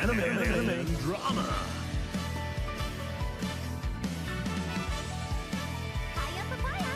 anime drama. Hiya, papaya.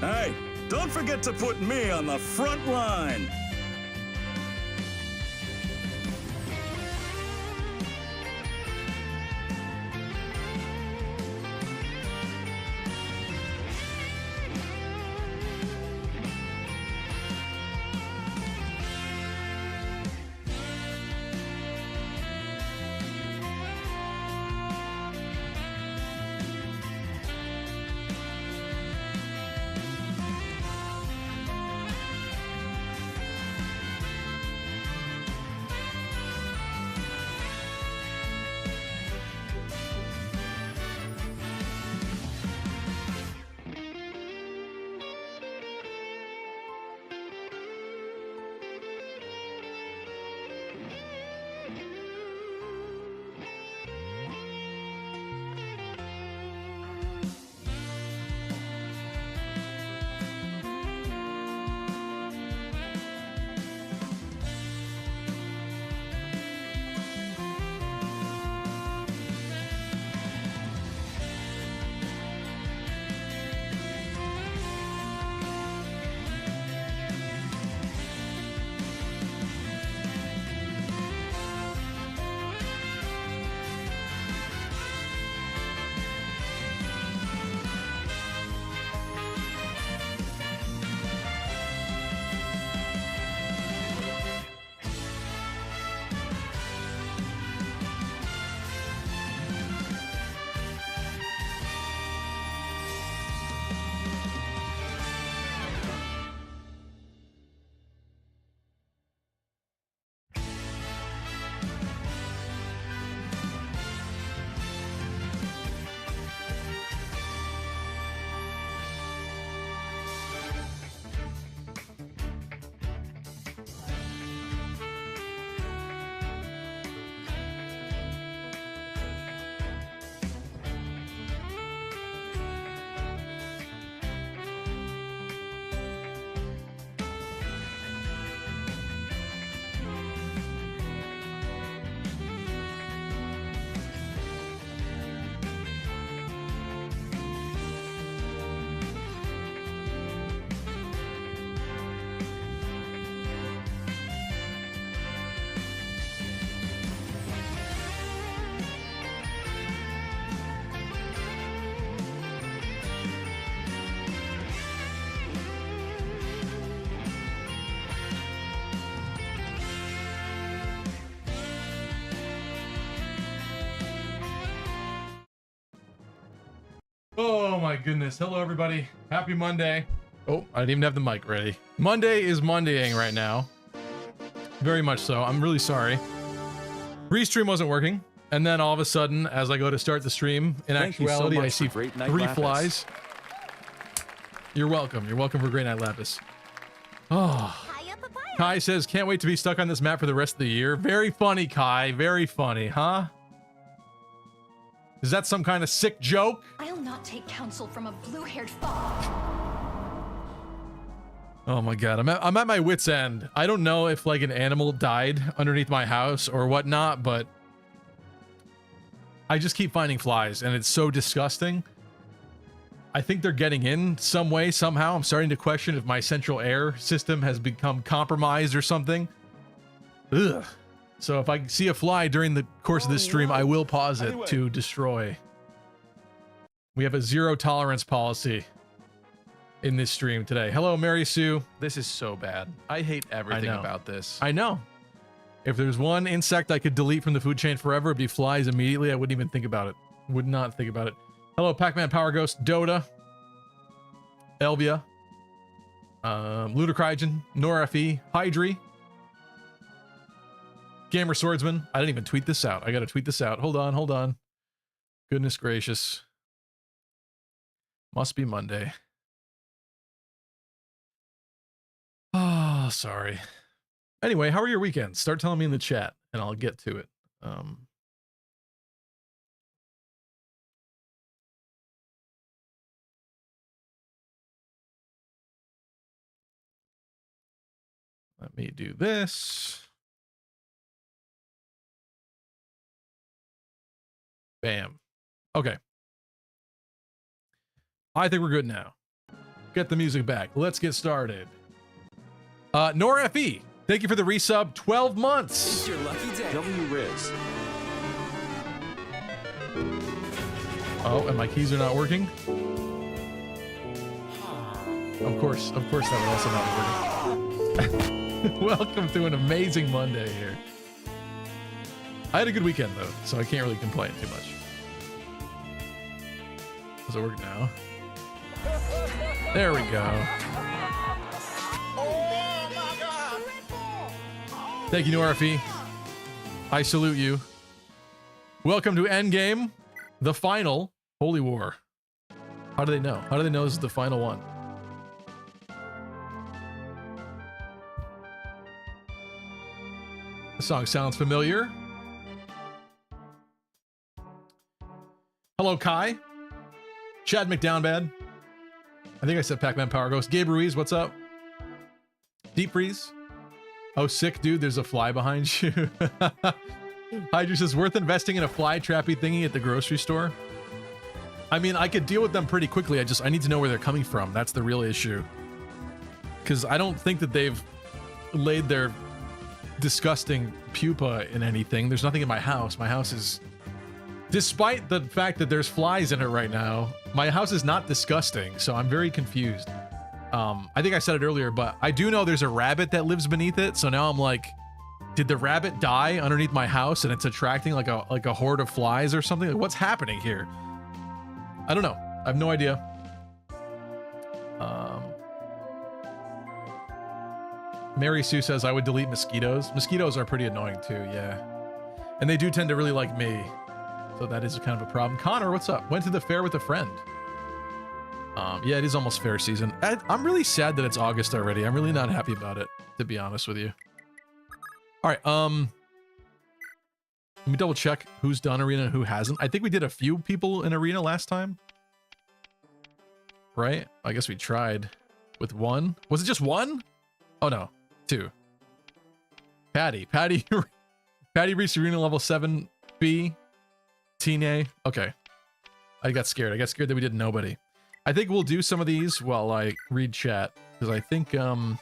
Hey, don't forget to put me on the front line. Oh my goodness. Hello everybody. Happy Monday. Oh, I didn't even have the mic ready. Monday is Mondaying right now. Very much so. I'm really sorry. Restream wasn't working. And then all of a sudden, as I go to start the stream, in actuality, I see 3 flies. You're welcome. You're welcome for Great Night Lapis. Oh. Kai says, can't wait to be stuck on this map for the rest of the year. Very funny, Kai. Very funny, huh? Is that some kind of sick joke? I'll not take counsel from a blue-haired fox. Oh my god, I'm at my wit's end. I don't know if like an animal died underneath my house or whatnot, but I just keep finding flies and it's so disgusting. I think they're getting in some way, somehow. I'm starting to question if my central air system has become compromised or something. Ugh. So if I see a fly during the course of this stream, I will pause it to destroy. We have a zero tolerance policy in this stream today. Hello, Mary Sue. This is so bad. I hate everything about this. I know. If there's one insect I could delete from the food chain forever, it'd be flies immediately. I wouldn't even think about it. Would not think about it. Hello, Pac-Man Power Ghost, Dota, Elvia, Ludocrygen, Nor FE, Hydri, Gamer Swordsman. I didn't even tweet this out. I gotta tweet this out. Hold on, hold on. Goodness gracious. Must be Monday. Oh, sorry. Anyway, how are your weekends? Start telling me in the chat and I'll get to it. Let me do this. Bam. Okay. I think we're good now. Get the music back. Let's get started. Nor FE, thank you for the resub. 12 months. It's your lucky day. W Riz. Oh, and my keys are not working. Of course that would also not work. Welcome to an amazing Monday here. I had a good weekend though, so I can't really complain too much. Does it work now? There we go. Thank you, Norafi. I salute you. Welcome to Endgame, the final Holy War. How do they know? How do they know this is the final one? The song sounds familiar. Hello, Kai. Chad McDownbad. I think I said Pac-Man Power Ghost. Gabe Ruiz, what's up? Deep Freeze. Oh, sick, dude. There's a fly behind you. Hydra says, worth investing in a fly trappy thingy at the grocery store? I mean, I could deal with them pretty quickly. I need to know where they're coming from. That's the real issue. Because I don't think that they've laid their disgusting pupa in anything. There's nothing in my house. My house is... Despite the fact that there's flies in it right now, my house is not disgusting, so I'm very confused. I think I said it earlier, but I do know there's a rabbit that lives beneath it, so now I'm like, did the rabbit die underneath my house and it's attracting like a horde of flies or something? Like, what's happening here? I don't know. I have no idea. Mary Sue says I would delete mosquitoes. Mosquitoes are pretty annoying too, yeah. And they do tend to really like me. So that is kind of a problem. Connor, what's up? Went to the fair with a friend. Yeah, it is almost fair season. I'm really sad that it's August already. I'm really not happy about it, to be honest with you. All right, let me double check who's done Arena and who hasn't. I think we did a few people in Arena last time. Right? I guess we tried with one. Was it just one? Oh no, two. Patty reached Arena level 7B. Tine. Okay. I got scared. I got scared that we did nobody. I think we'll do some of these while I read chat, because I think some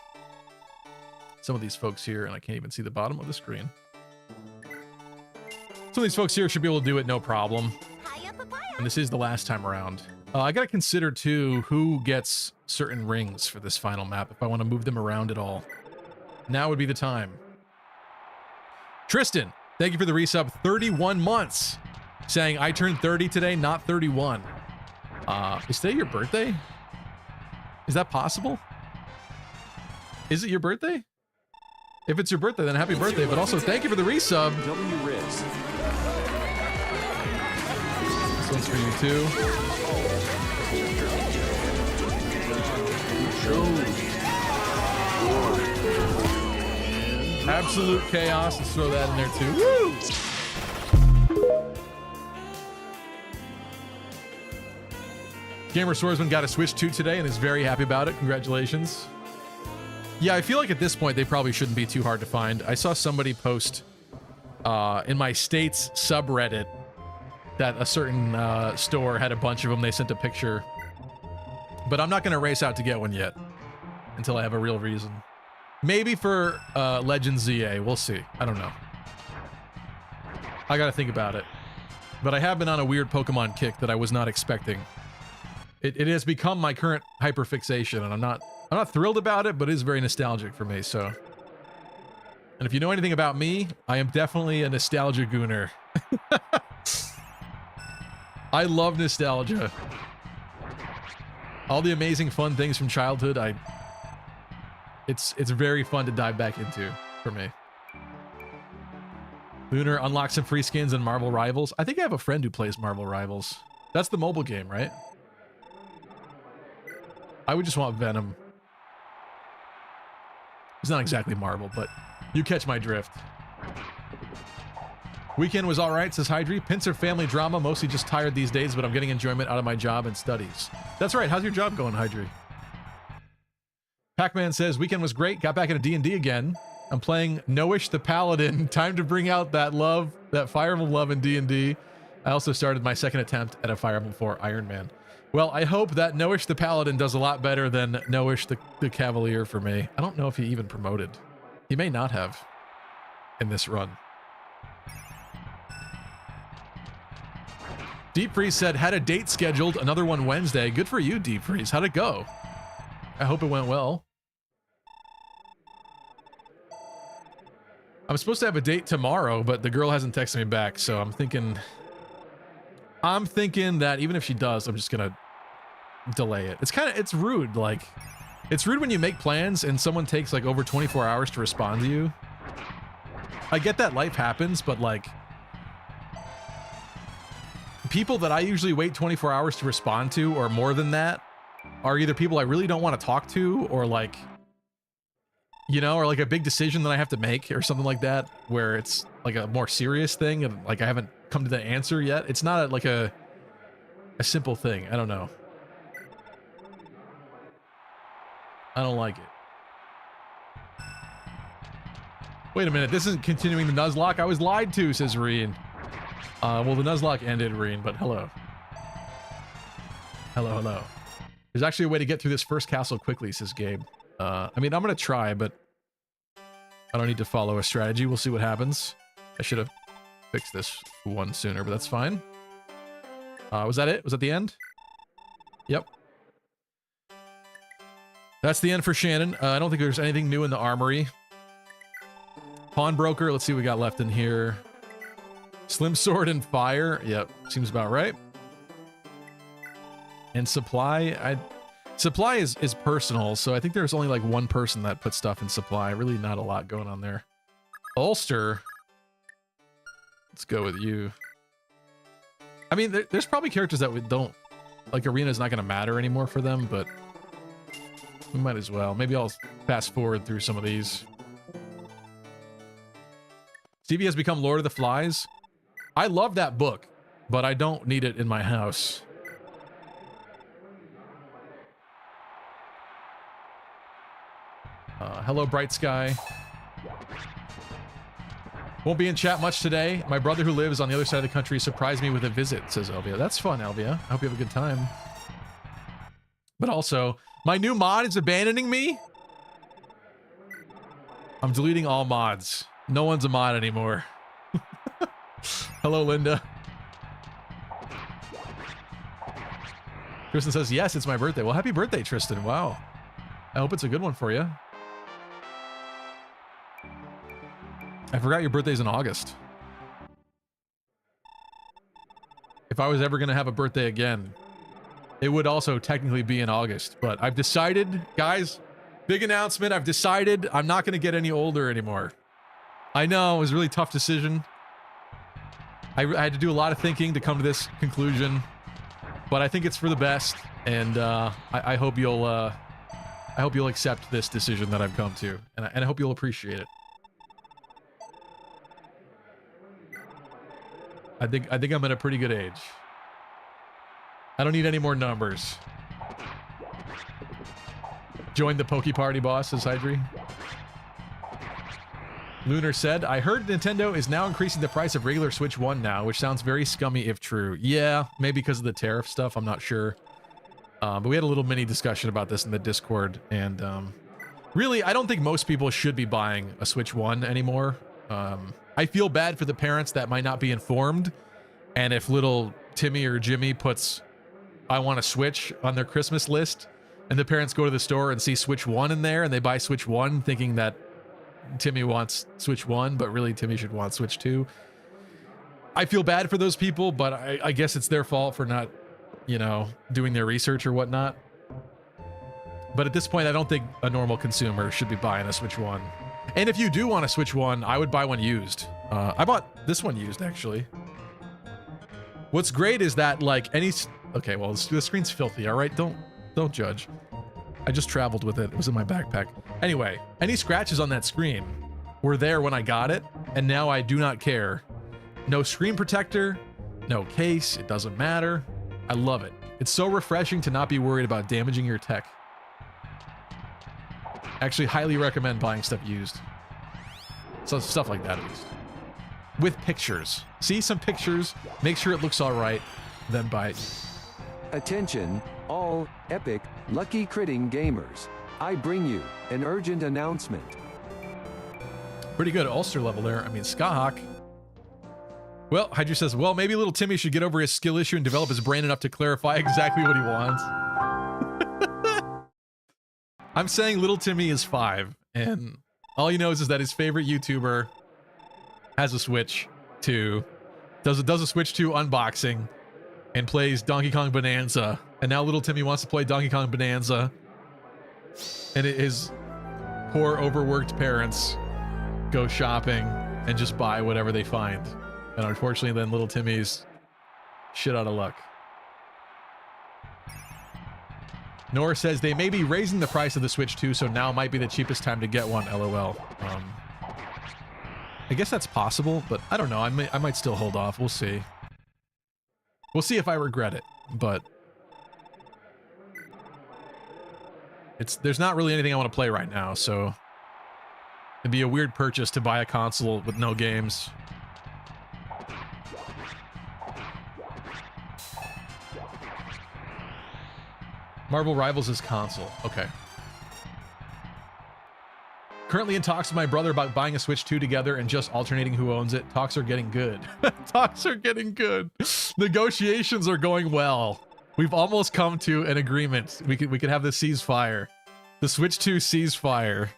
of these folks here, and I can't even see the bottom of the screen. Some of these folks here should be able to do it no problem. And this is the last time around. I gotta consider too who gets certain rings for this final map if I want to move them around at all. Now would be the time. Tristan, thank you for the resub. 31 months. Saying I turned 30 today, not 31. Is today your birthday? Is that possible? Is it your birthday? If it's your birthday, then happy birthday. But also thank you for the resub. W Riz. This one's for you too. Absolute chaos. Let's throw that in there too. Woo! Gamer Swordsman got a Switch 2 today and is very happy about it. Congratulations. Yeah, I feel like at this point they probably shouldn't be too hard to find. I saw somebody post in my state's subreddit that a certain store had a bunch of them. They sent a picture. But I'm not going to race out to get one yet until I have a real reason. Maybe for Legends ZA. We'll see. I don't know. I got to think about it. But I have been on a weird Pokemon kick that I was not expecting. It has become my current hyperfixation, and I'm not thrilled about it, but it is very nostalgic for me, so. And if you know anything about me, I am definitely a nostalgia gooner. I love nostalgia. All the amazing fun things from childhood, it's very fun to dive back into for me. Lunar unlocks some free skins in Marvel Rivals. I think I have a friend who plays Marvel Rivals. That's the mobile game, right? I would just want Venom. It's not exactly Marvel, but you catch my drift. Weekend was all right, says Hydri. Pincer family drama, mostly just tired these days, but I'm getting enjoyment out of my job and studies. That's right. How's your job going, Hydri? Pac-Man says, weekend was great. Got back into D&D again. I'm playing Noish the Paladin. Time to bring out that love, that Fire Emblem love in D&D. I also started my second attempt at a Fire Emblem 4 Iron Man. Well, I hope that Noish the Paladin does a lot better than Noish the Cavalier for me. I don't know if he even promoted. He may not have in this run. Deep Freeze said, had a date scheduled, another one Wednesday. Good for you, Deep Freeze. How'd it go? I hope it went well. I'm supposed to have a date tomorrow, but the girl hasn't texted me back, so I'm thinking that even if she does, I'm just gonna delay it. It's rude. Like, it's rude when you make plans and someone takes like over 24 hours to respond to you. I get that life happens, but like, people that I usually wait 24 hours to respond to, or more than that, are either people I really don't want to talk to, or like, you know, or like a big decision that I have to make or something like that, where it's like a more serious thing and like I haven't come to the answer yet. It's not like a simple thing. I don't know. I don't like it. Wait a minute, this isn't continuing the Nuzlocke. I was lied to, says Reen. Well, the Nuzlocke ended, Reen, but hello. Hello, hello. There's actually a way to get through this first castle quickly, says Gabe. I mean, I'm gonna try, but I don't need to follow a strategy. We'll see what happens. I should have fixed this one sooner, but that's fine. Was that it? Was that the end? Yep. That's the end for Shannon. I don't think there's anything new in the armory. Pawnbroker, let's see what we got left in here. Slim Sword and Fire. Yep, seems about right. And Supply, Supply is personal, so I think there's only like one person that puts stuff in Supply. Really not a lot going on there. Ulster. Let's go with you. I mean, there's probably characters that we don't... Like, Arena's not going to matter anymore for them, but... We might as well. Maybe I'll fast forward through some of these. Stevie has become Lord of the Flies. I love that book, but I don't need it in my house. Hello, Bright Sky. Won't be in chat much today. My brother who lives on the other side of the country surprised me with a visit, says Elvia. That's fun, Elvia. I hope you have a good time. But also, my new mod is abandoning me? I'm deleting all mods. No one's a mod anymore. Hello, Linda. Tristan says, yes, it's my birthday. Well, happy birthday, Tristan. Wow. I hope it's a good one for you. I forgot your birthday's in August. If I was ever going to have a birthday again, it would also technically be in August. But I've decided, guys, big announcement. I've decided I'm not going to get any older anymore. I know, it was a really tough decision. I had to do a lot of thinking to come to this conclusion. But I think it's for the best. And I hope you'll accept this decision that I've come to. And I hope you'll appreciate it. I think I'm at a pretty good age. I don't need any more numbers. Join the Poke Party, boss, says Hydri. Lunar said, I heard Nintendo is now increasing the price of regular Switch 1 now, which sounds very scummy if true. Yeah, maybe because of the tariff stuff, I'm not sure. But we had a little mini discussion about this in the Discord, and really, I don't think most people should be buying a Switch 1 anymore. I feel bad for the parents that might not be informed, and if little Timmy or Jimmy puts I want a Switch on their Christmas list, and the parents go to the store and see Switch 1 in there, and they buy Switch 1 thinking that Timmy wants Switch 1, but really Timmy should want Switch 2. I feel bad for those people, but I guess it's their fault for not, you know, doing their research or whatnot. But at this point, I don't think a normal consumer should be buying a Switch 1. And if you do want a Switch 1, I would buy one used. I bought this one used, actually. What's great is that, like, any... Okay, well, the screen's filthy, all right? Don't judge. I just traveled with it. It was in my backpack. Anyway, any scratches on that screen were there when I got it, and now I do not care. No screen protector, no case, it doesn't matter. I love it. It's so refreshing to not be worried about damaging your tech. Actually, highly recommend buying stuff used. So stuff like that, at least. With pictures. See some pictures, make sure it looks all right, then buy it. Attention, all epic, lucky critting gamers. I bring you an urgent announcement. Pretty good Ulster level there. I mean, Skahawk. Well, Hydra says, well, maybe little Timmy should get over his skill issue and develop his brain enough to clarify exactly what he wants. I'm saying little Timmy is 5, and all he knows is that his favorite YouTuber has a Switch 2, does a Switch 2 unboxing, and plays Donkey Kong Bonanza. And now little Timmy wants to play Donkey Kong Bonanza, and his poor overworked parents go shopping and just buy whatever they find. And unfortunately, then little Timmy's shit out of luck. Nora says they may be raising the price of the Switch 2, so now might be the cheapest time to get one, LOL. I guess that's possible, but I don't know. I might still hold off. We'll see. We'll see if I regret it, but there's not really anything I want to play right now, so it'd be a weird purchase to buy a console with no games. Marvel Rivals is console. Okay. Currently in talks with my brother about buying a Switch 2 together and just alternating who owns it. Talks are getting good. Talks are getting good. Negotiations are going well. We've almost come to an agreement. We could have the ceasefire. The Switch 2 ceasefire.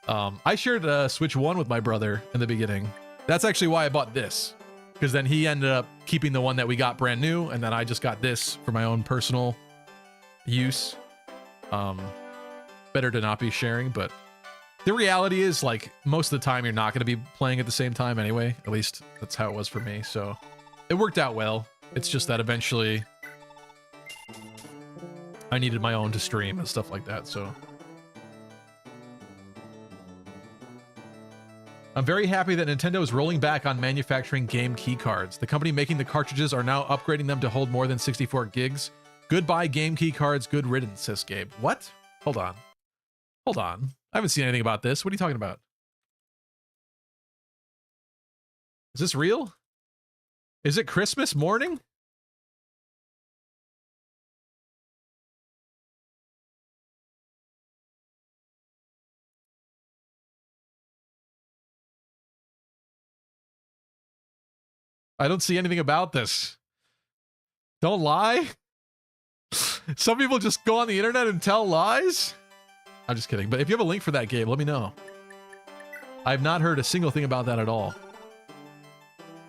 I shared a Switch 1 with my brother in the beginning. That's actually why I bought this. Because then he ended up keeping the one that we got brand new, and then I just got this for my own personal use. Better to not be sharing, but the reality is, like, most of the time you're not going to be playing at the same time anyway. At least that's how it was for me, so it worked out well. It's just that eventually I needed my own to stream and stuff like that, so I'm very happy that Nintendo is rolling back on manufacturing game key cards. The company making the cartridges are now upgrading them to hold more than 64 gigs. Goodbye game key cards, good riddance, says Gabe. What? Hold on. Hold on. I haven't seen anything about this. What are you talking about? Is this real? Is it Christmas morning? I don't see anything about this. Don't lie. Some people just go on the internet and tell lies. I'm just kidding. But if you have a link for that game, let me know. I've not heard a single thing about that at all.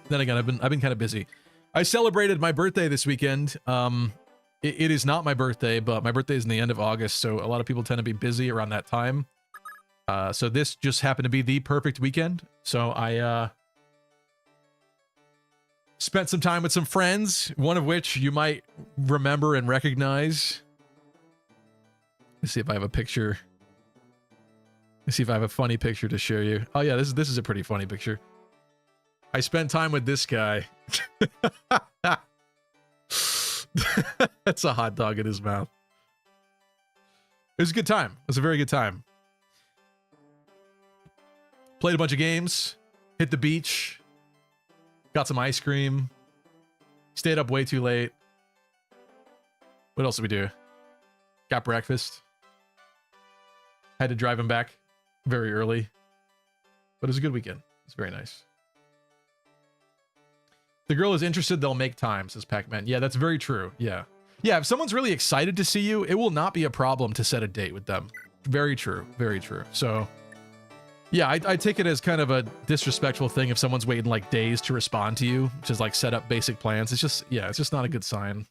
Then again, I've been kind of busy. I celebrated my birthday this weekend. It is not my birthday, but my birthday is in the end of August, so a lot of people tend to be busy around that time. So this just happened to be the perfect weekend. So I spent some time with some friends, one of which you might remember and recognize. Let's see if I have a picture. Let's see if I have a funny picture to show you. Oh yeah, this is a pretty funny picture. I spent time with this guy. That's a hot dog in his mouth. It was a good time. It was a very good time. Played a bunch of games. Hit the beach. Got some ice cream. Stayed up way too late. What else did we do? Got breakfast. Had to drive him back very early. But it was a good weekend. It's very nice. The girl is interested, they'll make time, says Pac-Man. Yeah, that's very true. Yeah. Yeah, if someone's really excited to see you, it will not be a problem to set a date with them. Very true. Very true. So, yeah, I take it as kind of a disrespectful thing if someone's waiting like days to respond to you, which is like set up basic plans. It's just, yeah, it's just not a good sign.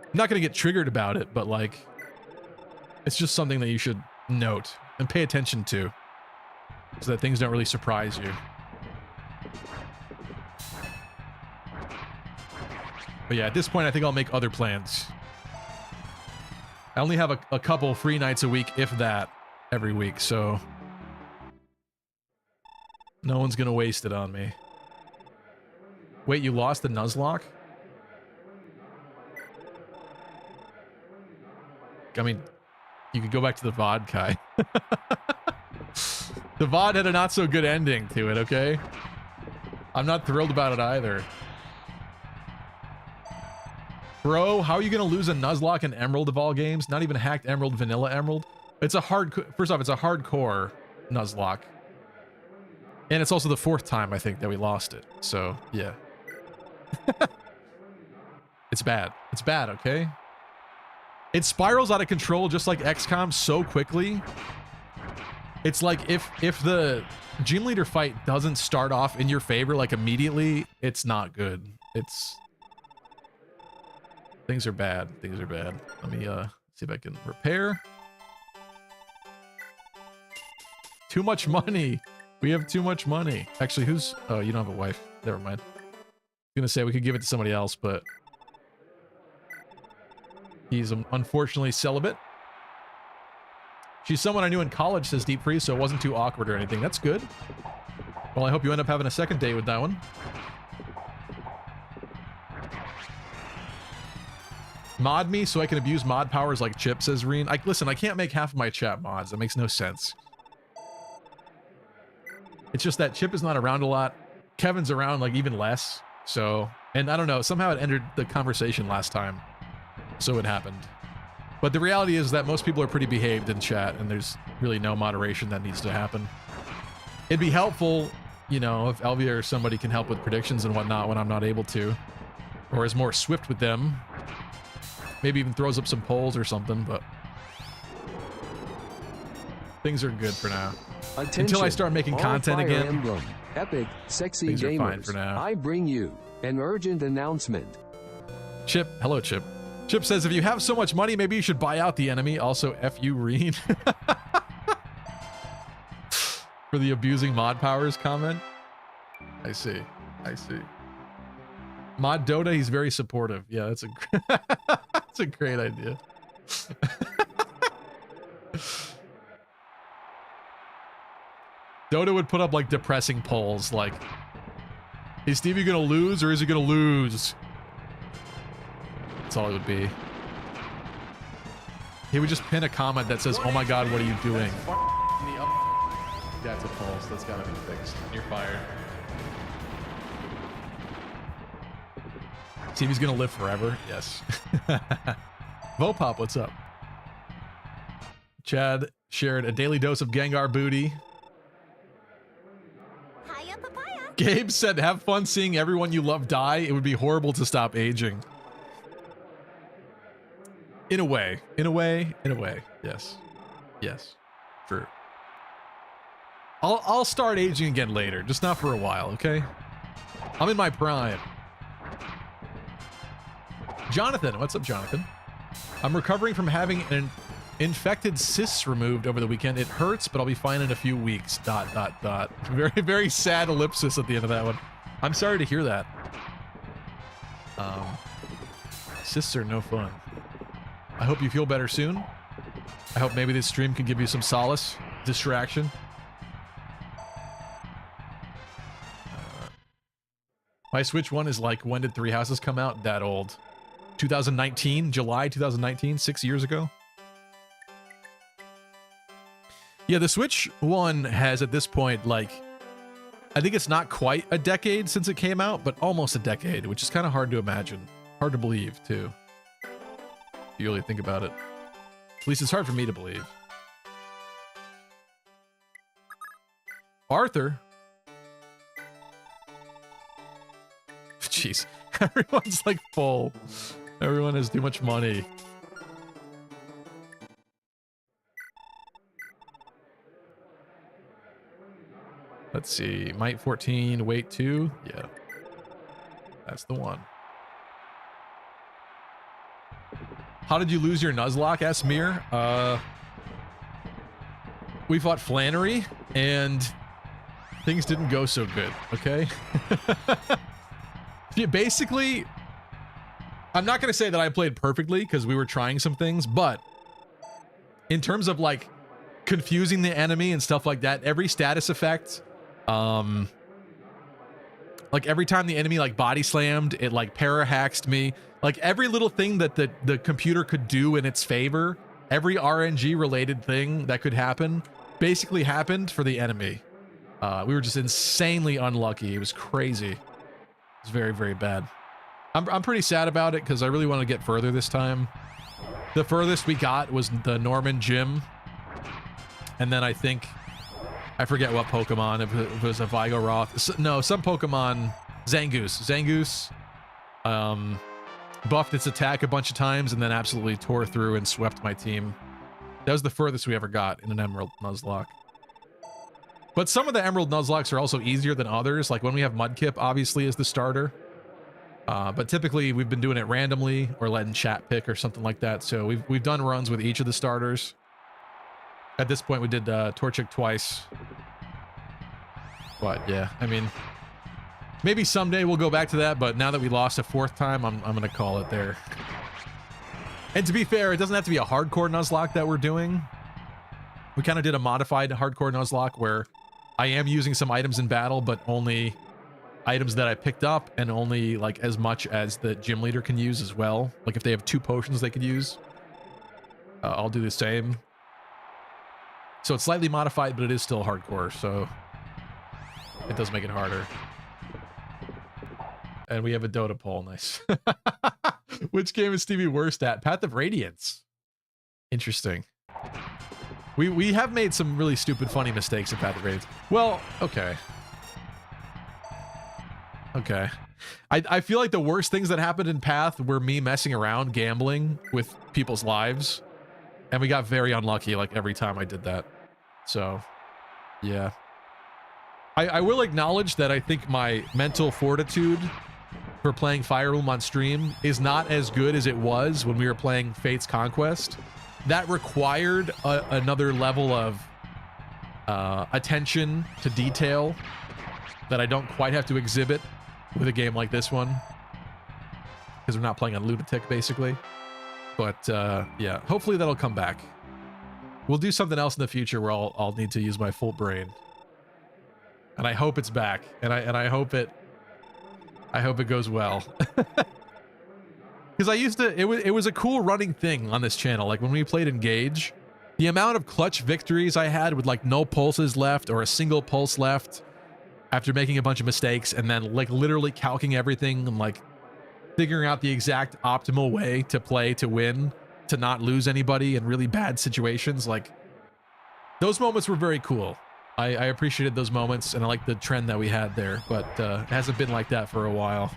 I'm not going to get triggered about it, but like, it's just something that you should note and pay attention to so that things don't really surprise you. But yeah, at this point, I think I'll make other plans. I only have a couple free nights a week, if that, every week, so no one's gonna waste it on me. Wait, you lost the Nuzlocke? I mean, you could go back to the VOD, Kai. The VOD had a not so good ending to it, okay? I'm not thrilled about it either. Bro, how are you going to lose a Nuzlocke and Emerald of all games? Not even hacked Emerald, vanilla Emerald. It's a first off, it's a hardcore Nuzlocke. And it's also the 4th time, I think, that we lost it. So, yeah. It's bad. It's bad, okay? It spirals out of control just like XCOM so quickly. It's like if the gym leader fight doesn't start off in your favor, like immediately, it's not good. Things are bad. Things are bad. Let me see if I can repair. Too much money. We have too much money. Actually, who's... Oh, you don't have a wife. Never mind. I was gonna say we could give it to somebody else, but... He's unfortunately celibate. She's someone I knew in college, says Deep Freeze, so it wasn't too awkward or anything. That's good. Well, I hope you end up having a second date with that one. Mod me so I can abuse mod powers like Chip, says Reen. Listen, I can't make half of my chat mods. That makes no sense. It's just that Chip is not around a lot. Kevin's around like even less. So, and I don't know, somehow it entered the conversation last time. So it happened. But the reality is that most people are pretty behaved in chat and there's really no moderation that needs to happen. It'd be helpful, you know, if Elvia or somebody can help with predictions and whatnot when I'm not able to. Or is more swift with them. Maybe even throws up some polls or something, but... Things are good for now. Attention, until I start making content Fire again. Emblem, Epic, Sexy Things are Gamers, fine for now. I bring you an urgent announcement. Chip, hello Chip. Chip says, if you have so much money, maybe you should buy out the enemy. Also, F you, Reen. For the abusing mod powers comment. I see. I see. Mod Dota, he's very supportive. Yeah, that's a that's a great idea. Dota would put up like depressing polls like, is Stevie gonna lose or is he gonna lose? That's all it would be. He would just pin a comment that says, oh my god, what are you doing? That's a false. That's gotta be fixed. You're fired. Stevie's gonna live forever? Yes. Vopop, what's up? Chad shared a daily dose of Gengar booty. Hiya, papaya. Gabe said, have fun seeing everyone you love die. It would be horrible to stop aging. In a way. In a way. In a way. Yes. Yes. True. I'll start aging again later, just not for a while, okay? I'm in my prime. Jonathan, what's up, Jonathan? I'm recovering from having an infected cyst removed over the weekend. It hurts, but I'll be fine in a few weeks. ... Very, very sad ellipsis at the end of that one. I'm sorry to hear that. Cysts are no fun. I hope you feel better soon. I hope maybe this stream can give you some solace, distraction. My Switch one is like, when did Three Houses come out? That old. 2019, July 2019, 6 years ago. Yeah, the Switch one has at this point, like, I think it's not quite a decade since it came out, but almost a decade, which is kind of hard to imagine. Hard to believe, too. If you really think about it. At least it's hard for me to believe. Arthur? Jeez. Everyone's like full. Everyone has too much money. Let's see. Might 14, weight 2. Yeah. That's the one. How did you lose your Nuzlocke? Asked Mir. We fought Flannery, and things didn't go so good, okay? Yeah, basically, I'm not going to say that I played perfectly, because we were trying some things, but in terms of, like, confusing the enemy and stuff like that, every status effect, like, every time the enemy, like, body slammed, it, like, para-haxed me. Like, every little thing that the computer could do in its favor, every RNG-related thing that could happen, basically happened for the enemy. We were just insanely unlucky. It was crazy. It was very, very bad. I'm pretty sad about it because I really want to get further this time. The furthest we got was the Norman Gym. And then I forget what Pokemon, if it was a Vigoroth. No, some Pokemon, Zangoose, buffed its attack a bunch of times and then absolutely tore through and swept my team. That was the furthest we ever got in an Emerald Nuzlocke. But some of the Emerald Nuzlocks are also easier than others. Like when we have Mudkip, obviously, as the starter. But typically we've been doing it randomly or letting chat pick or something like that. So we've done runs with each of the starters. At this point, we did Torchic twice. But yeah, I mean, maybe someday we'll go back to that. But now that we lost a fourth time, I'm going to call it there. And to be fair, it doesn't have to be a hardcore Nuzlocke that we're doing. We kind of did a modified hardcore Nuzlocke where I am using some items in battle, but only items that I picked up and only like as much as the gym leader can use as well. Like if they have 2 potions they could use, I'll do the same. So it's slightly modified, but it is still hardcore, so it does make it harder. And we have a Dota poll, nice. Which game is Stevie worst at? Path of Radiance. Interesting. We have made some really stupid, funny mistakes in Path of Radiance. Well, okay. Okay. I feel like the worst things that happened in Path were me messing around, gambling with people's lives. And we got very unlucky, like, every time I did that. So, yeah. I will acknowledge that I think my mental fortitude for playing Fire Emblem on stream is not as good as it was when we were playing Fate's Conquest. That required another level of attention to detail that I don't quite have to exhibit with a game like this one. Because we're not playing on Lunatic, basically. But, yeah, hopefully that'll come back. We'll do something else in the future where I'll need to use my full brain. And I hope it's back. And I hope it goes well. Because I used to, it was a cool running thing on this channel. Like when we played Engage, the amount of clutch victories I had with like no pulses left or a single pulse left after making a bunch of mistakes and then like literally calcing everything and like figuring out the exact optimal way to play to win, to not lose anybody in really bad situations. Like those moments were very cool. I appreciated those moments and I like the trend that we had there, but it hasn't been like that for a while.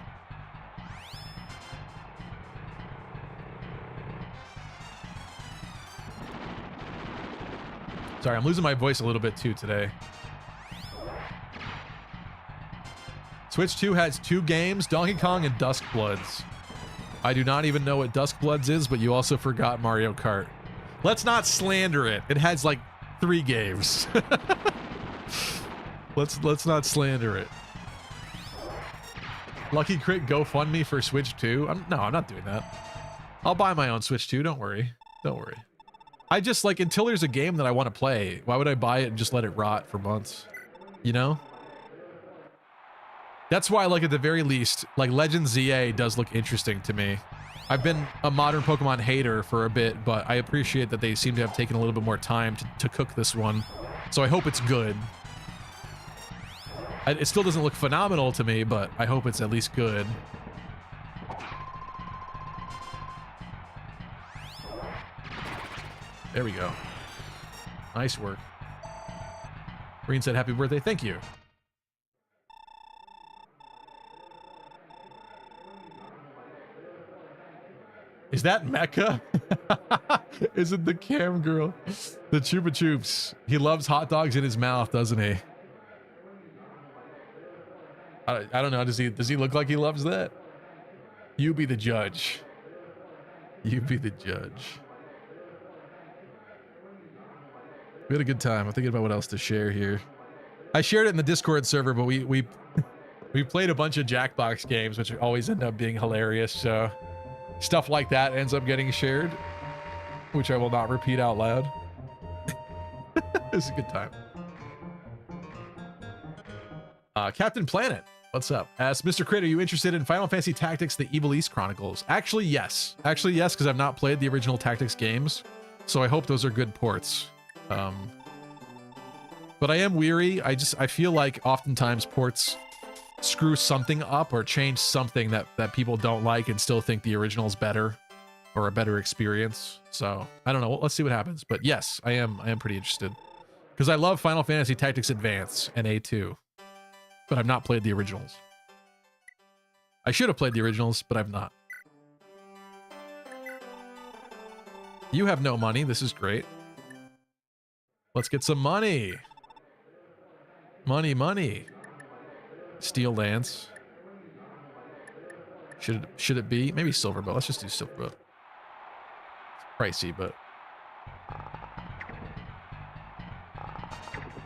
Sorry, I'm losing my voice a little bit too today. Switch 2 has 2 games, Donkey Kong and Dusk Bloods. I do not even know what Dusk Bloods is, but you also forgot Mario Kart. Let's not slander it. It has like 3 games. Let's not slander it. Lucky Crit GoFundMe for Switch 2. No, I'm not doing that. I'll buy my own Switch 2. Don't worry. Don't worry. I just like until there's a game that I want to play. Why would I buy it and just let it rot for months? You know? That's why, like, at the very least, like, Legends ZA does look interesting to me. I've been a modern Pokemon hater for a bit, but I appreciate that they seem to have taken a little bit more time to cook this one. So I hope it's good. It still doesn't look phenomenal to me, but I hope it's at least good. There we go. Nice work. Green said, happy birthday. Thank you. Is that Mecca? Is it the cam girl? The Chupa Chups. He loves hot dogs in his mouth, doesn't he? I don't know. Does he look like he loves that? You be the judge. You be the judge. We had a good time. I'm thinking about what else to share here. I shared it in the Discord server, but we played a bunch of Jackbox games, which always end up being hilarious. So stuff like that ends up getting shared, which I will not repeat out loud. It's a good time. Captain Planet, what's up? Asks, Mr. Crit, are you interested in Final Fantasy Tactics: The Evil East Chronicles? Actually, yes. Actually, yes, because I've not played the original Tactics games, so I hope those are good ports. But I am weary. I feel like oftentimes ports screw something up or change something that people don't like and still think the original is better or a better experience. So I don't know. Let's see what happens. But yes, I am pretty interested because I love Final Fantasy Tactics Advance and A2, but I've not played the originals. I should have played the originals, but I've not. You have no money. This is great. Let's get some money. Money. Steel Lance. Should it be? Maybe Silverbow. Let's just do Silverbow. It's pricey, but...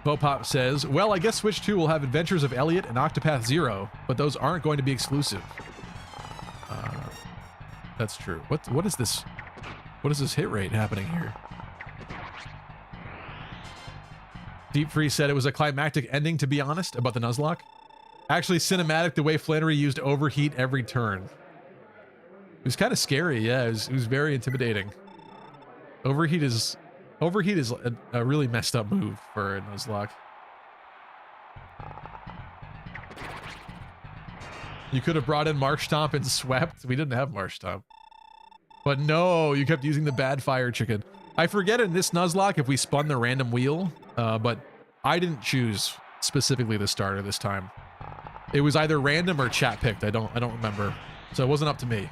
Bopop says, well, I guess Switch 2 will have Adventures of Elliot and Octopath Zero, but those aren't going to be exclusive. That's true. What is this? What is this hit rate happening here? Deep Freeze said it was a climactic ending, to be honest, about the Nuzlocke. Actually cinematic the way Flannery used overheat every turn. It was kind of scary, yeah. It was very intimidating. Overheat is a really messed up move for a Nuzlocke. You could have brought in Marsh Stomp and swept. We didn't have Marsh Stomp. But no, you kept using the bad fire chicken. I forget in this Nuzlocke if we spun the random wheel, but I didn't choose specifically the starter this time. It was either random or chat picked. I don't remember. So it wasn't up to me.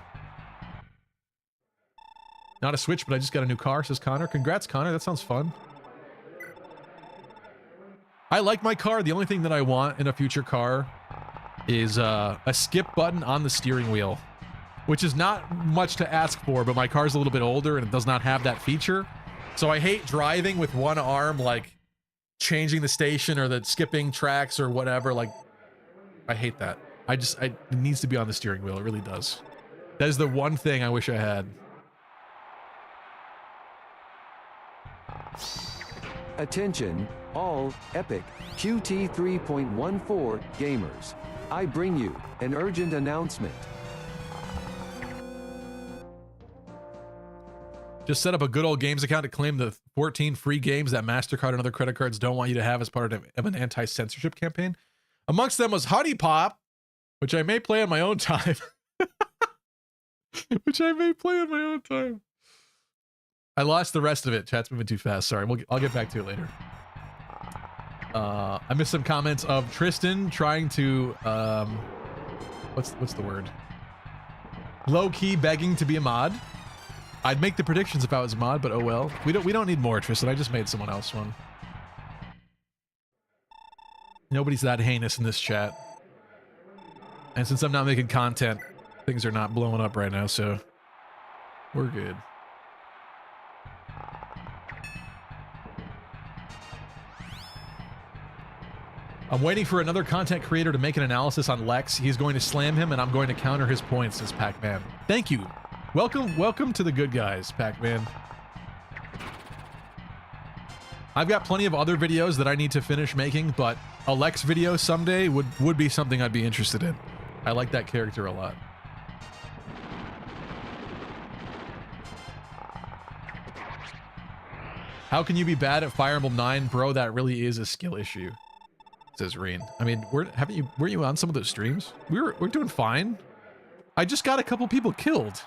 Not a Switch, but I just got a new car, says Connor. Congrats, Connor. That sounds fun. I like my car. The only thing that I want in a future car is a skip button on the steering wheel, which is not much to ask for, but my car's a little bit older and it does not have that feature. So I hate driving with one arm, like changing the station or the skipping tracks or whatever. Like, I hate that. It needs to be on the steering wheel. It really does. That is the one thing I wish I had. Attention, all Epic QT 3.14 gamers. I bring you an urgent announcement. Just set up a good old games account to claim the 14 free games that MasterCard and other credit cards don't want you to have as part of an anti-censorship campaign. Amongst them was Honey Pop, which I may play on my own time. I lost the rest of it. Chat's moving too fast. Sorry. I'll get back to it later. I missed some comments of Tristan trying to what's the word? Low-key begging to be a mod. I'd make the predictions if I was a mod, but oh well. We don't need more, Tristan. I just made someone else one. Nobody's that heinous in this chat. And since I'm not making content, things are not blowing up right now, so we're good. I'm waiting for another content creator to make an analysis on Lex. He's going to slam him, and I'm going to counter his points, says Pac-Man. Thank you. Welcome to the good guys, Pac-Man. I've got plenty of other videos that I need to finish making, but a Lex video someday would be something I'd be interested in. I like that character a lot. How can you be bad at Fire Emblem 9? Bro, that really is a skill issue, says Reen. I mean, were you on some of those streams? We're doing fine. I just got a couple people killed.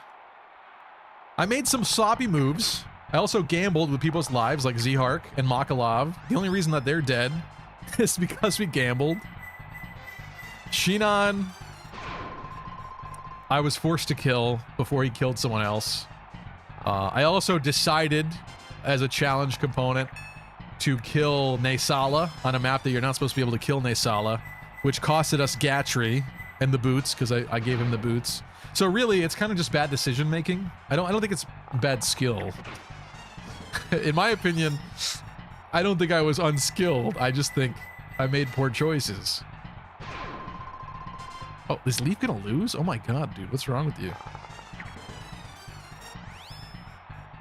I made some sloppy moves. I also gambled with people's lives like Zhark and Makalov. The only reason that they're dead is because we gambled. Shinon, I was forced to kill before he killed someone else. I also decided as a challenge component to kill Naysala on a map that you're not supposed to be able to kill Naysala, which costed us Gatry and the boots because I gave him the boots. So really, it's kind of just bad decision making. I don't think it's bad skill. In my opinion, I don't think I was unskilled. I just think I made poor choices. Oh, is Leaf gonna lose? Oh my god, dude, what's wrong with you?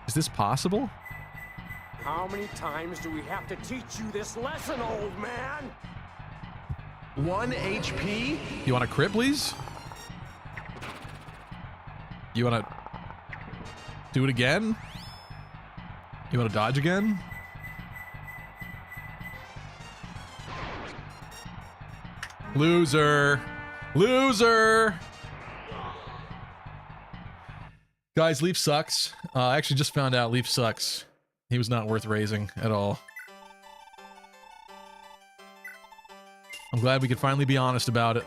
Is this possible? How many times do we have to teach you this lesson, old man? 1 HP? You want a crit, please? You want to do it again? You want to dodge again? Loser. Loser. Guys, Leaf sucks. I actually just found out Leaf sucks. He was not worth raising at all. I'm glad we could finally be honest about it.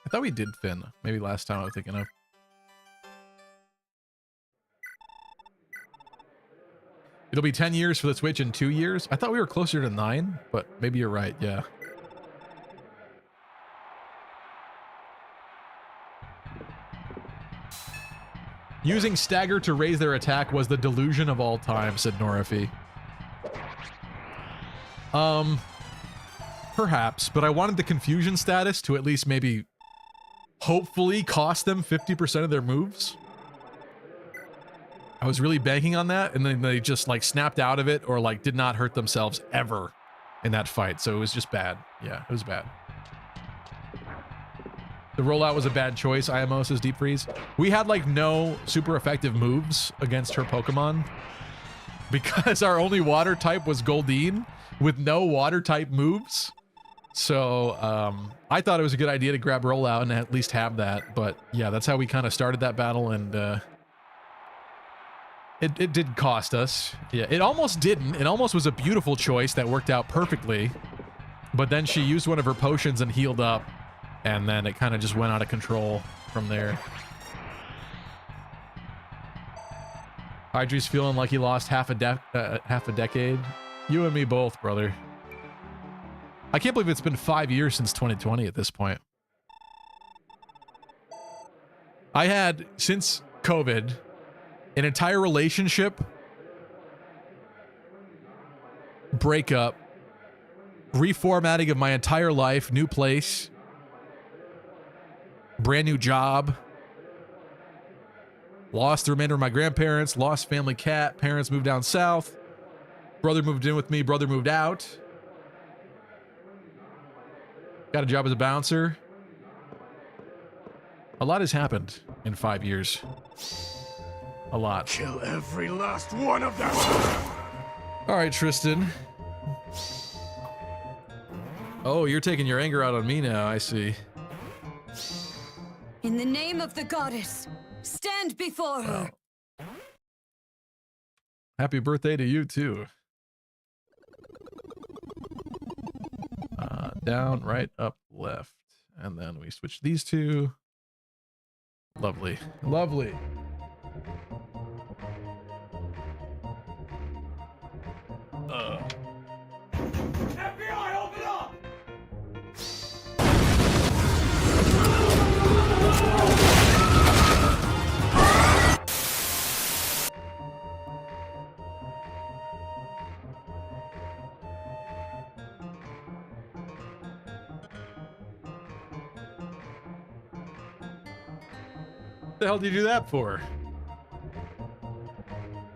I thought we did Finn. Maybe last time I was thinking of. It'll be 10 years for the Switch in 2 years. I thought we were closer to 9, but maybe you're right, yeah. Using stagger to raise their attack was the delusion of all time, said Norafi. Perhaps, but I wanted the confusion status to at least maybe hopefully cost them 50% of their moves. I was really banking on that, and then they just like snapped out of it or like did not hurt themselves ever in that fight. So it was just bad. Yeah, it was bad. The rollout was a bad choice, IMO says Deep Freeze. We had like no super effective moves against her Pokemon because our only water type was Goldeen with no water type moves. So I thought it was a good idea to grab rollout and at least have that. But yeah, that's how we kind of started that battle, and it did cost us. Yeah, it almost didn't. It almost was a beautiful choice that worked out perfectly. But then she used one of her potions and healed up. And then it kind of just went out of control from there. Hydri's feeling like he lost half a decade. You and me both, brother. I can't believe it's been 5 years since 2020 at this point. I had, since COVID, an entire relationship breakup, reformatting of my entire life, new place, brand new job, lost the remainder of my grandparents, lost family cat, parents moved down south, brother moved in with me, brother moved out, got a job as a bouncer. A lot has happened in 5 years. A lot. Kill every last one of them! All right, Tristan. Oh, you're taking your anger out on me now, I see. In the name of the goddess, stand before her. Oh. Happy birthday to you, too. Down, right, up, left. And then we switch these two. Lovely. Lovely. FBI, open up! What the hell did you do that for?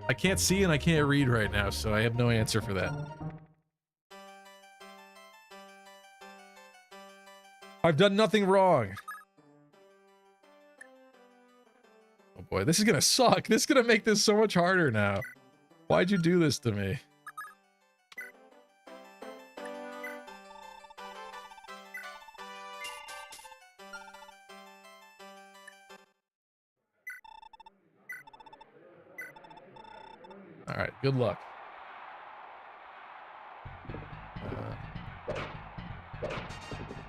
I can't see and I can't read right now, so I have no answer for that. I've done nothing wrong. Oh boy, this is gonna suck. This is gonna make this so much harder now. Why'd you do this to me? All right, good luck.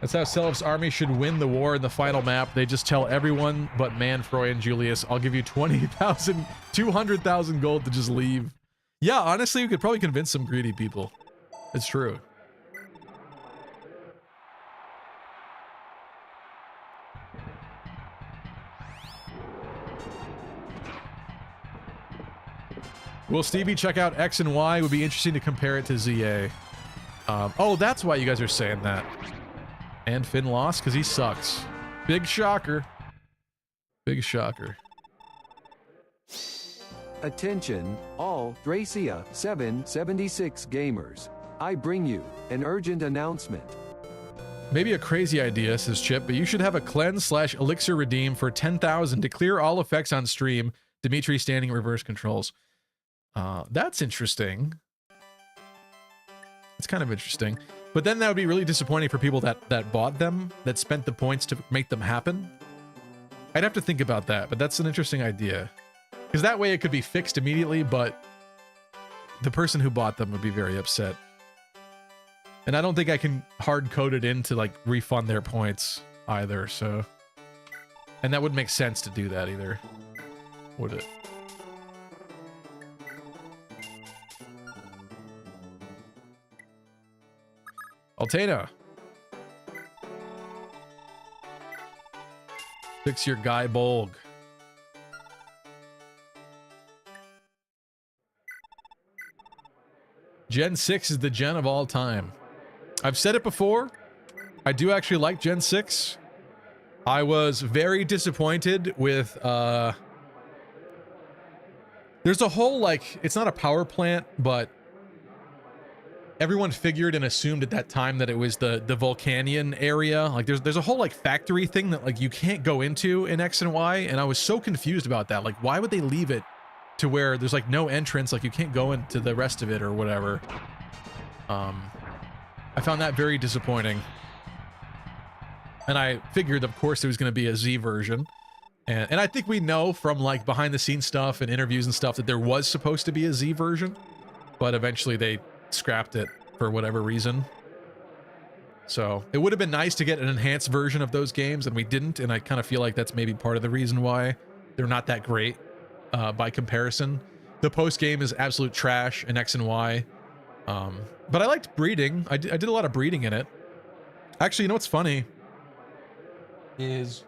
That's how Selef's army should win the war in the final map. They just tell everyone but Manfroy and Julius, I'll give you 20,000, 200,000 gold to just leave. Yeah, honestly, we could probably convince some greedy people. It's true. Will Stevie check out X and Y? It would be interesting to compare it to ZA. Oh, that's why you guys are saying that. And Finn lost because he sucks. Big shocker. Big shocker. Attention, all Thracia 776 gamers. I bring you an urgent announcement. Maybe a crazy idea, says Chip, but you should have a cleanse/elixir redeem for 10,000 to clear all effects on stream. Dimitri standing reverse controls. That's interesting. It's kind of interesting. But then that would be really disappointing for people that bought them, that spent the points to make them happen. I'd have to think about that, but that's an interesting idea. Because that way it could be fixed immediately, but the person who bought them would be very upset. And I don't think I can hard code it in to like refund their points either, so. And that wouldn't make sense to do that either, would it? Altena. Fix your guy Bolg. Gen 6 is the gen of all time. I've said it before. I do actually like Gen 6. I was very disappointed with, there's a whole, like, it's not a power plant, but everyone figured and assumed at that time that it was the Vulcanian area. Like, there's a whole, like, factory thing that, like, you can't go into in X and Y, and I was so confused about that. Like, why would they leave it to where there's, like, no entrance, like, you can't go into the rest of it or whatever? I found that very disappointing. And I figured, of course, there was going to be a Z version. And I think we know from, like, behind-the-scenes stuff and interviews and stuff that there was supposed to be a Z version, but eventually they scrapped it for whatever reason. So it would have been nice to get an enhanced version of those games, and we didn't, and I kind of feel like that's maybe part of the reason why they're not that great by comparison. The post game is absolute trash in X and Y, but I liked breeding. I did a lot of breeding in it. Actually, you know what's funny is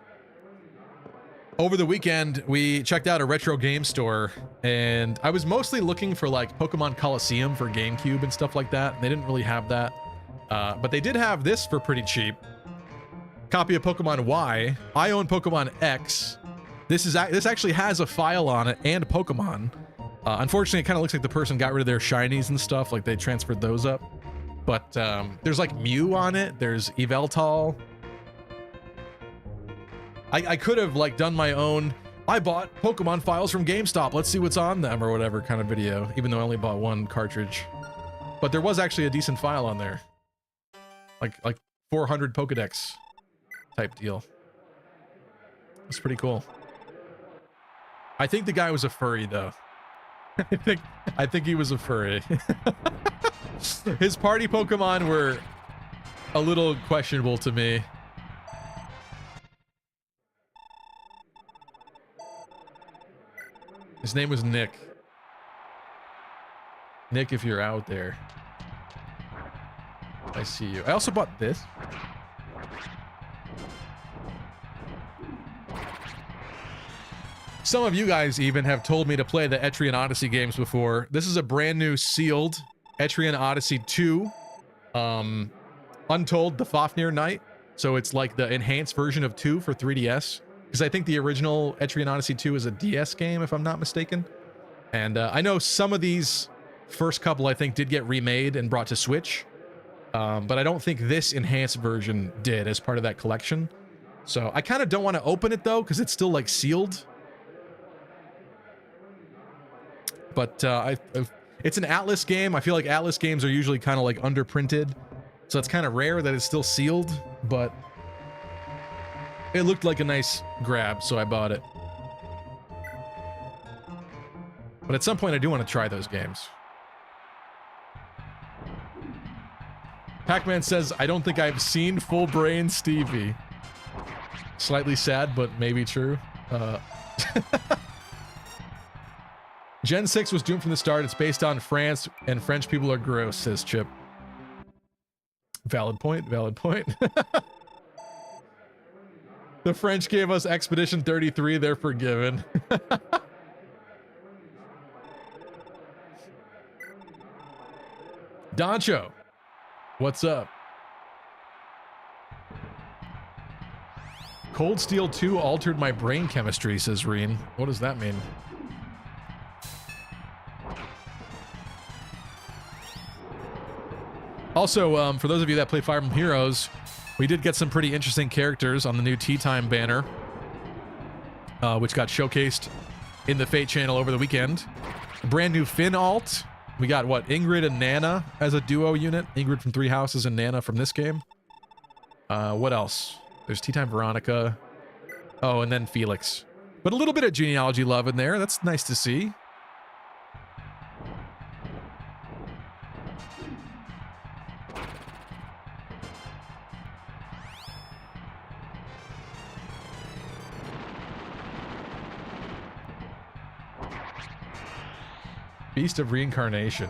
over the weekend we checked out a retro game store, and I was mostly looking for like Pokemon Coliseum for GameCube and stuff like that. They didn't really have that, but they did have this for pretty cheap. Copy of Pokemon Y. I own Pokemon X. This actually has a file on it and Pokemon. Unfortunately, it kind of looks like the person got rid of their shinies and stuff, like they transferred those up. But there's like Mew on it. There's Yveltal. I could have like done my own, I bought Pokemon files from GameStop, let's see what's on them or whatever kind of video, even though I only bought one cartridge. But there was actually a decent file on there. Like 400 Pokedex type deal. It's pretty cool. I think the guy was a furry though. I think he was a furry. His party Pokemon were a little questionable to me. His name was Nick. Nick, if you're out there. I see you. I also bought this. Some of you guys even have told me to play the Etrian Odyssey games before. This is a brand new sealed Etrian Odyssey 2. Untold, the Fafnir Knight. So it's like the enhanced version of 2 for 3DS. Because I think the original Etrian Odyssey 2 is a DS game, if I'm not mistaken. And I know some of these first couple, I think, did get remade and brought to Switch. But I don't think this enhanced version did as part of that collection. So I kind of don't want to open it, though, because it's still, like, sealed. But it's an Atlas game. I feel like Atlas games are usually kind of, like, underprinted. So it's kind of rare that it's still sealed, but it looked like a nice grab, so I bought it. But at some point, I do want to try those games. Pac-Man says, I don't think I've seen Full Brain Stevie. Slightly sad, but maybe true. Gen 6 was doomed from the start. It's based on France, and French people are gross, says Chip. Valid point, valid point. The French gave us Expedition 33, they're forgiven. Doncho, what's up? Cold Steel 2 altered my brain chemistry, says Reen. What does that mean? Also, for those of you that play Fire Emblem Heroes, We did get some pretty interesting characters on the new Tea Time banner, which got showcased in the Fate channel over the weekend. A brand new Finn alt. We got, what, Ingrid and Nana as a duo unit. Ingrid from Three Houses and Nana from this game. What else? There's Tea Time Veronica. Oh, and then Felix. But a little bit of genealogy love in there. That's nice to see. Beast of Reincarnation.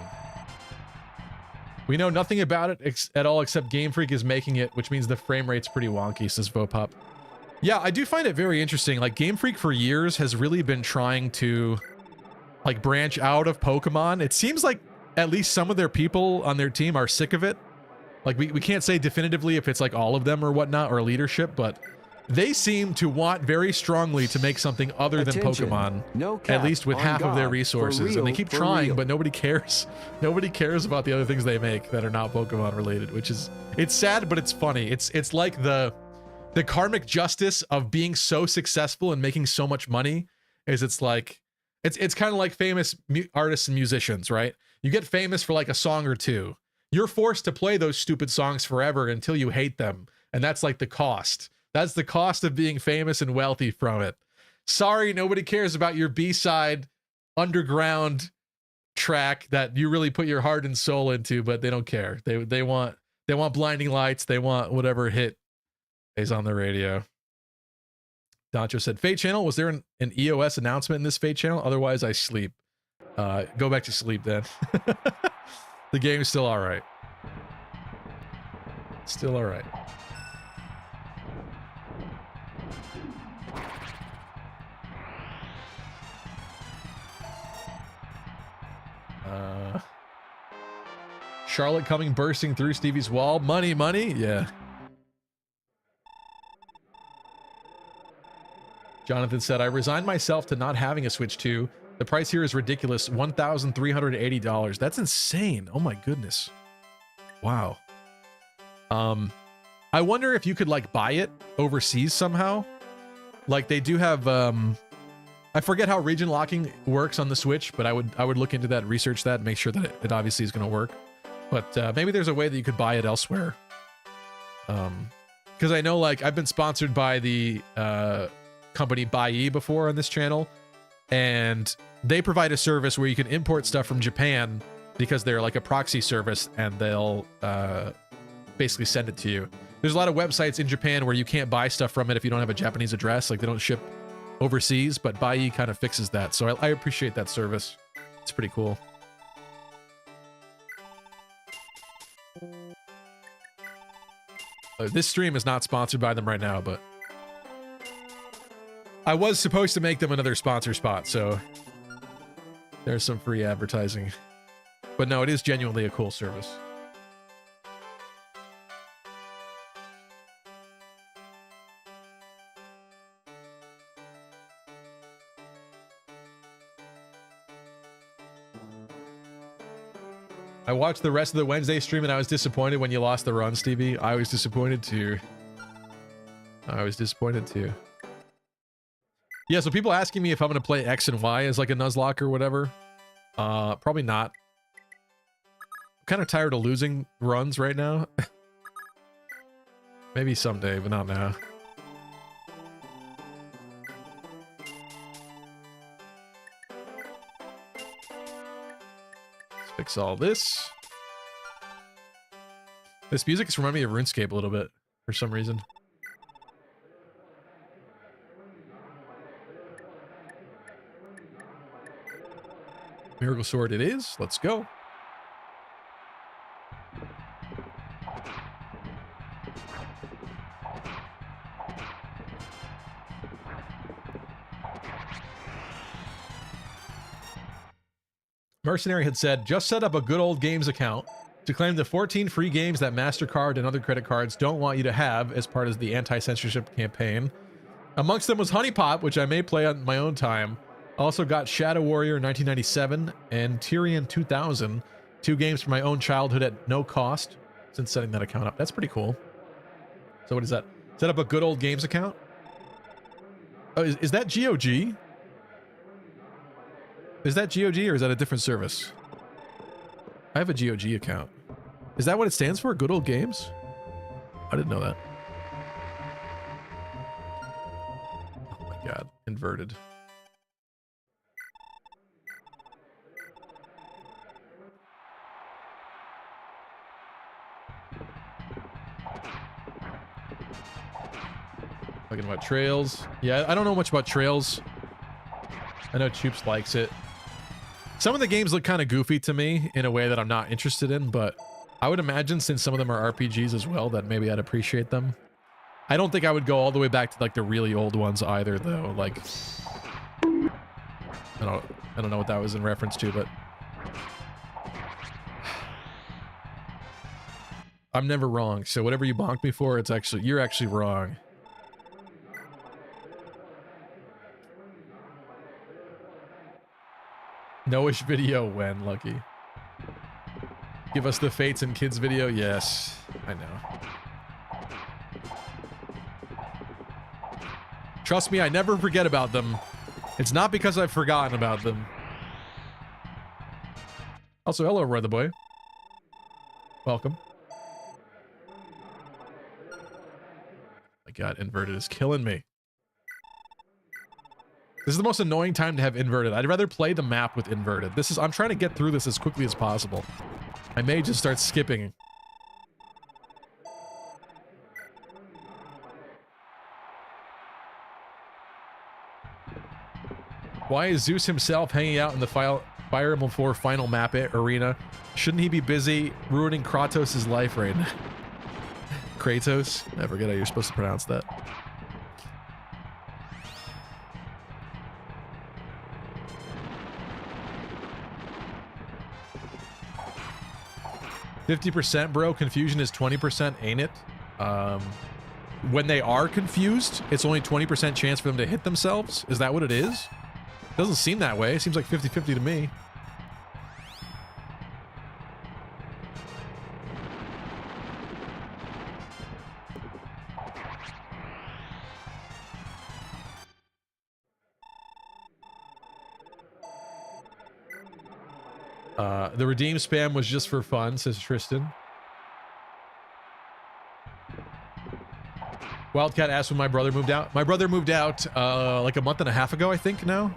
We know nothing about it at all except Game Freak is making it, which means the frame rate's pretty wonky, says Vopop. Yeah, I do find it very interesting. Like, Game Freak for years has really been trying to, like, branch out of Pokemon. It seems like at least some of their people on their team are sick of it. Like, we can't say definitively if it's, like, all of them or whatnot, or leadership, but they seem to want very strongly to make something other than Pokemon, at least with half of their resources. And they keep trying, but nobody cares. Nobody cares about the other things they make that are not Pokemon related, which is, it's sad, but it's funny. It's like the karmic justice of being so successful and making so much money is it's like, it's kind of like famous artists and musicians, right? You get famous for like a song or two. You're forced to play those stupid songs forever until you hate them. And that's like the cost. That's the cost of being famous and wealthy from it. Sorry, nobody cares about your B-side underground track that you really put your heart and soul into, but they don't care. They want Blinding Lights. They want whatever hit is on the radio. Doncho said, Fate channel, was there an EOS announcement in this Fate channel? Otherwise, I sleep. Go back to sleep then. The game's still all right. Still all right. Charlotte coming bursting through Stevie's wall. Money, money. Yeah. Jonathan said, I resigned myself to not having a Switch 2. The price here is ridiculous. $1,380. That's insane. Oh my goodness. Wow. I wonder if you could like buy it overseas somehow. Like they do have, I forget how region locking works on the Switch, but I would look into that, research that, and make sure that it obviously is going to work. But maybe there's a way that you could buy it elsewhere. Because I know, like, I've been sponsored by the company Buyee before on this channel, and they provide a service where you can import stuff from Japan because they're like a proxy service, and they'll basically send it to you. There's a lot of websites in Japan where you can't buy stuff from it if you don't have a Japanese address, like they don't ship overseas, but Buyee kind of fixes that. So I appreciate that service. It's pretty cool. This stream is not sponsored by them right now, but I was supposed to make them another sponsor spot, so there's some free advertising. But no, it is genuinely a cool service. I watched the rest of the Wednesday stream and I was disappointed when you lost the run, Stevie. I was disappointed too. I was disappointed too. Yeah, so people asking me if I'm going to play X and Y as like a Nuzlocke or whatever. Probably not. I'm kind of tired of losing runs right now. Maybe someday, but not now. Fix all this. This music is reminding me of RuneScape a little bit for some reason. Miracle Sword it is. Let's go. Mercenary had said, just set up a good old games account to claim the 14 free games that MasterCard and other credit cards don't want you to have as part of the anti-censorship campaign. Amongst them was Honey Pot, which I may play on my own time. Also got Shadow Warrior 1997 and Tyrion 2000, 2 games from my own childhood at no cost since setting that account up. That's pretty cool. So what is that? Set up a good old games account? Oh, is that GOG? Is that GOG or is that a different service? I have a GOG account. Is that what it stands for? Good old games? I didn't know that. Oh my god, inverted. Talking about Trails. Yeah, I don't know much about Trails. I know Choops likes it. Some of the games look kind of goofy to me in a way that I'm not interested in, but I would imagine since some of them are RPGs as well, that maybe I'd appreciate them. I don't think I would go all the way back to like the really old ones either, though. Like, I don't know what that was in reference to, but I'm never wrong. So whatever you bonked me for, you're actually wrong. No-ish video when, Lucky. Give us the Fates and Kids video? Yes, I know. Trust me, I never forget about them. It's not because I've forgotten about them. Also, hello, brother boy. Welcome. My god, inverted is killing me. This is the most annoying time to have inverted. I'd rather play the map with inverted. I'm trying to get through this as quickly as possible. I may just start skipping. Why is Zeus himself hanging out in the Fire Emblem 4 final map arena? Shouldn't he be busy ruining Kratos' life right now? Kratos? I forget how you're supposed to pronounce that. 50%, bro. Confusion is 20%, ain't it? When they are confused, it's only 20% chance for them to hit themselves? Is that what it is? Doesn't seem that way. It seems like 50-50 to me. The redeem spam was just for fun, says Tristan. Wildcat asked when my brother moved out. My brother moved out like a month and a half ago, I think now.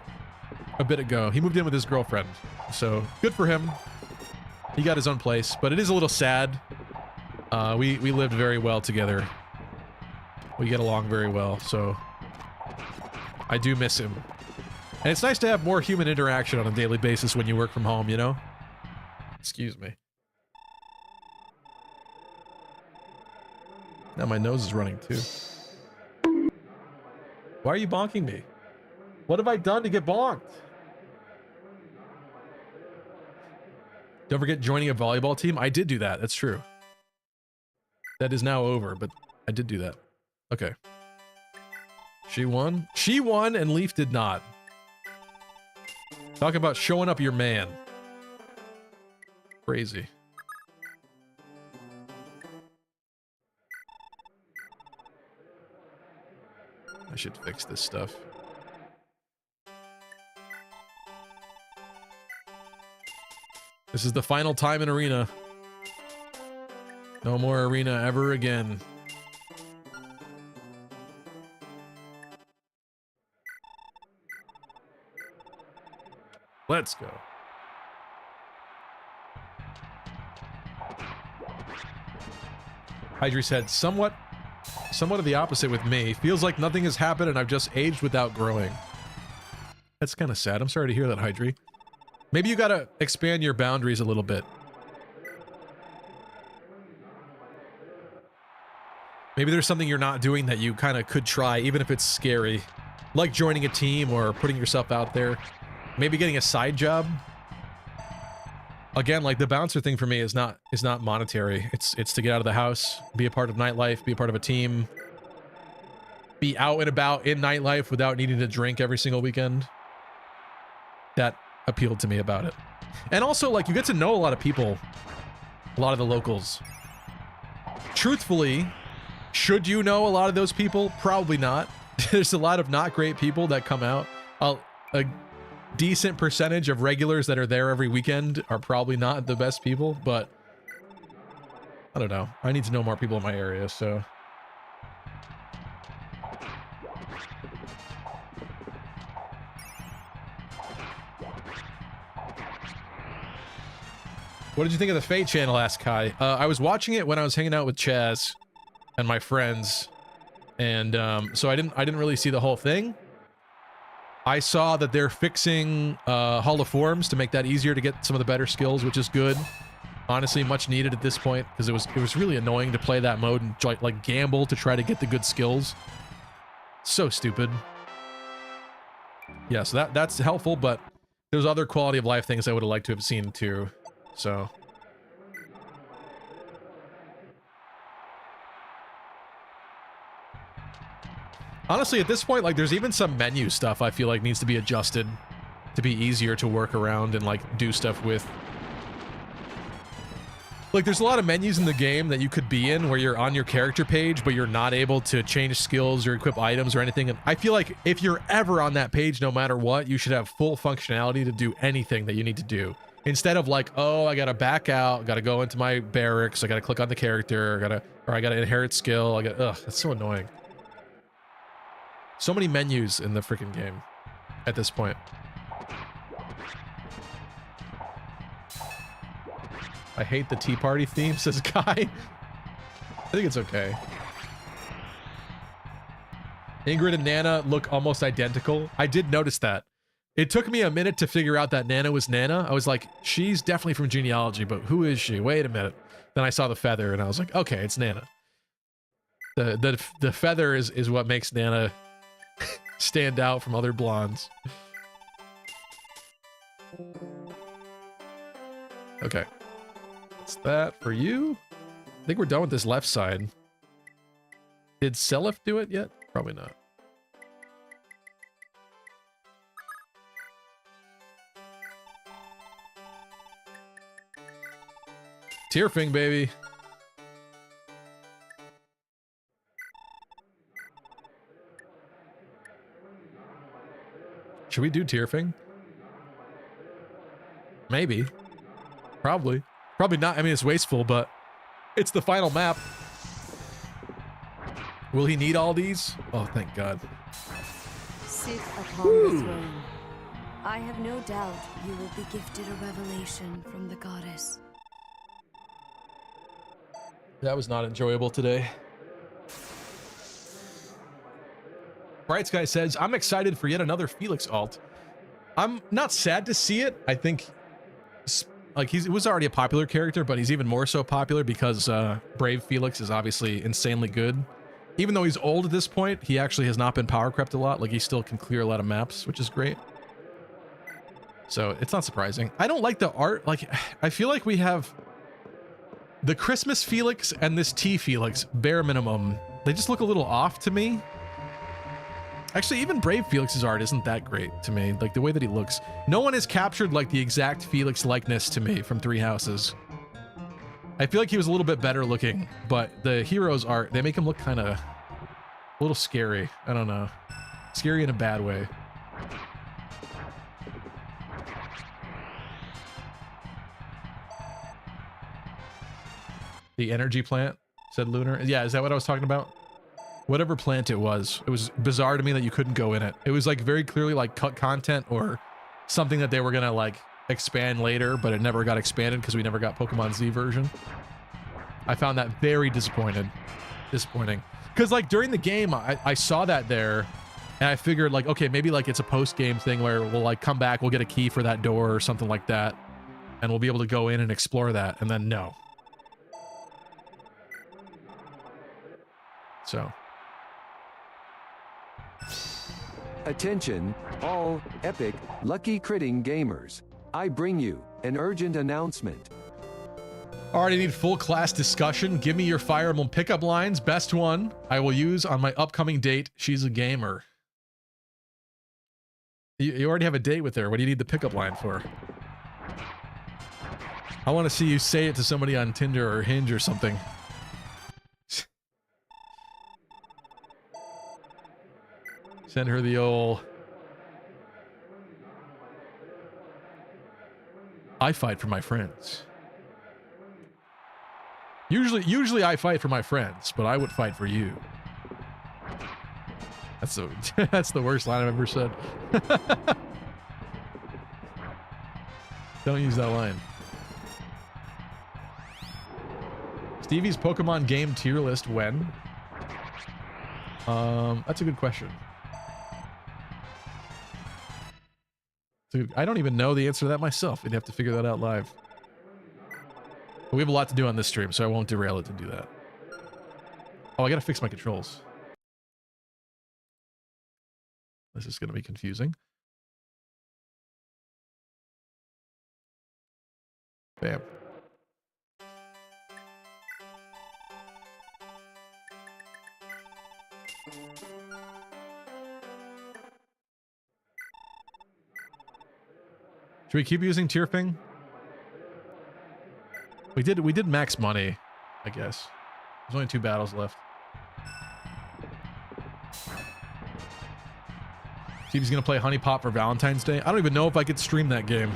A bit ago. He moved in with his girlfriend. So good for him. He got his own place, but it is a little sad. We lived very well together. We get along very well, so I do miss him. And it's nice to have more human interaction on a daily basis when you work from home, you know? Excuse me. Now my nose is running too. Why are you bonking me? What have I done to get bonked? Don't forget joining a volleyball team. I did do that. That's true. That is now over, but I did do that. Okay. She won. She won and Leaf did not. Talk about showing up your man. Crazy. I should fix this stuff. This is the final time in Arena. No more Arena ever again. Let's go. Hydri said, somewhat of the opposite with me. Feels like nothing has happened and I've just aged without growing. That's kind of sad. I'm sorry to hear that, Hydri. Maybe you gotta expand your boundaries a little bit. Maybe there's something you're not doing that you kind of could try, even if it's scary. Like joining a team or putting yourself out there. Maybe getting a side job. Again, like the bouncer thing for me is not monetary. It's to get out of the house, be a part of nightlife, be a part of a team, be out and about in nightlife without needing to drink every single weekend. That appealed to me about it. And also, like, you get to know a lot of people, a lot of the locals. Truthfully, Should you know a lot of those people? Probably not. There's a lot of not great people that come out. A decent percentage of regulars that are there every weekend are probably not the best people, but I don't know. I need to know more people in my area, so. What did you think of the Fate channel, asked Kai. I was watching it when I was hanging out with Chaz and my friends, and so I didn't really see the whole thing. I saw that they're fixing Hall of Forms to make that easier to get some of the better skills, which is good. Honestly, much needed at this point, because it was really annoying to play that mode and like gamble to try to get the good skills. So stupid. Yeah, so that's helpful, but there's other quality of life things I would have liked to have seen too. So honestly, at this point, like, there's even some menu stuff I feel like needs to be adjusted to be easier to work around and like do stuff with. Like, there's a lot of menus in the game that you could be in where you're on your character page, but you're not able to change skills or equip items or anything. And I feel like if you're ever on that page, no matter what, you should have full functionality to do anything that you need to do. Instead of like, oh, I gotta back out, gotta go into my barracks, I gotta click on the character, I gotta inherit skill, ugh, that's so annoying. So many menus in the freaking game at this point. I hate the Tea Party theme, says Guy. I think it's okay. Ingrid and Nana look almost identical. I did notice that. It took me a minute to figure out that Nana was Nana. I was like, she's definitely from genealogy, but who is she? Wait a minute. Then I saw the feather and I was like, okay, it's Nana. The feather is what makes Nana stand out from other blondes. Okay. What's that for you? I think we're done with this left side. Did Selef do it yet? Probably not. Tearfing, baby. Should we do Tearfing? Maybe. Probably. Probably not. I mean, it's wasteful, but it's the final map. Will he need all these? Oh, thank God. Sit upon the throne. I have no doubt you will be gifted a revelation from the goddess. That was not enjoyable today. Bright Sky says, I'm excited for yet another Felix alt. I'm not sad to see it. I think, like, he was already a popular character, but he's even more so popular because Brave Felix is obviously insanely good. Even though he's old at this point, he actually has not been power crept a lot. Like, he still can clear a lot of maps, which is great. So it's not surprising. I don't like the art. Like, I feel like we have the Christmas Felix and this Tea Felix, bare minimum. They just look a little off to me. Actually, even Brave Felix's art isn't that great to me. Like, the way that he looks. No one has captured, like, the exact Felix likeness to me from Three Houses. I feel like he was a little bit better looking, but the hero's art, they make him look kind of a little scary. I don't know. Scary in a bad way. The energy plant, said Lunar. Yeah, is that what I was talking about? Whatever plant it was bizarre to me that you couldn't go in it. It was like very clearly like cut content or something that they were gonna like expand later, but it never got expanded because we never got Pokemon Z version. I found that very disappointing. Because like during the game, I saw that there and I figured like, okay, maybe like it's a post-game thing where we'll like come back, we'll get a key for that door or something like that. And we'll be able to go in and explore that. And then no. So. Attention, all epic, lucky critting gamers. I bring you an urgent announcement. Already need full class discussion. Give me your Fire Emblem pickup lines. Best one I will use on my upcoming date. She's a gamer. You already have a date with her. What do you need the pickup line for? I want to see you say it to somebody on Tinder or Hinge or something. Send her the old... I fight for my friends. Usually I fight for my friends, but I would fight for you. That's the that's the worst line I've ever said. Don't use that line. Stevie's Pokemon game tier list when? That's a good question. I don't even know the answer to that myself. We'd have to figure that out live. But we have a lot to do on this stream, so I won't derail it to do that. Oh, I gotta fix my controls. This is gonna be confusing. Bam. Should we keep using Tierfing? We did max money, I guess. There's only 2 battles left. Stevie's gonna play Honey Pop for Valentine's Day. I don't even know if I could stream that game.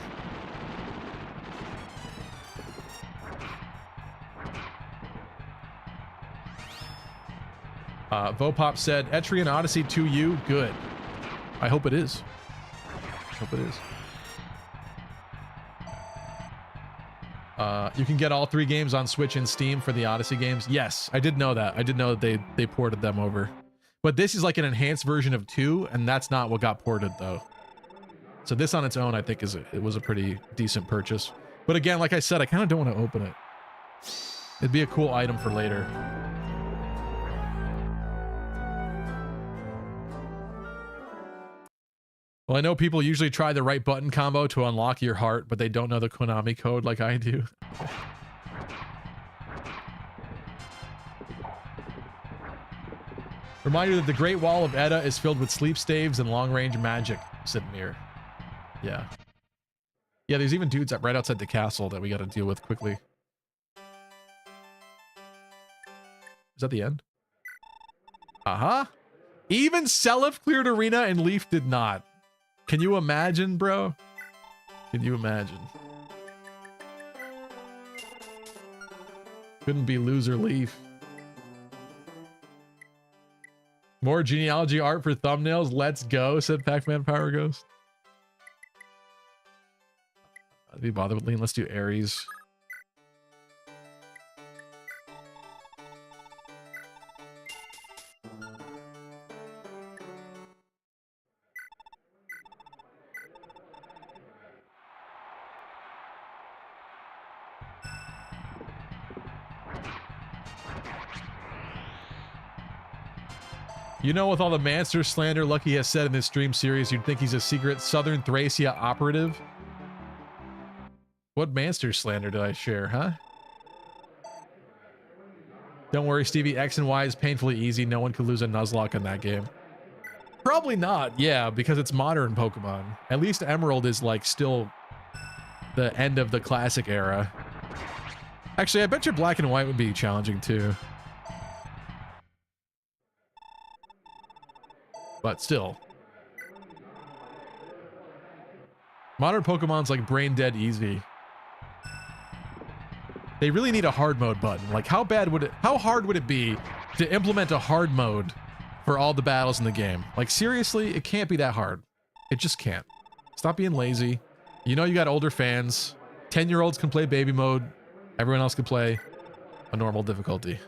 Vopop said, Etrian Odyssey 2U, good. I hope it is. I hope it is. You can get all 3 games on Switch and Steam for the Odyssey games. Yes, I did know that. I did know that they ported them over. But this is like an enhanced version of 2, and that's not what got ported, though. So this on its own, I think, it was a pretty decent purchase. But again, like I said, I kind of don't want to open it. It'd be a cool item for later. Well, I know people usually try the right button combo to unlock your heart, but they don't know the Konami code like I do. Reminder that the Great Wall of Edda is filled with sleep staves and long-range magic, said Mir. Yeah. Yeah, there's even dudes right outside the castle that we gotta deal with quickly. Is that the end? Uh-huh. Even Seliph cleared Arena and Leaf did not. Can you imagine, bro? Can you imagine? Couldn't be loser Leaf. More genealogy art for thumbnails. Let's go, said Pac-Man Power Ghost. I'd be bothered with Lean. Let's do Aries. You know, with all the Manster slander Lucky has said in this stream series, you'd think he's a secret Southern Thracia operative. What Manster slander did I share, huh? Don't worry, Stevie, X and Y is painfully easy. No one could lose a Nuzlocke in that game. Probably not, yeah, because it's modern Pokemon. At least Emerald is, like, still the end of the classic era. Actually, I bet you Black and White would be challenging, too. But still. Modern Pokemon's like brain dead easy. They really need a hard mode button. Like how hard would it be to implement a hard mode for all the battles in the game? Like seriously, it can't be that hard. It just can't. Stop being lazy. You know you got older fans. 10-year-olds can play baby mode. Everyone else can play a normal difficulty.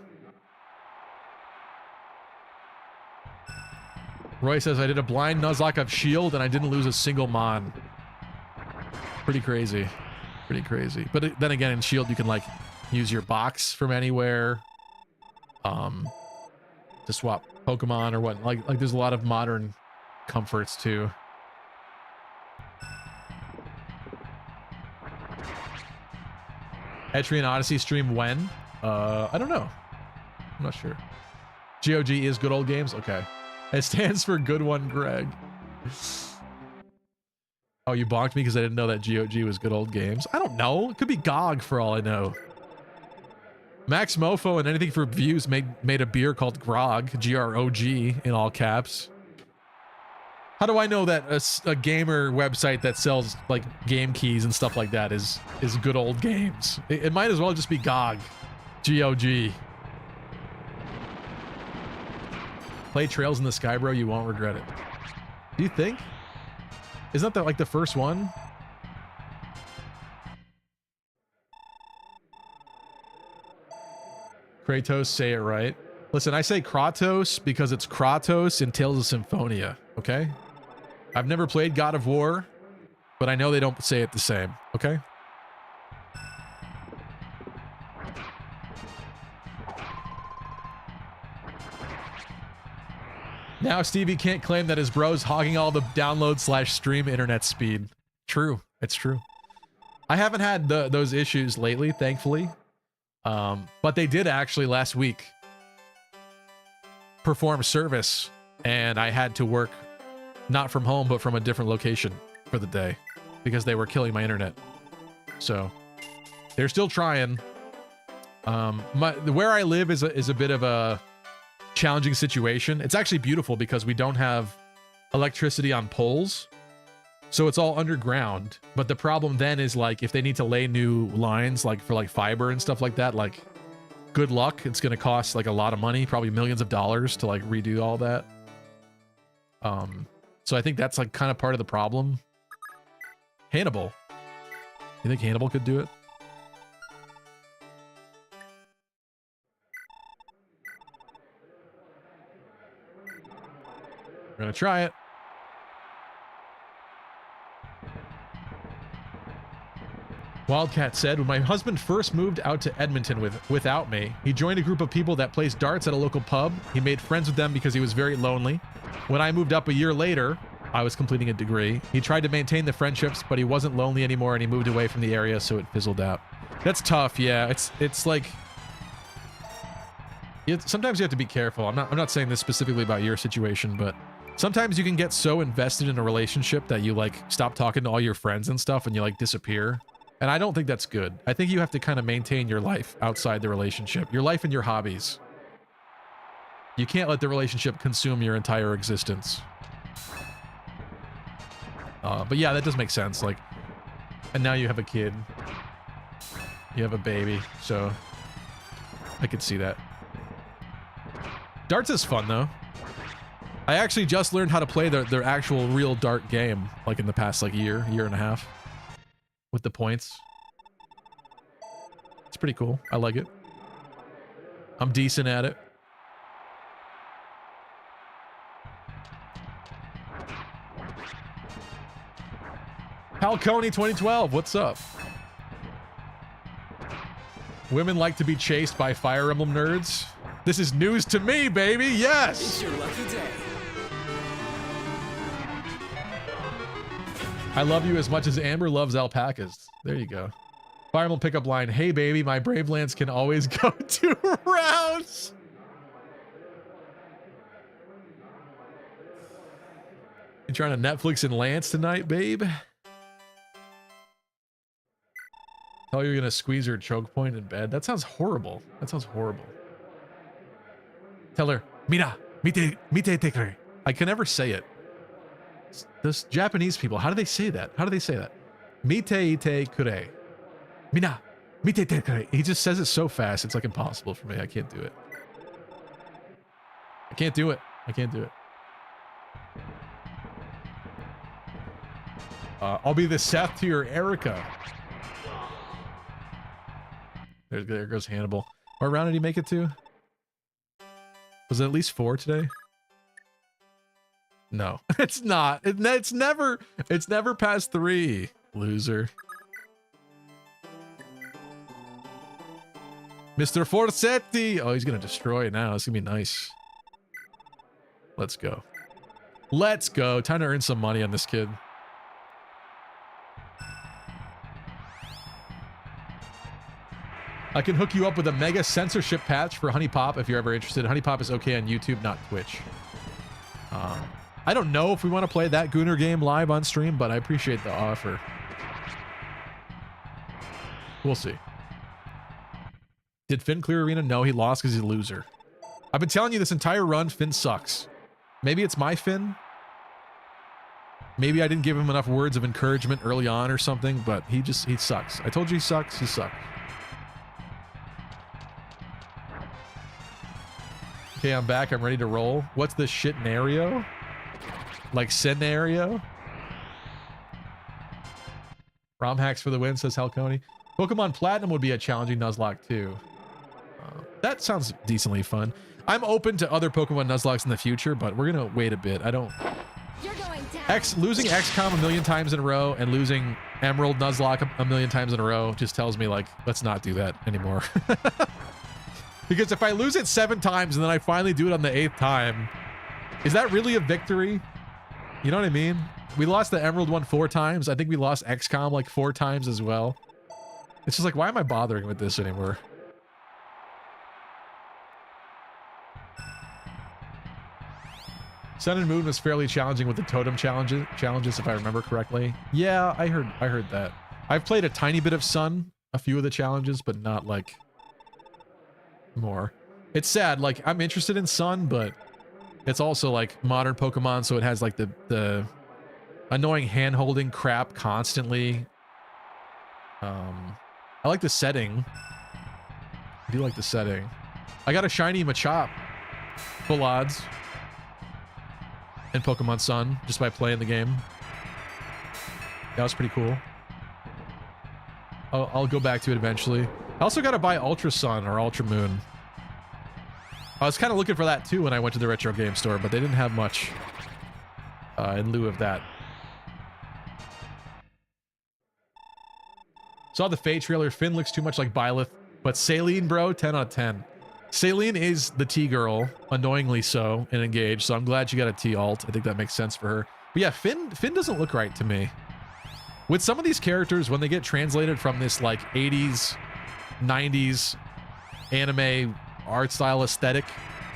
Roy says, I did a blind Nuzlocke of Shield and I didn't lose a single Mon. Pretty crazy. Pretty crazy. But then again, in Shield, you can like use your box from anywhere. To swap Pokemon or what. Like there's a lot of modern comforts too. Etrian Odyssey stream when? I don't know. I'm not sure. GOG is good old games? Okay. It stands for good one, Greg. Oh, you bonked me because I didn't know that GOG was good old games? I don't know. It could be GOG for all I know. Max Mofo and Anything for Views made a beer called Grog, G-R-O-G, in all caps. How do I know that a gamer website that sells like game keys and stuff like that is good old games? It might as well just be GOG. GOG. Play Trails in the Sky, bro. You won't regret it. Do you think? Isn't that like the first one? Kratos, say it right. Listen, I say Kratos because it's Kratos in Tales of Symphonia, okay? I've never played God of War, but I know they don't say it the same, okay? Now Stevie can't claim that his bro's hogging all the download/stream internet speed. True, it's true. I haven't had those issues lately, thankfully. But they did actually last week perform service, and I had to work not from home, but from a different location for the day because they were killing my internet. So they're still trying. Where I live is a bit of a challenging situation. It's actually beautiful because we don't have electricity on poles. So it's all underground. But the problem then is like if they need to lay new lines like for like fiber and stuff like that, like good luck. It's going to cost like a lot of money, probably millions of dollars to like redo all that. So I think that's like kind of part of the problem. Hannibal. You think Hannibal could do it? We're going to try it. Wildcat said, when my husband first moved out to Edmonton without me, he joined a group of people that plays darts at a local pub. He made friends with them because he was very lonely. When I moved up a year later, I was completing a degree. He tried to maintain the friendships, but he wasn't lonely anymore and he moved away from the area, so it fizzled out. That's tough, yeah. It's like... sometimes you have to be careful. I'm not saying this specifically about your situation, but sometimes you can get so invested in a relationship that you like stop talking to all your friends and stuff and you like disappear. And I don't think that's good. I think you have to kind of maintain your life outside the relationship, your life and your hobbies. You can't let the relationship consume your entire existence. But yeah, that does make sense. Like, and now you have a kid. You have a baby, so I could see that. Darts is fun though. I actually just learned how to play their actual real dart game, like in the past like year and a half. With the points. It's pretty cool. I like it. I'm decent at it. Halcony 2012, what's up? Women like to be chased by Fire Emblem nerds. This is news to me, baby. Yes. It's your lucky day. I love you as much as Amber loves alpacas. There you go. Fire Emblem pickup line. Hey, baby, my Brave Lance can always go 2 rounds. You trying to Netflix and Lance tonight, babe? Tell her you're going to squeeze her choke point in bed. That sounds horrible. That sounds horrible. Tell her, mira, mite tekure. I can never say it. Those Japanese people, how do they say that? How do they say that? Mite ite kure. Mina, mite ite kure. He just says it so fast, it's like impossible for me. I can't do it. I can't do it. I can't do it. I'll be the Seth to your Erica. There goes Hannibal. What round did he make it to? Was it at least 4 today? No, it's not. It's never past 3, loser. Mr. Forsetti. Oh, he's gonna destroy it now. It's gonna be nice. Let's go. Let's go. Time to earn some money on this kid. I can hook you up with a mega censorship patch for Honey Pop if you're ever interested. Honey Pop is okay on YouTube, not Twitch. I don't know if we want to play that Gooner game live on stream, but I appreciate the offer. We'll see. Did Finn clear arena? No, he lost because he's a loser. I've been telling you this entire run, Finn sucks. Maybe it's my Finn. Maybe I didn't give him enough words of encouragement early on or something, but he sucks. I told you he sucks. He sucks. Okay, I'm back. I'm ready to roll. What's the shit-nario? Like scenario? ROM hacks for the win, says Halcony. Pokemon Platinum would be a challenging Nuzlocke too. That sounds decently fun. I'm open to other Pokemon Nuzlockes in the future, but we're gonna wait a bit. I don't... Losing XCOM a million times in a row and losing Emerald Nuzlocke a million times in a row just tells me, like, let's not do that anymore. Because if I lose it 7 times and then I finally do it on the 8th time, is that really a victory? You know what I mean? We lost the Emerald one 4 times. I think we lost XCOM like 4 times as well. It's just like, why am I bothering with this anymore? Sun and Moon was fairly challenging with the totem challenges, if I remember correctly. Yeah, I heard that. I've played a tiny bit of Sun, a few of the challenges, but not like more. It's sad. Like, I'm interested in Sun, but it's also like modern Pokemon, so it has like the annoying hand-holding crap constantly. I like the setting. I do like the setting. I got a shiny Machop, full odds, in Pokemon Sun just by playing the game. That was pretty cool. I'll go back to it eventually. I also got to buy Ultra Sun or Ultra Moon. I was kind of looking for that too when I went to the retro game store, but they didn't have much in lieu of that. Saw the Fate trailer. Finn looks too much like Byleth, but Saline, bro, 10 out of 10. Saline is the T-girl, annoyingly so, in Engage, so I'm glad she got a T-alt. I think that makes sense for her. But yeah, Finn doesn't look right to me. With some of these characters, when they get translated from this, like, 80s, 90s anime art style aesthetic,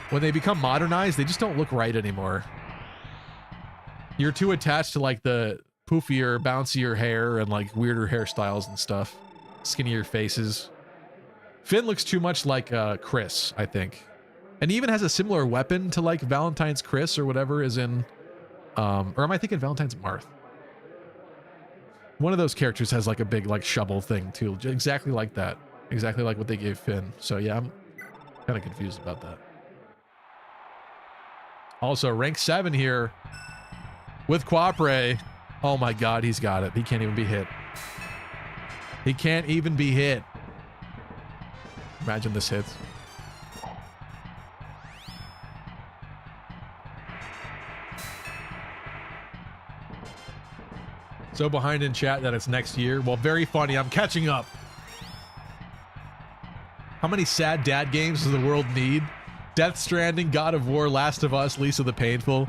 when they become modernized, they just don't look right anymore. You're too attached to, like, the poofier, bouncier hair and, like, weirder hairstyles and stuff. Skinnier faces. Finn looks too much like Chris, I think. And he even has a similar weapon to like Valentine's Chris or whatever is in... or am I thinking Valentine's Marth? One of those characters has like a big like shovel thing too. Exactly like that. Exactly like what they gave Finn. So yeah, I'm kind of confused about that. Also, rank 7 here with Quapre. Oh my god, he's got it. He can't even be hit. He can't even be hit. Imagine this hits. So behind in chat that it's next year. Well, very funny. I'm catching up. How many sad dad games does the world need? Death Stranding, God of War, Last of Us, Lisa the Painful.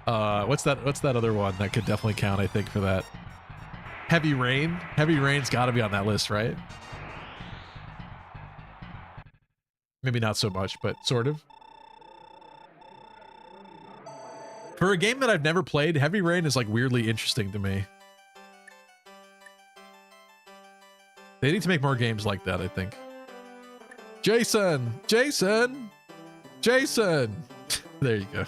What's that other one that could definitely count, I think, for that? Heavy Rain. Heavy Rain's got to be on that list, right? Maybe not so much, but sort of. For a game that I've never played, Heavy Rain is like weirdly interesting to me. They need to make more games like that, I think. Jason! Jason! Jason! There you go.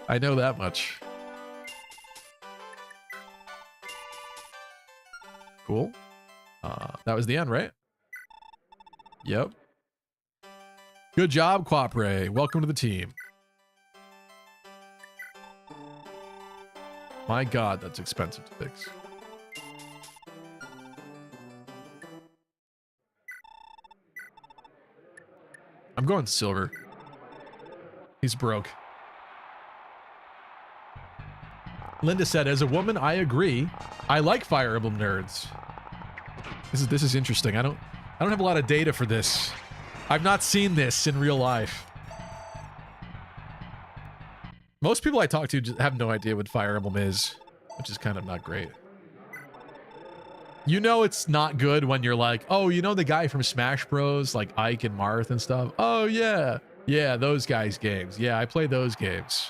I know that much. Cool. That was the end, right? Yep. Good job, Quapre. Welcome to the team. My god, that's expensive to fix. I'm going silver. He's broke. Linda said, as a woman, I agree. I like Fire Emblem nerds. This is interesting. I don't have a lot of data for this. I've not seen this in real life. Most people I talk to just have no idea what Fire Emblem is, which is kind of not great. You know it's not good when you're like, oh, you know the guy from Smash Bros, like Ike and Marth and stuff? Oh, yeah. Yeah, those guys' games. Yeah, I play those games.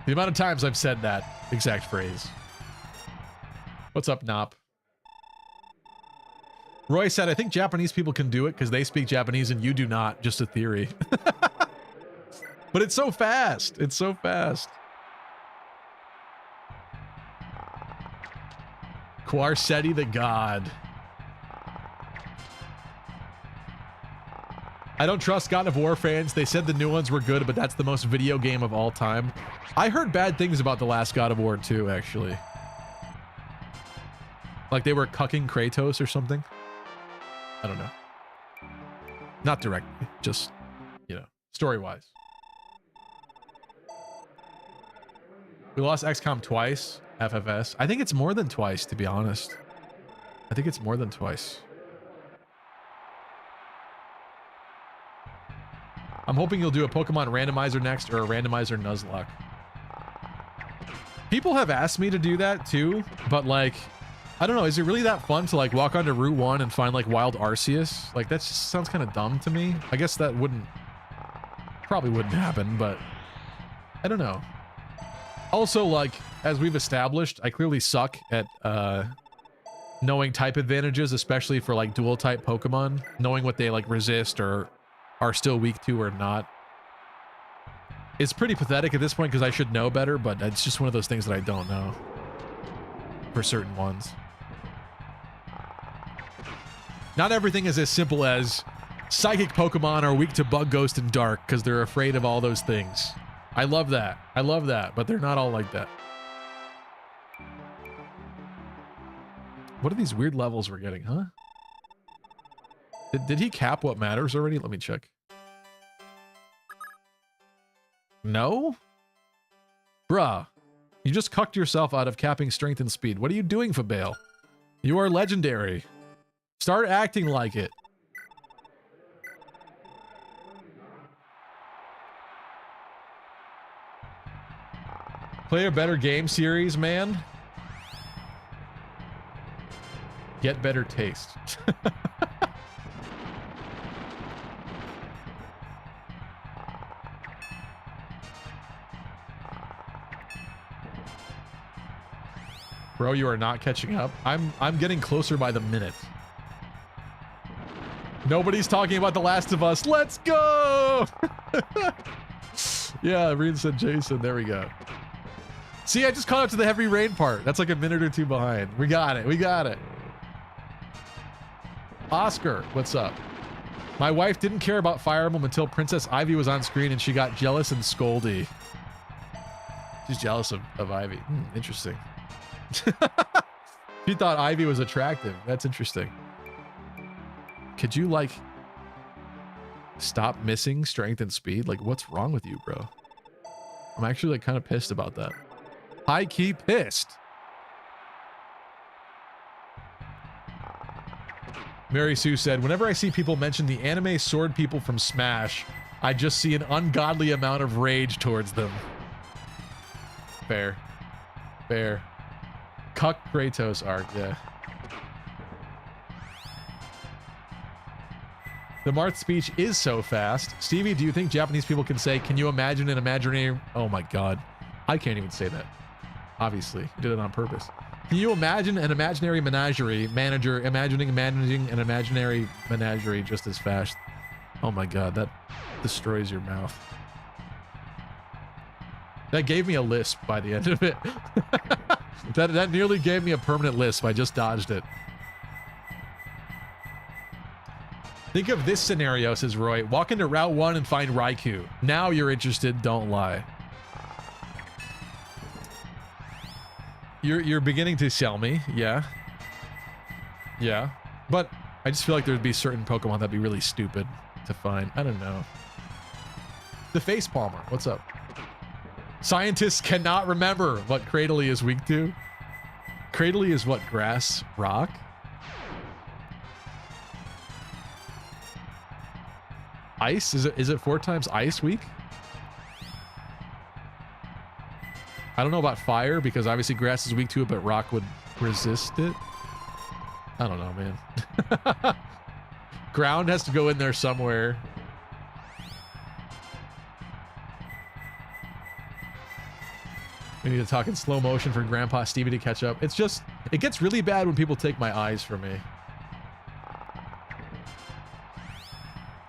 The amount of times I've said that exact phrase. What's up, Nop? Roy said, I think Japanese people can do it because they speak Japanese and you do not. Just a theory. But it's so fast. It's so fast. Quarsetti the God. I don't trust God of War fans. They said the new ones were good, but that's the most video game of all time. I heard bad things about the last God of War too, actually. Like they were cucking Kratos or something. I don't know. Not directly, just, you know, story-wise. We lost XCOM twice, FFS. I think it's more than twice, to be honest. I think it's more than twice. I'm hoping you'll do a Pokemon randomizer next or a randomizer Nuzlocke. People have asked me to do that too, but like, I don't know, is it really that fun to like walk onto Route 1 and find like wild Arceus? Like that just sounds kind of dumb to me. I guess that probably wouldn't happen, but I don't know. Also, like, as we've established, I clearly suck at knowing type advantages, especially for like dual type Pokemon, knowing what they like resist or are still weak to or not. It's pretty pathetic at this point because I should know better, but it's just one of those things that I don't know for certain ones. Not everything is as simple as psychic Pokemon are weak to Bug, Ghost, and Dark because they're afraid of all those things. I love that. I love that, but they're not all like that. What are these weird levels we're getting, huh? Did he cap what matters already? Let me check. No? Bruh. You just cucked yourself out of capping strength and speed. What are you doing, Fabale? You are legendary. Start acting like it. Play a better game series, man. Get better taste. Bro, you are not catching up. I'm getting closer by the minute. Nobody's talking about The Last of Us. Let's go! Yeah, Reed said Jason. There we go. See, I just caught up to the heavy rain part. That's like a minute or two behind. We got it. We got it. Oscar, what's up? My wife didn't care about Fire Emblem until Princess Ivy was on screen and she got jealous and scoldy. She's jealous of Ivy. Interesting. She thought Ivy was attractive. That's interesting. Could you, like, stop missing strength and speed? Like, what's wrong with you, bro? I'm actually, like, kind of pissed about that. High-key pissed. Mary Sue said, whenever I see people mention the anime sword people from Smash, I just see an ungodly amount of rage towards them. Fair. Fair. Cuck Kratos arc, yeah. The Marth speech is so fast. Stevie, do you think Japanese people can say, can you imagine an imaginary... Oh my god. I can't even say that. Obviously. You did it on purpose. Can you imagine an imaginary menagerie manager managing an imaginary menagerie just as fast? Oh my god, that destroys your mouth. That gave me a lisp by the end of it. That nearly gave me a permanent lisp. I just dodged it. Think of this scenario, says Roy. Walk into Route 1 and find Raikou. Now you're interested, don't lie. You're beginning to sell me, yeah. Yeah. But I just feel like there'd be certain Pokemon that'd be really stupid to find. I don't know. The Face Palmer, what's up? Scientists cannot remember what Cradley is weak to. Cradley is what, grass, rock? Ice? Is it 4 times ice weak? I don't know about fire because obviously grass is weak to it, but rock would resist it. I don't know, man. Ground has to go in there somewhere. We need to talk in slow motion for Grandpa Stevie to catch up. It's just, it gets really bad when people take my eyes from me.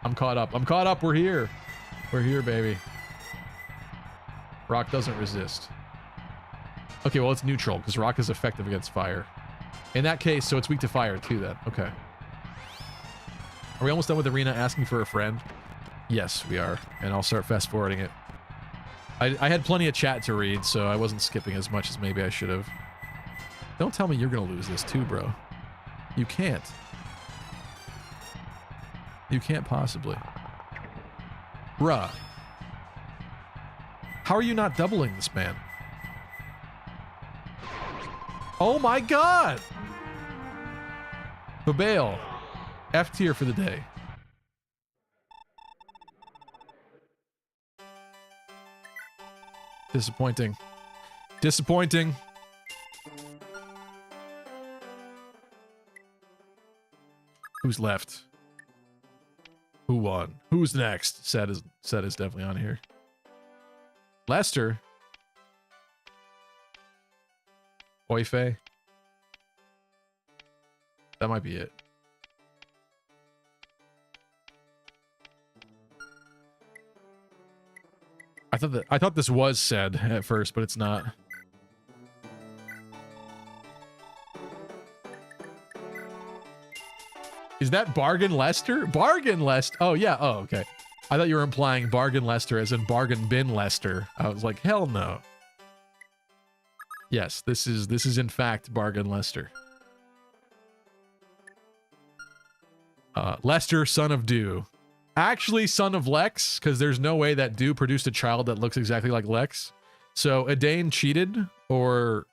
I'm caught up. I'm caught up. We're here. We're here, baby. Rock doesn't resist. Okay, well, it's neutral because rock is effective against fire. In that case, so it's weak to fire too then. Okay. Are we almost done with Arena asking for a friend? Yes, we are. And I'll start fast forwarding it. I had plenty of chat to read, so I wasn't skipping as much as maybe I should have. Don't tell me you're going to lose this too, bro. You can't. You can't possibly. Bruh. How are you not doubling this man? Oh my god! Babale. F tier for the day. Disappointing. Disappointing. Who's left? Who won? Who's next? Set is definitely on here. Lester. Oife. That might be it. I thought this was said at first, but it's not. Is that Bargain Lester? Bargain Lester. Oh yeah. Oh, okay. I thought you were implying Bargain Lester as in Bargain Bin Lester. I was like, hell no. Yes, this is in fact Bargain Lester. Lester, son of Dew. Actually, son of Lex, because there's no way that Dew produced a child that looks exactly like Lex. So Adane cheated, or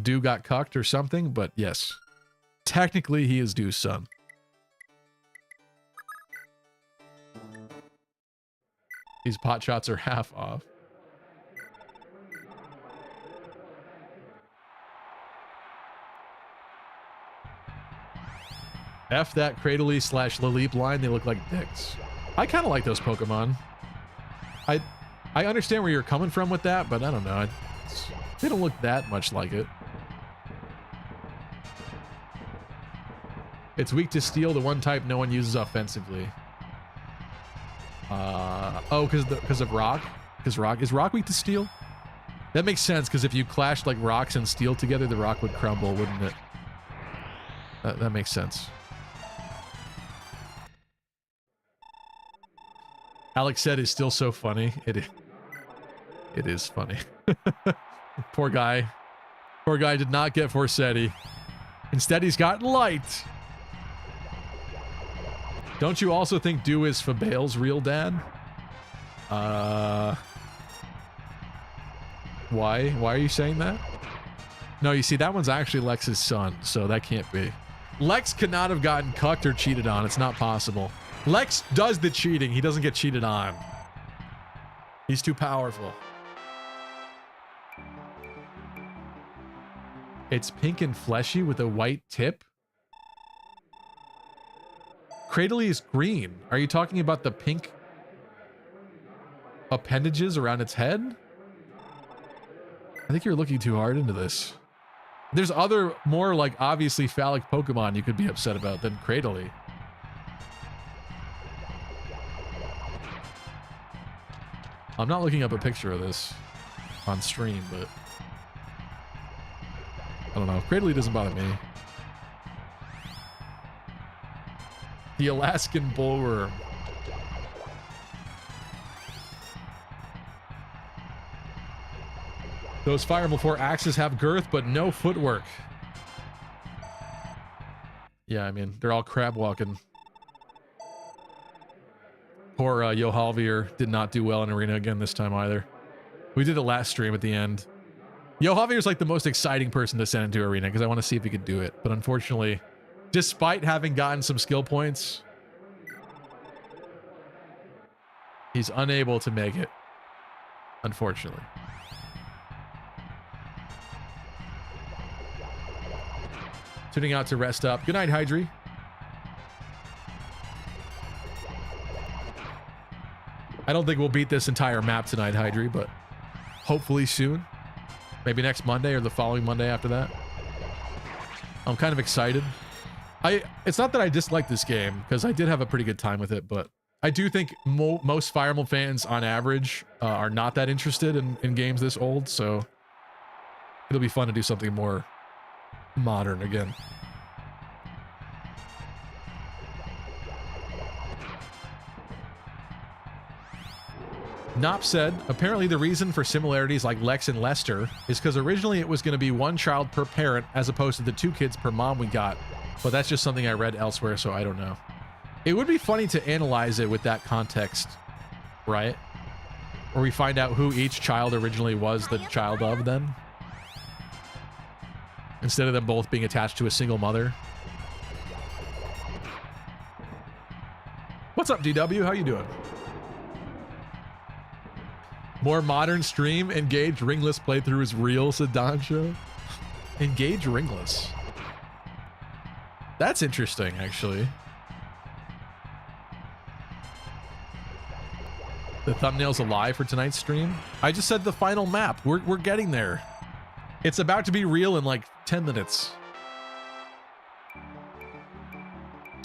Dew got cucked or something, but yes. Technically, he is Dew's son. These pot shots are half off. F that Cradley / Laleep line, they look like dicks. I kind of like those Pokemon. I understand where you're coming from with that, but I don't know. They don't look that much like it. It's weak to steel, the one type no one uses offensively. Oh, because of rock? Because rock is rock weak to steel? That makes sense, because if you clashed like rocks and steel together, the rock would crumble, wouldn't it? That makes sense. Alex said is still so funny. It is funny. Poor guy. Poor guy did not get Forseti. Instead, he's got light. Don't you also think Dew is Fabale's real dad? Why? Why are you saying that? No, you see, that one's actually Lex's son, so that can't be. Lex could not have gotten cucked or cheated on. It's not possible. Lex does the cheating. He doesn't get cheated on. He's too powerful. It's pink and fleshy with a white tip. Cradley is green. Are you talking about the pink appendages around its head? I think you're looking too hard into this. There's other more like obviously phallic Pokemon you could be upset about than Cradley. I'm not looking up a picture of this on stream, but I don't know. Cradley doesn't bother me. The Alaskan Bullworm. Those Fire Emblem 4 axes have girth, but no footwork. Yeah, I mean, they're all crab walking. Poor Yohalvier did not do well in Arena again this time either. We did it last stream at the end. Yohalvier's like the most exciting person to send into Arena because I want to see if he could do it. But unfortunately, despite having gotten some skill points, he's unable to make it. Unfortunately. Tuning out to rest up. Good night, Hydri. I don't think we'll beat this entire map tonight, Hydri, but hopefully soon. Maybe next Monday or the following Monday after that. I'm kind of excited. It's not that I dislike this game, because I did have a pretty good time with it, but I do think most Fire Emblem fans on average are not that interested in games this old, so it'll be fun to do something more modern again. Nop said, apparently the reason for similarities like Lex and Lester is because originally it was going to be one child per parent as opposed to the 2 kids per mom we got, but that's just something I read elsewhere, so I don't know. It would be funny to analyze it with that context, right? Where we find out who each child originally was the child of then. Instead of them both being attached to a single mother. What's up, DW? How you doing? More modern stream, engage ringless playthrough is real, said Don Show. Engage ringless. That's interesting, actually. The thumbnail's a lie for tonight's stream. I just said the final map. We're getting there. It's about to be real in like 10 minutes.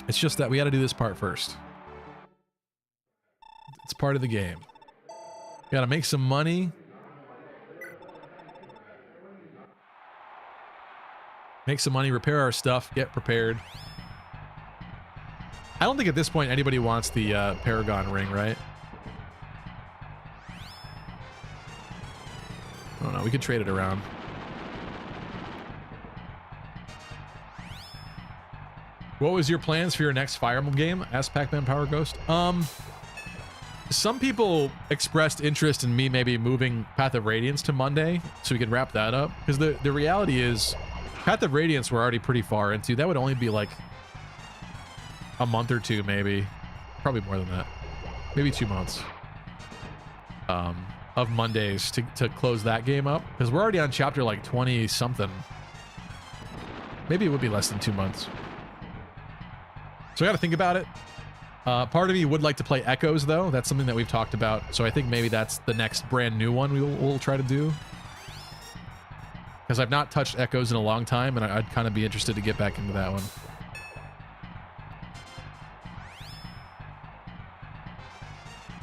It's just that we got to do this part first. It's part of the game. We got to make some money. Make some money, repair our stuff, get prepared. I don't think at this point anybody wants the Paragon ring, right? I don't know, we could trade it around. What was your plans for your next Fire Emblem game? Asked Pac-Man Power Ghost. Some people expressed interest in me maybe moving Path of Radiance to Monday so we could wrap that up. Because the reality is, Path of Radiance we're already pretty far into. That would only be like a month or two, maybe. Probably more than that. Maybe 2 months. Of Mondays to close that game up. Because we're already on chapter like 20 something. Maybe it would be less than 2 months. So I got to think about it. Part of me would like to play Echoes, though. That's something that we've talked about. So I think maybe that's the next brand new one we'll try to do. Because I've not touched Echoes in a long time, and I'd kind of be interested to get back into that one.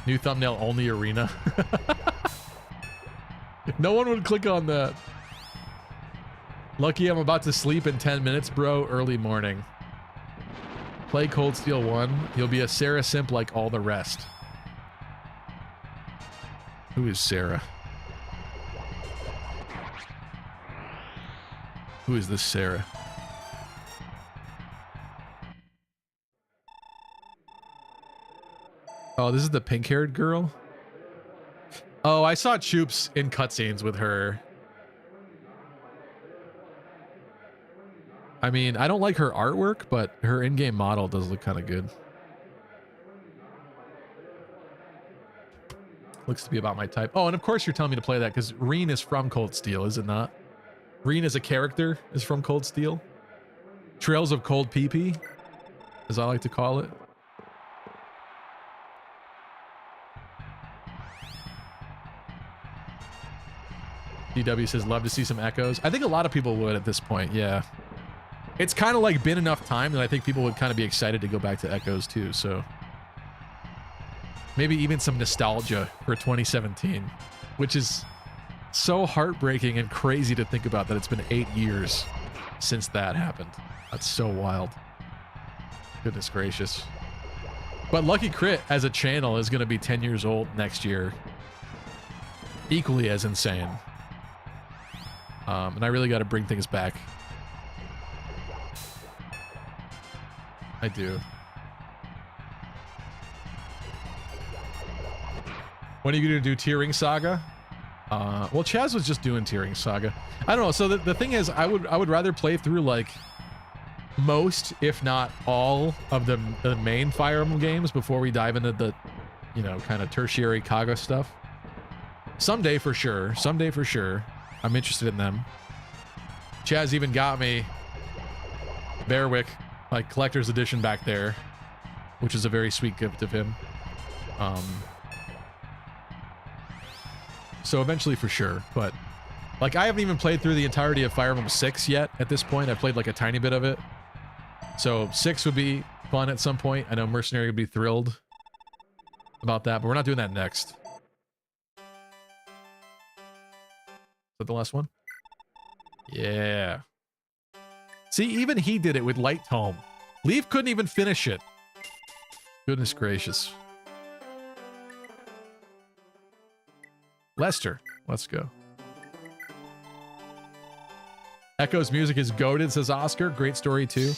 New thumbnail, only arena. No one would click on that. Lucky I'm about to sleep in 10 minutes, bro. Early morning. Play Cold Steel 1. You'll be a Sarah simp like all the rest. Who is Sarah? Who is this Sarah? Oh, this is the pink-haired girl? Oh, I saw Choops in cutscenes with her. I mean, I don't like her artwork, but her in-game model does look kind of good. Looks to be about my type. Oh, and of course you're telling me to play that because Reen is from Cold Steel, is it not? Reen as a character is from Cold Steel. Trails of Cold PP, as I like to call it. DW says, love to see some Echoes. I think a lot of people would at this point, yeah. It's kind of like been enough time that I think people would kind of be excited to go back to Echoes too, so. Maybe even some nostalgia for 2017, which is so heartbreaking and crazy to think about that it's been 8 years since that happened. That's so wild. Goodness gracious. But Lucky Crit as a channel is going to be 10 years old next year. Equally as insane. And I really got to bring things back. I do. When are you going to do Tearing Saga? Well, Chaz was just doing Tearing Saga. I don't know. So the thing is, I would rather play through like most, if not all, of the main Fire Emblem games before we dive into the, you know, kind of tertiary Kaga stuff. Someday for sure. Someday for sure. I'm interested in them. Chaz even got me Bearwick, like collector's edition back there, which is a very sweet gift of him. So eventually for sure, but like I haven't even played through the entirety of Fire Emblem 6 yet at this point. I played like a tiny bit of it. So 6 would be fun at some point. I know Mercenary would be thrilled about that, but we're not doing that next. Is that the last one? Yeah. See, even he did it with Light Tome. Leaf couldn't even finish it. Goodness gracious. Lester, let's go. Echo's music is goated, says Oscar. Great story too.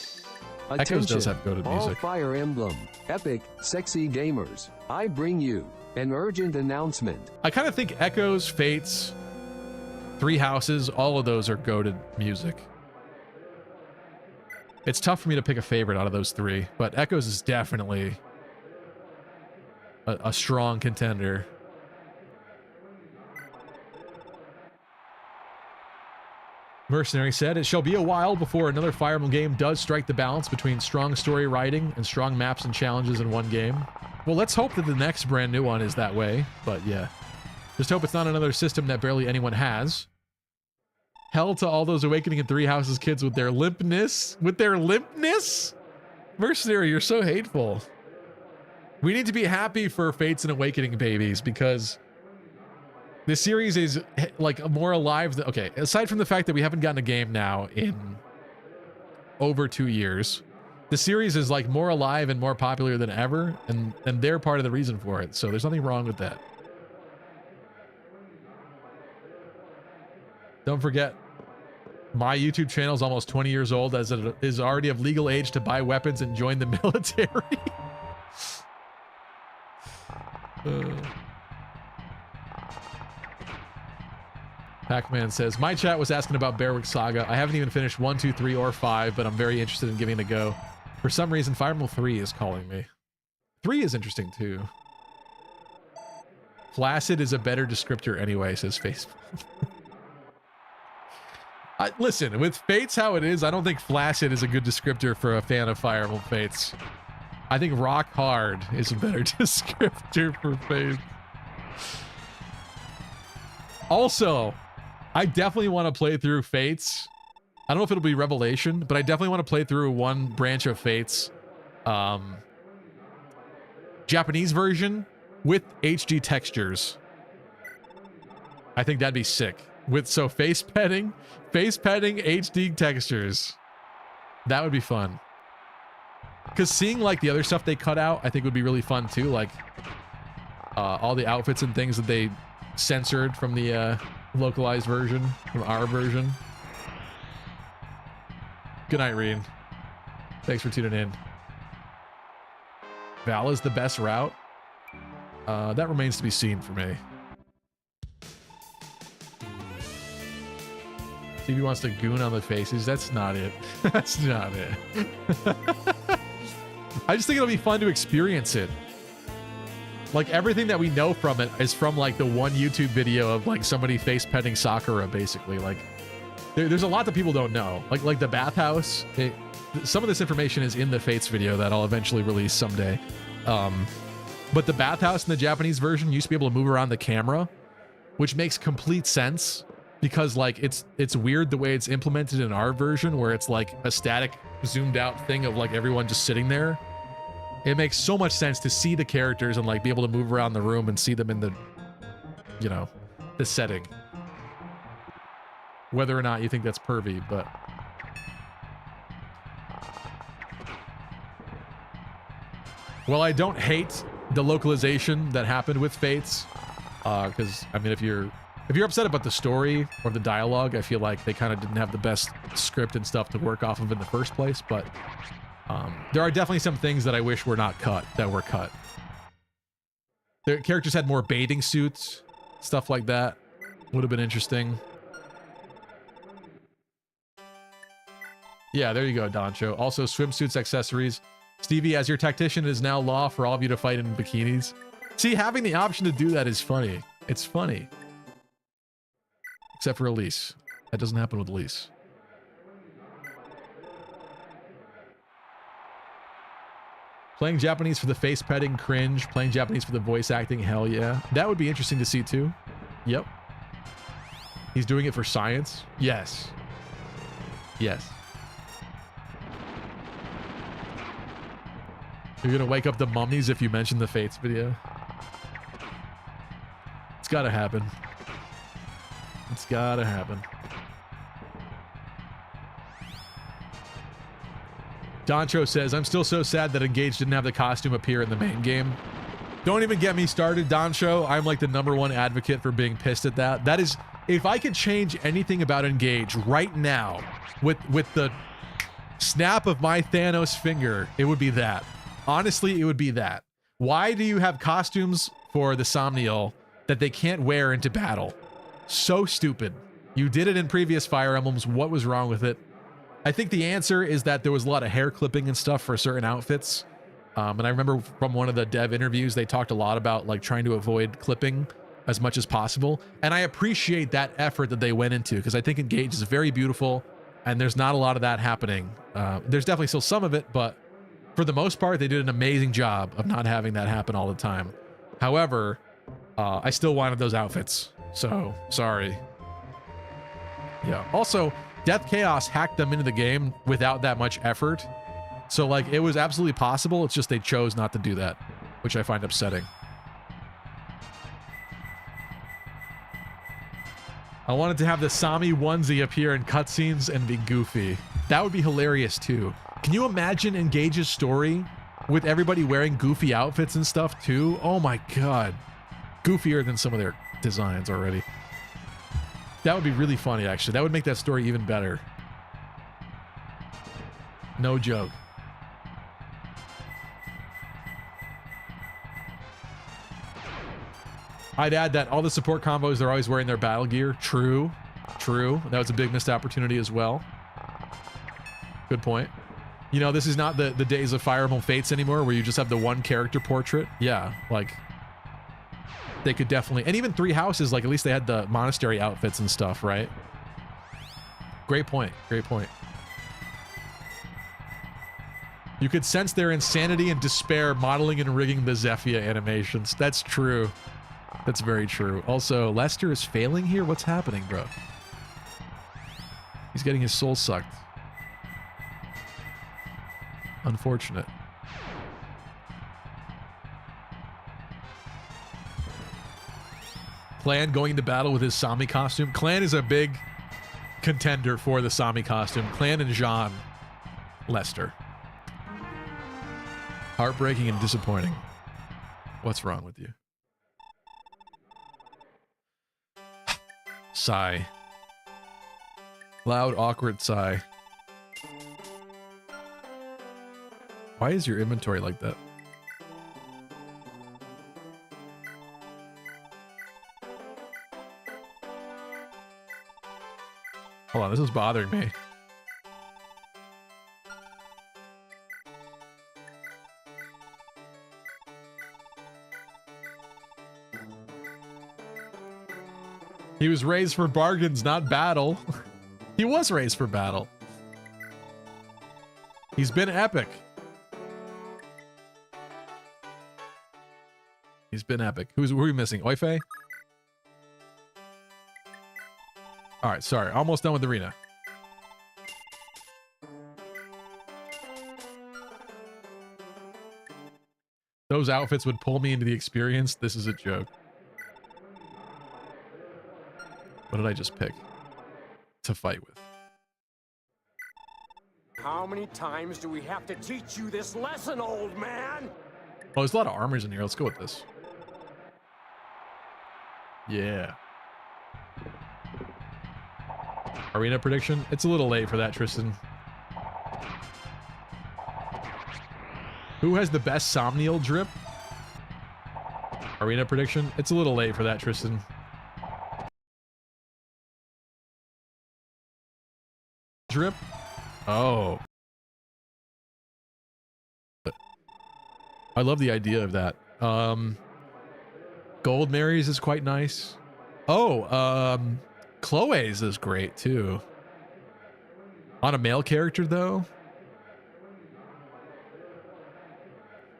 Echoes does have goated all music. Fire Emblem, epic, sexy gamers. I bring you an urgent announcement. I kind of think Echoes, Fates, Three Houses, all of those are goated music. It's tough for me to pick a favorite out of those three, but Echoes is definitely a strong contender. Mercenary said, it shall be a while before another Fire Emblem game does strike the balance between strong story writing and strong maps and challenges in one game. Well, let's hope that the next brand new one is that way, but yeah. Just hope it's not another system that barely anyone has. Hell to all those Awakening and Three Houses kids with their limpness. With their limpness? Mercenary, you're so hateful. We need to be happy for Fates and Awakening babies because this series is like more alive than, okay, aside from the fact that we haven't gotten a game now in over 2 years, the series is like more alive and more popular than ever, and they're part of the reason for it, so there's nothing wrong with that. Don't forget, my YouTube channel is almost 20 years old, as it is already of legal age to buy weapons and join the military. Pac-Man says, my chat was asking about Bearwick Saga. I haven't even finished 1, 2, 3, or 5, but I'm very interested in giving it a go. For some reason, Fire Emblem 3 is calling me. 3 is interesting too. Flaccid is a better descriptor anyway, says Facebook. Listen, with Fates how it is, I don't think Flaccid is a good descriptor for a fan of Fire Emblem Fates. I think Rock Hard is a better descriptor for Fates. Also, I definitely want to play through Fates. I don't know if it'll be Revelation, but I definitely want to play through one branch of Fates. Japanese version with HD textures. I think that'd be sick. So face petting HD textures. That would be fun. Because seeing like the other stuff they cut out, I think would be really fun too. Like all the outfits and things that they censored from the localized version, from our version. Good night, Reed. Thanks for tuning in. Val is the best route. That remains to be seen for me. TV wants to goon on the faces. That's not it. That's not it. I just think it'll be fun to experience it. Like everything that we know from it is from like the one YouTube video of like somebody face petting Sakura, basically. Like there's a lot that people don't know. Like the bathhouse. Some of this information is in the Fates video that I'll eventually release someday. But the bathhouse in the Japanese version used to be able to move around the camera, which makes complete sense. Because like it's weird the way it's implemented in our version, where it's like a static zoomed out thing of like everyone just sitting there. It makes so much sense to see the characters and like be able to move around the room and see them in the, you know, the setting. Whether or not you think that's pervy, but well, I don't hate the localization that happened with Fates, because I mean, if you're upset about the story or the dialogue, I feel like they kind of didn't have the best script and stuff to work off of in the first place, but there are definitely some things that I wish were not cut, that were cut. The characters had more bathing suits, stuff like that. Would have been interesting. Yeah, there you go, Doncho. Also, swimsuits, accessories. Stevie, as your tactician, it is now law for all of you to fight in bikinis. See, having the option to do that is funny. It's funny. Except for Elise. That doesn't happen with Elise. Playing Japanese for the face petting, cringe. Playing Japanese for the voice acting, hell yeah. That would be interesting to see too. Yep. He's doing it for science. Yes. Yes. You're gonna wake up the mummies if you mention the Fates video. It's gotta happen. It's gotta happen. Doncho says, I'm still so sad that Engage didn't have the costume appear in the main game. Don't even get me started, Doncho. I'm like the #1 advocate for being pissed at that. That is, if I could change anything about Engage right now with the snap of my Thanos finger, it would be that. Honestly, it would be that. Why do you have costumes for the Somniel that they can't wear into battle? So stupid. You did it in previous Fire Emblems. What was wrong with it? I think the answer is that there was a lot of hair clipping and stuff for certain outfits. And I remember from one of the dev interviews, they talked a lot about like trying to avoid clipping as much as possible. And I appreciate that effort that they went into, because I think Engage is very beautiful and there's not a lot of that happening. There's definitely still some of it, but for the most part, they did an amazing job of not having that happen all the time. However, I still wanted those outfits. So sorry. Yeah. Also, Death Chaos hacked them into the game without that much effort. So like it was absolutely possible. It's just they chose not to do that, which I find upsetting. I wanted to have the Sami onesie appear in cutscenes and be goofy. That would be hilarious too. Can you imagine Engage's story with everybody wearing goofy outfits and stuff too? Oh my god. Goofier than some of their designs already. That would be really funny, actually. That would make that story even better. No joke. I'd add that all the support combos, they're always wearing their battle gear. True. True. That was a big missed opportunity as well. Good point. You know, this is not the days of Fire Emblem Fates anymore where you just have the one character portrait. Yeah, like... They could definitely... And even Three Houses, like, at least they had the monastery outfits and stuff, right? Great point. Great point. You could sense their insanity and despair modeling and rigging the Zephyr animations. That's true. That's very true. Also, Lester is failing here? What's happening, bro? He's getting his soul sucked. Unfortunate. Clan going into battle with his Sami costume. Clan is a big contender for the Sami costume. Clan and Jean. Lester. Heartbreaking and disappointing. What's wrong with you? Sigh. Loud, awkward sigh. Why is your inventory like that? Hold on, this is bothering me. He was raised for bargains, not battle. He was raised for battle. He's been epic. He's been epic. Who are we missing? Oife? All right, sorry. Almost done with the arena. Those outfits would pull me into the experience. This is a joke. What did I just pick to fight with? How many times do we have to teach you this lesson, old man? Oh, there's a lot of armors in here. Let's go with this. Yeah. Arena prediction? It's a little late for that, Tristan. Who has the best Somniel drip? Arena prediction? It's a little late for that, Tristan. Drip? Oh. I love the idea of that. Gold Mary's is quite nice. Oh, Chloe's is great too. On a male character though?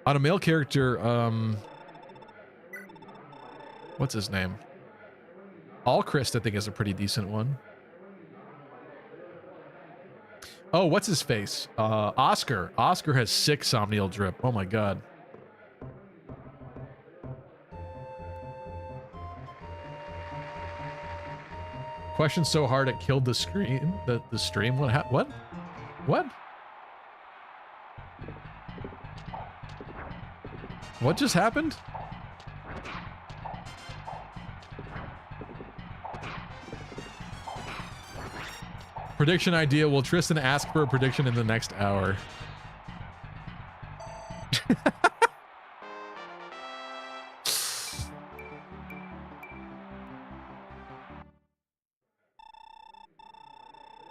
On a male character, what's his name? Allchrist, I think, is a pretty decent one. Oh, what's his face? Oscar. Oscar has 6 Somnial Drip. Oh my god. Question so hard it killed the screen. The stream. What? What? What just happened? Prediction idea. Will Tristan ask for a prediction in the next hour?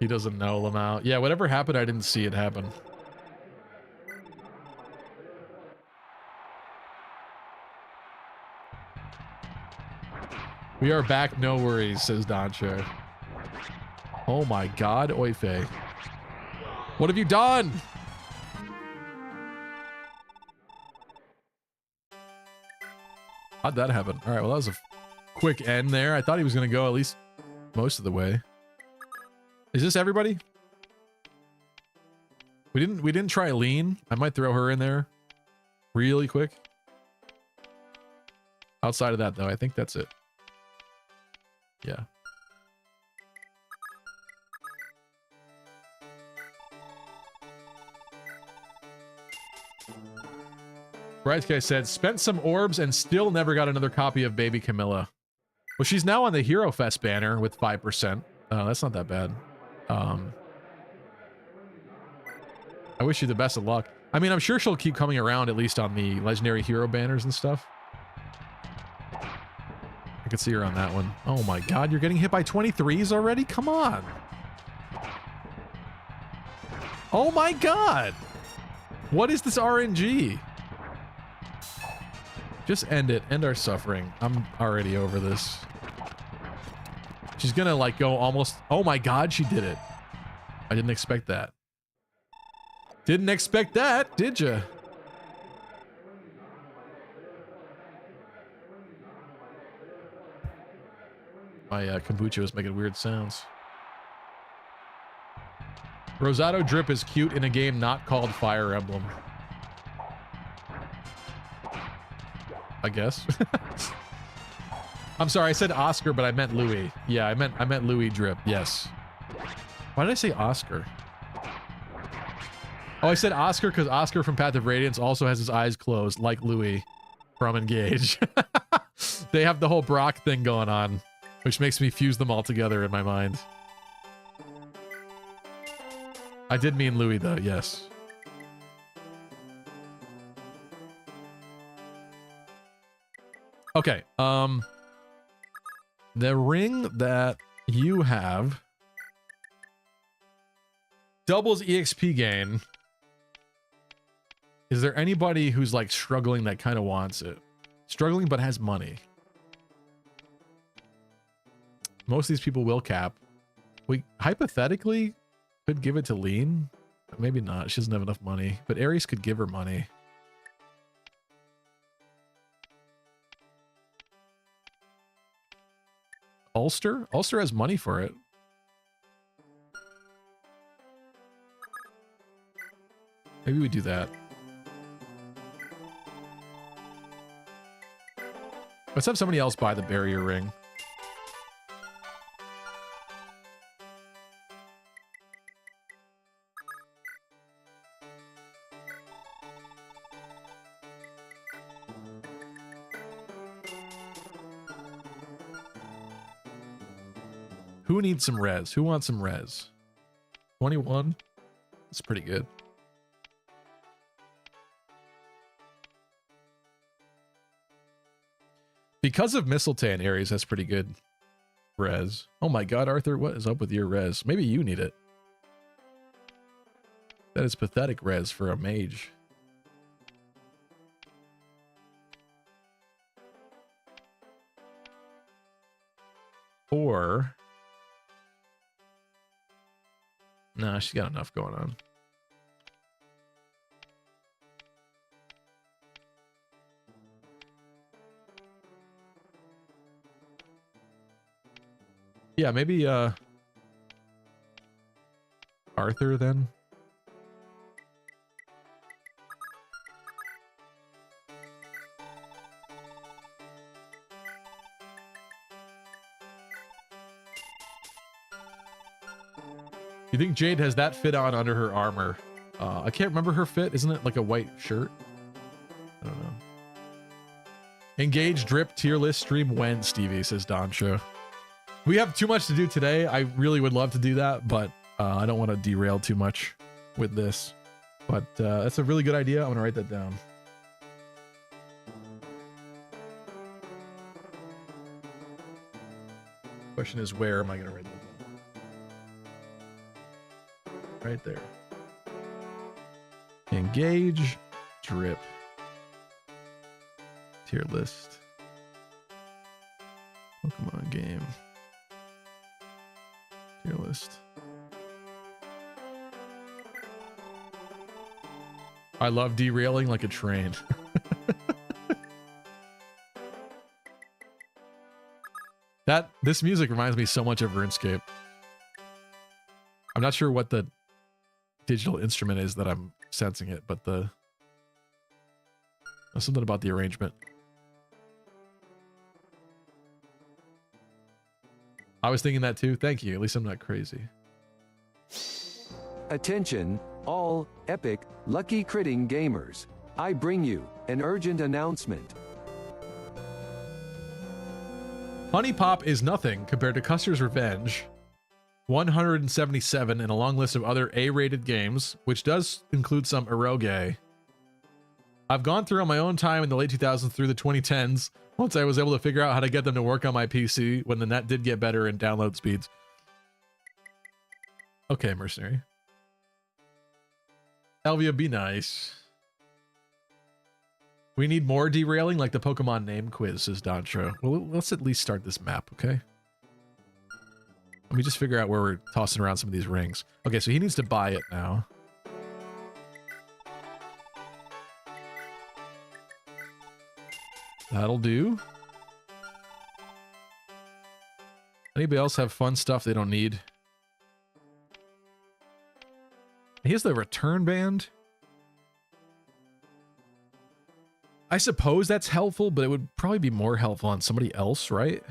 He doesn't know, Lamau. Yeah, whatever happened, I didn't see it happen. We are back, no worries, says Doncho. Oh my god, Oife. What have you done? How'd that happen? Alright, well that was a quick end there. I thought he was gonna go at least most of the way. Is this everybody? We didn't try lean. I might throw her in there really quick. Outside of that though, I think that's it. Yeah. Bright Guy said, spent some orbs and still never got another copy of Baby Camilla. Well, she's now on the Hero Fest banner with 5%. That's not that bad. I wish you the best of luck. I mean, I'm sure she'll keep coming around at least on the legendary hero banners and stuff. I could see her on that one. Oh my god, you're getting hit by 23s already? Come on. Oh my god. What is this RNG? Just end it. End our suffering. I'm already over this. She's gonna like go almost... Oh my god, she did it. I didn't expect that. Didn't expect that, did ya? My kombucha is making weird sounds. Rosado Drip is cute in a game not called Fire Emblem. I guess. I'm sorry, I said Oscar, but I meant Louis. Yeah, I meant Louis Drip. Yes. Why did I say Oscar? Oh, I said Oscar because Oscar from Path of Radiance also has his eyes closed, like Louis from Engage. They have the whole Brock thing going on, which makes me fuse them all together in my mind. I did mean Louis, though, yes. Okay, the ring that you have doubles EXP gain. Is there anybody who's like struggling that kind of wants it? Struggling but has money. Most of these people will cap. We hypothetically could give it to Lean. Maybe not. She doesn't have enough money. But Ares could give her money. Ulster? Ulster has money for it. Maybe we do that. Let's have somebody else buy the barrier ring. Who needs some res? Who wants some res? 21? That's pretty good. Because of Mistletoe and Ares, that's pretty good res. Oh my god, Arthur, what is up with your res? Maybe you need it. That is pathetic res for a mage. Or... nah, she's got enough going on. Yeah, maybe Arthur then? You think Jade has that fit on under her armor? I can't remember her fit. Isn't it like a white shirt? I don't know. Engage drip tier list stream when, Stevie, says Don Show. We have too much to do today. I really would love to do that, but I don't want to derail too much with this. But that's a really good idea. I'm going to write that down. Question is, where am I going to write that down? Right there. Engage drip tier list. Pokemon game tier list. I love derailing like a train. This music reminds me so much of RuneScape. I'm not sure what the digital instrument is that I'm sensing it, but there's something about the arrangement. I was thinking that too. Thank you. At least I'm not crazy. Attention, all epic, lucky critting gamers. I bring you an urgent announcement. Honey Pop is nothing compared to Custer's Revenge, 177, and a long list of other A-rated games, which does include some eroge. I've gone through on my own time in the late 2000s through the 2010s, once I was able to figure out how to get them to work on my PC when the net did get better in download speeds. Okay, Mercenary. Elvia, be nice. We need more derailing like the Pokemon name quiz, says Doncho. Well, let's at least start this map, okay? Let me just figure out where we're tossing around some of these rings. Okay, so he needs to buy it now. That'll do. Anybody else have fun stuff they don't need? He has the return band. I suppose that's helpful, but it would probably be more helpful on somebody else, right?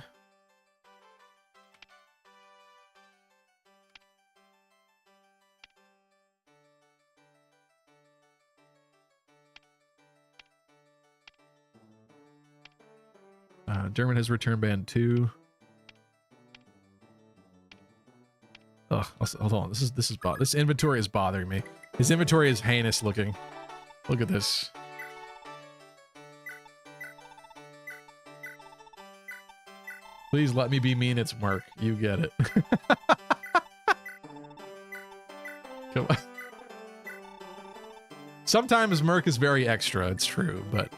Dermot has return band too. Ugh, hold on. This inventory is bothering me. His inventory is heinous looking. Look at this. Please let me be mean. It's Mark. You get it. Come on. Sometimes Merc is very extra. It's true, but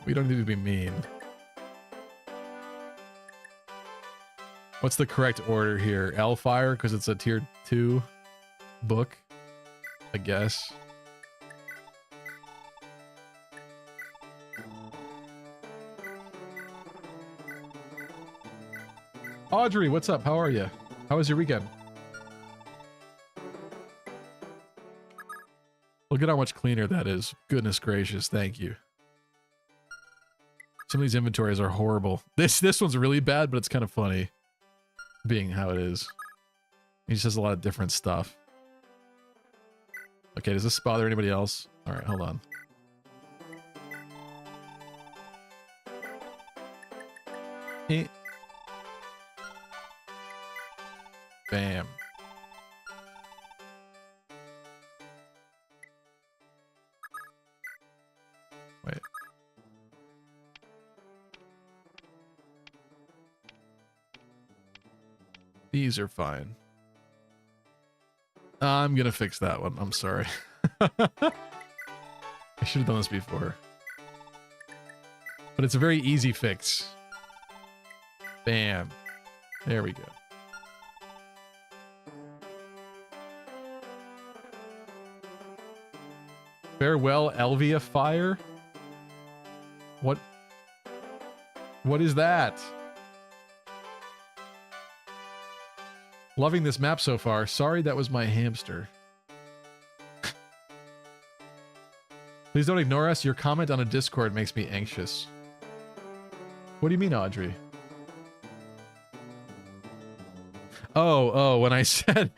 we don't need to be mean. What's the correct order here? L-Fire, because it's a tier 2 book, I guess. Audrey, what's up? How are you? How was your weekend? Look at how much cleaner that is. Goodness gracious, thank you. Some of these inventories are horrible. This one's really bad, but it's kind of funny. Being how it is. He just has a lot of different stuff. Okay, does this bother anybody else? Alright, hold on. Bam. Wait. These are fine. I'm gonna fix that one. I'm sorry. I should have done this before. But it's a very easy fix. Bam. There we go. Farewell, Elvia Fire? What is that? Loving this map so far. Sorry that was my hamster. Please don't ignore us. Your comment on a Discord makes me anxious. What do you mean, Audrey? Oh, when I said...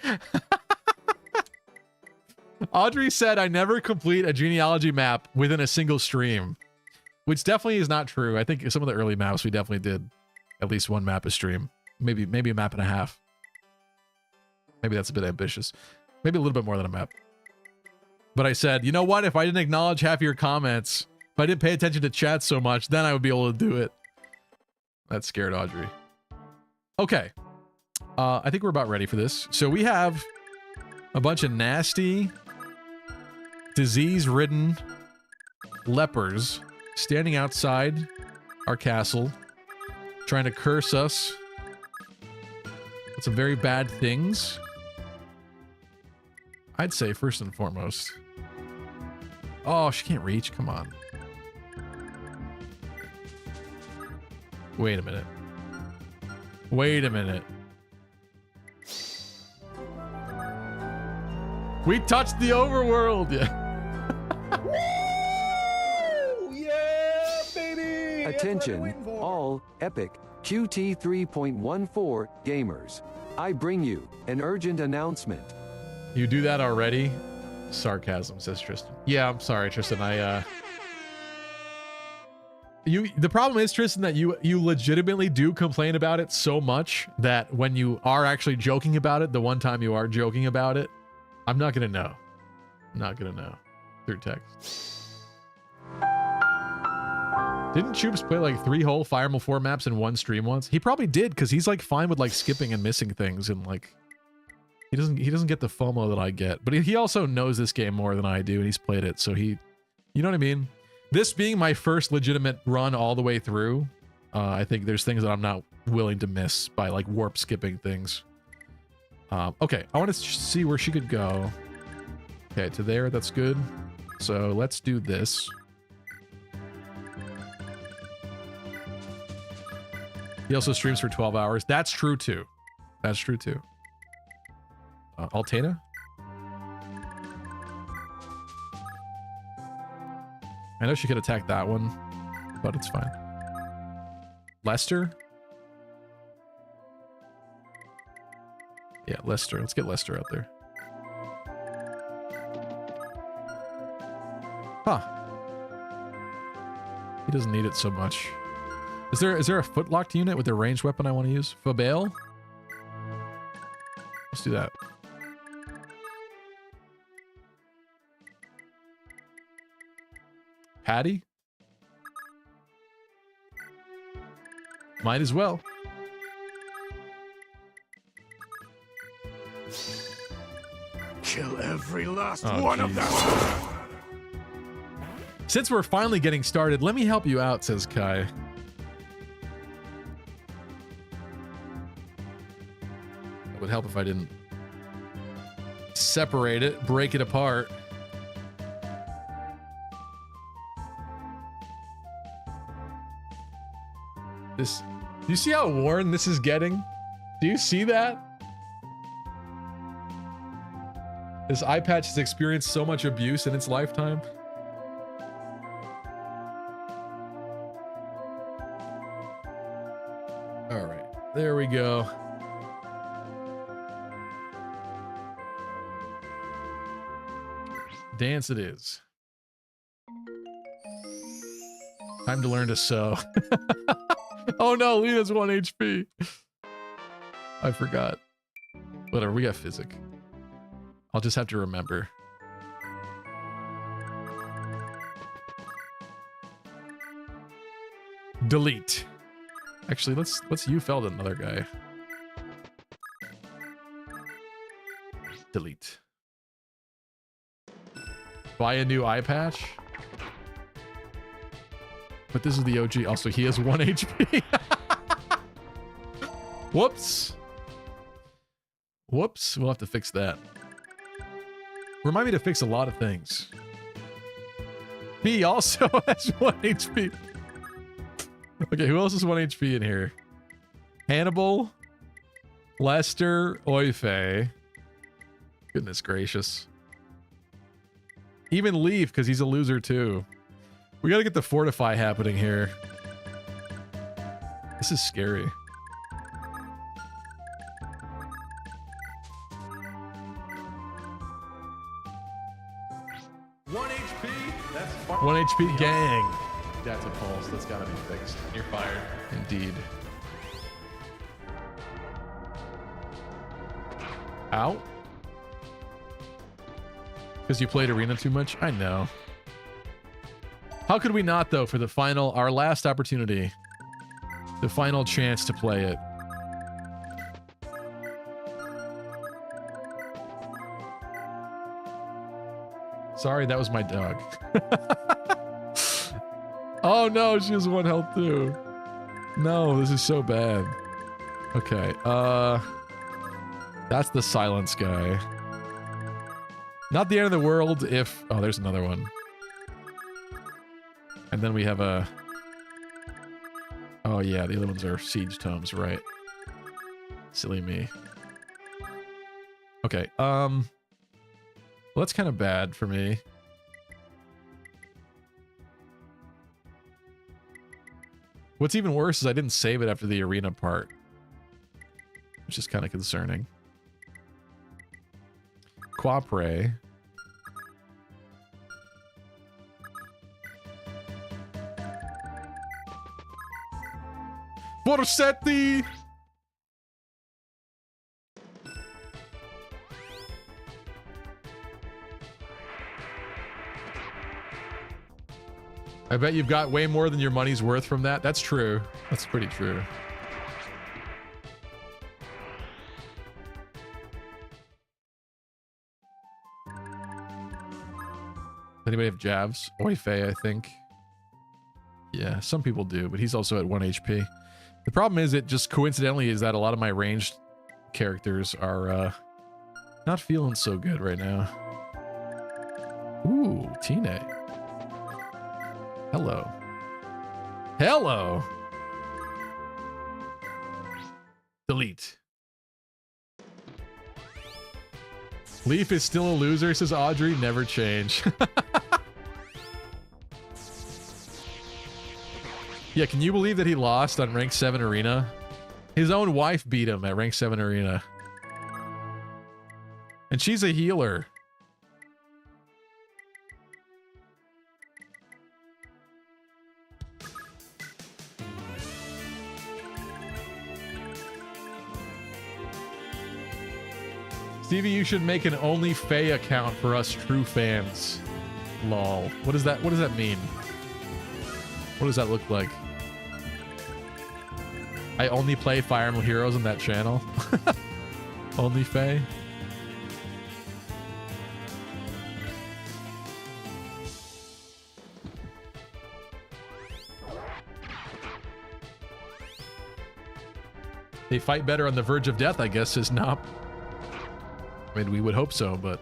Audrey said I never complete a genealogy map within a single stream. Which definitely is not true. I think some of the early maps we definitely did at least one map a stream. Maybe a map and a half. Maybe that's a bit ambitious. Maybe a little bit more than a map. But I said, you know what? If I didn't acknowledge half of your comments, if I didn't pay attention to chat so much, then I would be able to do it. That scared Audrey. Okay. I think we're about ready for this. So we have a bunch of nasty, disease-ridden lepers standing outside our castle, trying to curse us with some very bad things. I'd say first and foremost. Oh, she can't reach. Come on. Wait a minute. Wait a minute. We touched the overworld. Yeah, baby! Attention, all Epic QT 3.14 gamers. I bring you an urgent announcement. You do that already? Sarcasm, says Tristan. Yeah, I'm sorry, Tristan. The problem is, Tristan, that you legitimately do complain about it so much that when you are actually joking about it, the one time you are joking about it, I'm not gonna know. I'm not gonna know through text. Didn't Choops play like 3 whole Fire Emblem 4 maps in one stream once? He probably did, because he's like fine with like skipping and missing things, and like he doesn't get the FOMO that I get. But he also knows this game more than I do, and he's played it, so you know what I mean? This being my first legitimate run all the way through, I think there's things that I'm not willing to miss by like warp skipping things. Okay, I want to see where she could go. Okay, to there, that's good. So let's do this. He also streams for 12 hours. That's true too. That's true too. Altena? I know she could attack that one, but it's fine. Lester? Yeah, Lester. Let's get Lester out there. Huh. He doesn't need it so much. Is there a footlocked unit with a ranged weapon I want to use? Fabale? Let's do that. Patty? Might as well. Kill every last one of them. Since we're finally getting started, let me help you out, says Kai. It would help if I didn't separate it, break it apart. Do you see how worn this is getting? Do you see that? This eye patch has experienced so much abuse in its lifetime. All right, there we go. Dance it is. Time to learn to sew. Oh no, Lena's 1 HP. I forgot. Whatever, we got physic. I'll just have to remember. Delete. Actually, let's U-Feld another guy. Delete. Buy a new eye patch. But this is the OG. Also, he has 1 HP. Whoops. Whoops. We'll have to fix that. Remind me to fix a lot of things. He also has 1 HP. Okay, who else has 1 HP in here? Hannibal. Lester Oife. Goodness gracious. Even Leaf, because he's a loser too. We gotta get the Fortify happening here. This is scary. One HP? That's 1 HP gang. That's a pulse. That's gotta be fixed. You're fired. Indeed. Ow. Because you played Arena too much? I know. How could we not, though, for the final, our last opportunity? The final chance to play it. Sorry, that was my dog. Oh no, she has 1 health too. No, this is so bad. Okay, that's the silence guy. Not the end of the world if... Oh, there's another one. And then we have a... Oh yeah, the other ones are siege tomes, right? Silly me. Okay, well, that's kind of bad for me. What's even worse is I didn't save it after the arena part, which is kind of concerning. Quapre. Borsetti! I bet you've got way more than your money's worth from that. That's true. That's pretty true. Anybody have Javs? Oife, I think. Yeah, some people do, but he's also at 1 HP. The problem is, it just coincidentally is that a lot of my ranged characters are not feeling so good right now. Ooh, Tine. Hello. Hello! Delete. Leaf is still a loser, says Audrey. Never change. Yeah, can you believe that he lost on rank 7 arena? His own wife beat him at rank 7 arena. And she's a healer. Stevie, you should make an only Faye account for us true fans. Lol. What does that mean? What does that look like? I only play Fire Emblem Heroes on that channel. Only Faye. They fight better on the verge of death, I guess, says Nop. I mean, we would hope so, but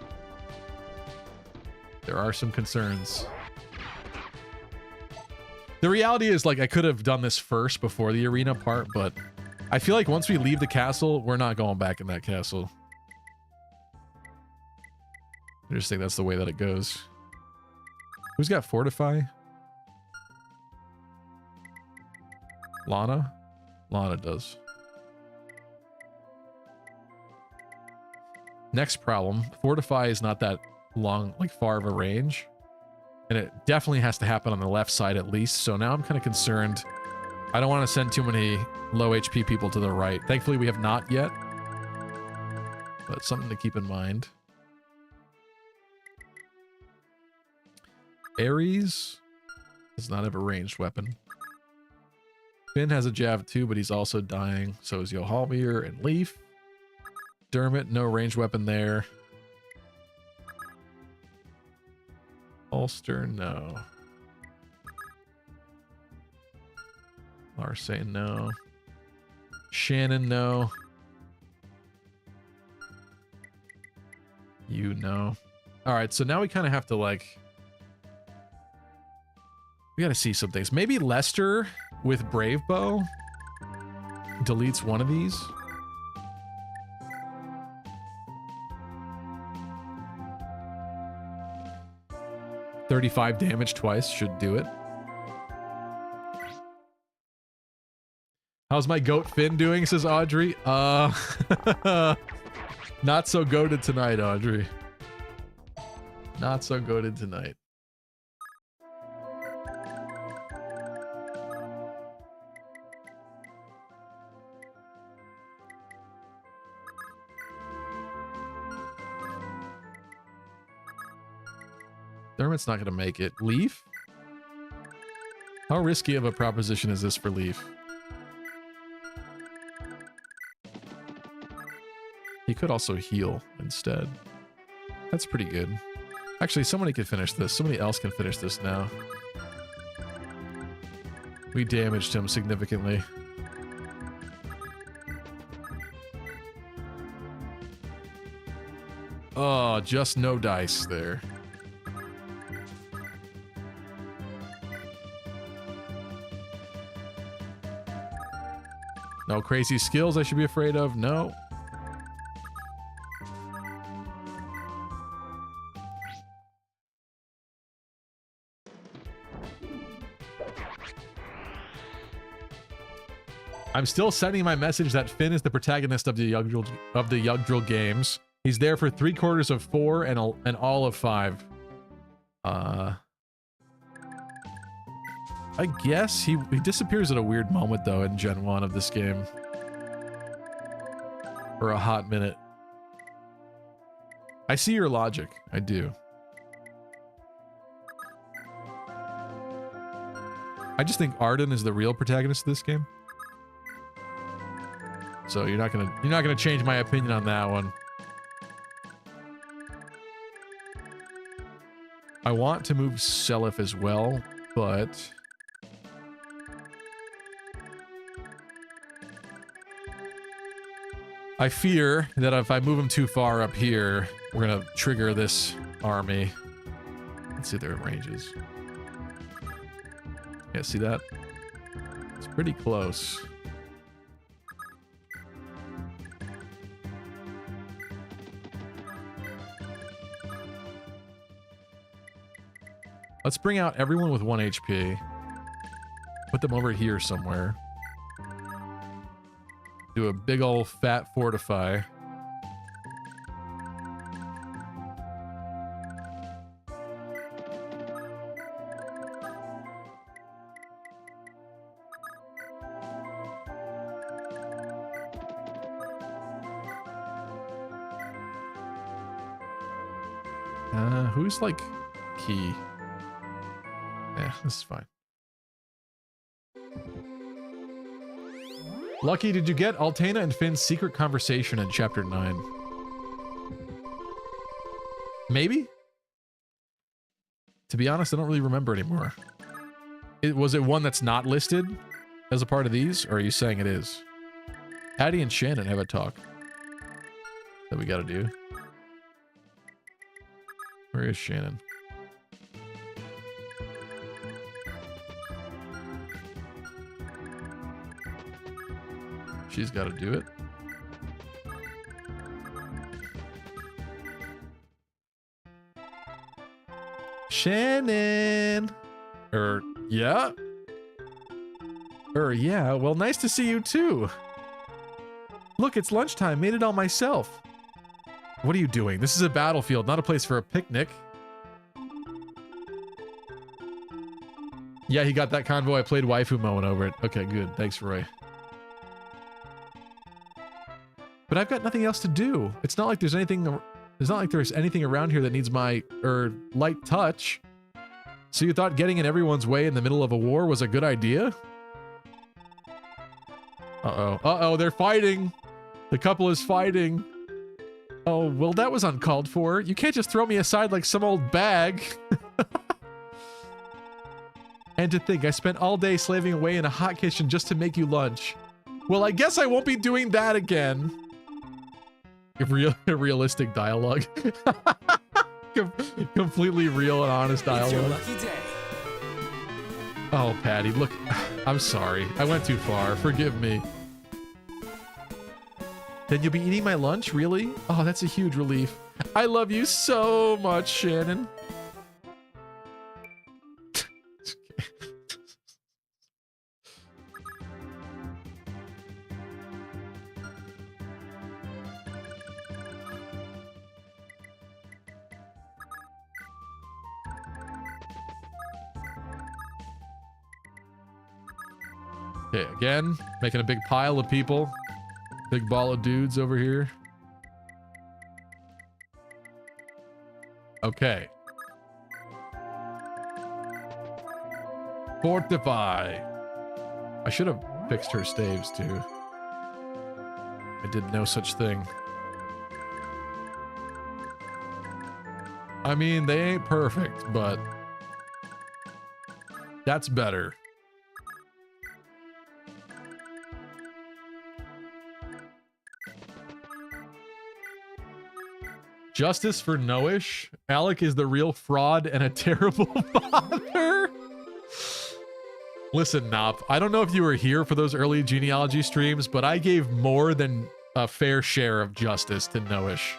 there are some concerns. The reality is, like, I could have done this first before the arena part, but I feel like once we leave the castle, we're not going back in that castle. I just think that's the way that it goes. Who's got Fortify? Lana? Lana does. Next problem, Fortify is not that long, like far of a range. And it definitely has to happen on the left side at least. So now I'm kind of concerned. I don't want to send too many low HP people to the right. Thankfully, we have not yet. But something to keep in mind. Ares does not have a ranged weapon. Finn has a Jav too, but he's also dying. So is Yohalmir and Leaf. Dermot, no ranged weapon there. Ulster, no. Larsain, no. Shannon, no. You, no. Alright, so now we kind of have to, like... We gotta see some things. Maybe Lester with Brave Bow deletes one of these. 35 damage twice should do it. How's my goat Finn doing, says Audrey? Not so goated tonight, Audrey. Not so goated tonight. Dermot's not going to make it. Leaf? How risky of a proposition is this for Leaf? He could also heal instead. That's pretty good. Actually, somebody could finish this. Somebody else can finish this now. We damaged him significantly. Oh, just no dice there. No crazy skills I should be afraid of. No. I'm still sending my message that Finn is the protagonist of the Yggdrasil games. He's there for 3/4 of 4 and all of 5. I guess he disappears at a weird moment though in Gen 1 of this game. For a hot minute. I see your logic. I do. I just think Arden is the real protagonist of this game. So you're not gonna change my opinion on that one. I want to move Seliph as well, but I fear that if I move him too far up here, we're gonna trigger this army. Let's see their ranges. Yeah, see that? It's pretty close. Let's bring out everyone with 1 HP. Put them over here somewhere. Do a big ol' fat fortify. Who's like key? Yeah, this is fine. Lucky, did you get Altana and Finn's secret conversation in Chapter 9? Maybe? To be honest, I don't really remember anymore. Was it one that's not listed as a part of these, or are you saying it is? Patty and Shannon have a talk that we gotta do. Where is Shannon? She's got to do it. Shannon! Yeah? Yeah, well, nice to see you too. Look, it's lunchtime. Made it all myself. What are you doing? This is a battlefield, not a place for a picnic. Yeah, he got that convoy. I played waifu mowing over it. Okay, good. Thanks, Roy. But I've got nothing else to do. It's not like there's anything. It's not like there's anything around here that needs my light touch. So you thought getting in everyone's way in the middle of a war was a good idea? Uh-oh. Uh-oh, they're fighting. The couple is fighting. Oh, well, that was uncalled for. You can't just throw me aside like some old bag. And to think, I spent all day slaving away in a hot kitchen just to make you lunch. Well, I guess I won't be doing that again. Realistic dialogue. Completely real and honest dialogue. It's your lucky day. Oh, Patty, look. I'm sorry. I went too far. Forgive me. Then you'll be eating my lunch? Really? Oh, that's a huge relief. I love you so much, Shannon. Okay, again, making a big pile of people. Big ball of dudes over here. Okay. Fortify. I should have fixed her staves too. I did no such thing. I mean, they ain't perfect, but that's better. Justice for Noish. Alec is the real fraud and a terrible father. Listen, Nop, I don't know if you were here for those early genealogy streams, but I gave more than a fair share of justice to Noish.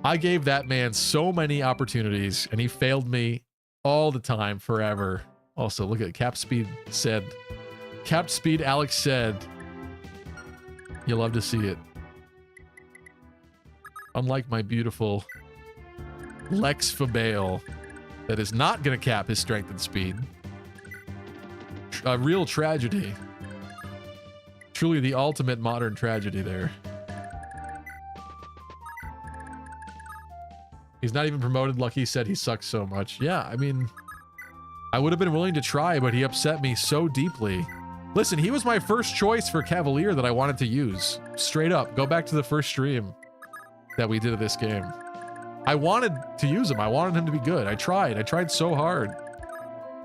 I gave that man so many opportunities, and he failed me all the time, forever. Also, look at Cap Speed said. Cap Speed Alex said. You'll love to see it. Unlike my beautiful Lex Fabale, that is not going to cap his strength and speed. A real tragedy. Truly the ultimate modern tragedy there. He's not even promoted. Lucky said he sucks so much. Yeah, I mean, I would have been willing to try, but he upset me so deeply. Listen, he was my first choice for Cavalier that I wanted to use. Straight up. Go back to the first stream that we did of this game. I wanted to use him. I wanted him to be good. I tried so hard.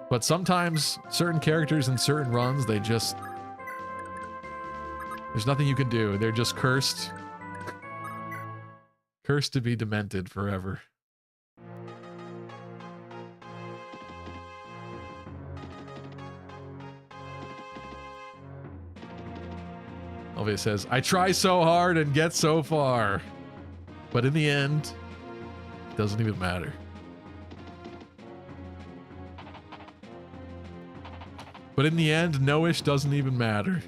But sometimes certain characters in certain runs, they just... There's nothing you can do. They're just cursed. Cursed to be demented forever. Olvia says, I try so hard and get so far. But in the end, it doesn't even matter. But in the end, Noish doesn't even matter.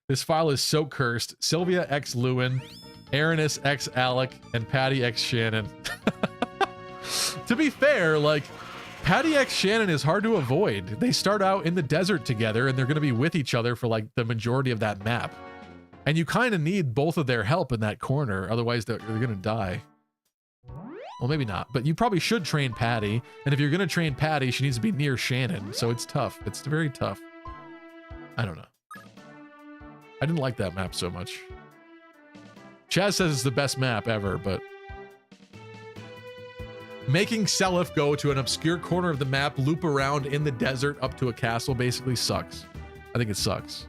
This file is so cursed. Sylvia X Lewin, Aaronus X Alec, and Patty X Shannon. To be fair, like, Patty X Shannon is hard to avoid. They start out in the desert together, and they're going to be with each other for, like, the majority of that map. And you kind of need both of their help in that corner, otherwise they're going to die. Well, maybe not, but you probably should train Patty. And if you're going to train Patty, she needs to be near Shannon, so it's tough. It's very tough. I don't know. I didn't like that map so much. Chaz says it's the best map ever, but... Making Seliph go to an obscure corner of the map, loop around in the desert up to a castle basically sucks. I think it sucks.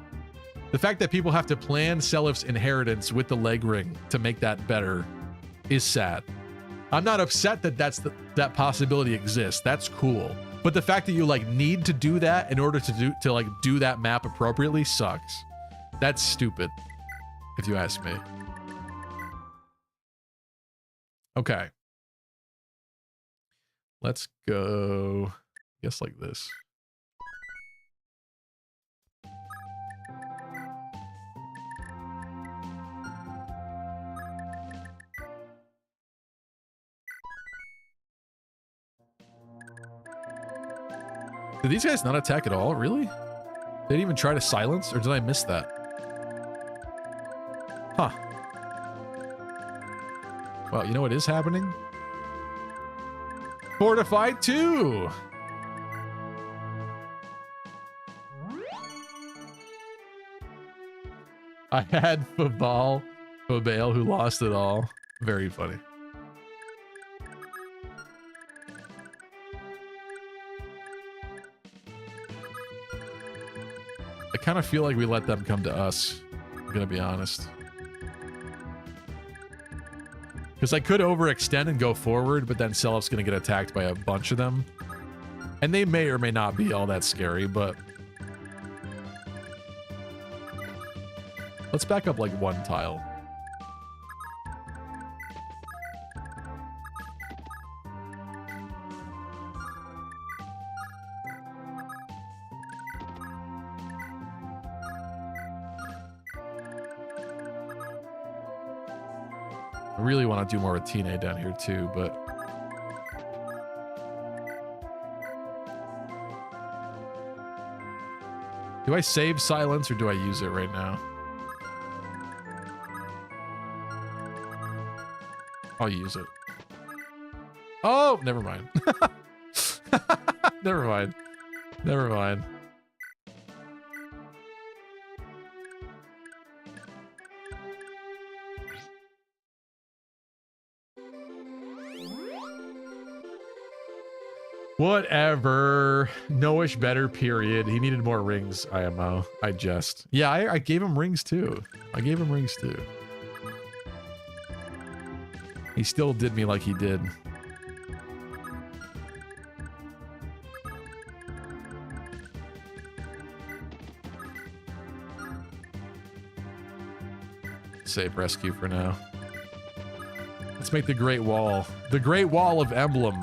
The fact that people have to plan Seliph's inheritance with the leg ring to make that better is sad. I'm not upset that that possibility exists. That's cool. But the fact that you like need to do that in order to do that map appropriately sucks. That's stupid, if you ask me. Okay. Let's go, I guess, like this. Did these guys not attack at all? Really? They didn't even try to silence, or did I miss that? Huh. Well, you know what is happening? Fortified 2! I had Fabale who lost it all. Very funny. I kind of feel like we let them come to us. I'm gonna be honest. Because I could overextend and go forward, but then Seliph's going to get attacked by a bunch of them. And they may or may not be all that scary, but... Let's back up like one tile. I really want to do more with TNA down here too, but do I save silence or do I use it right now? I'll use it. Oh, never mind. Never mind. Never mind. Whatever. Noish better, period. He needed more rings, IMO. I jest. Yeah, I gave him rings too. I gave him rings too. He still did me like he did. Save rescue for now. Let's make the Great Wall. The Great Wall of Emblem.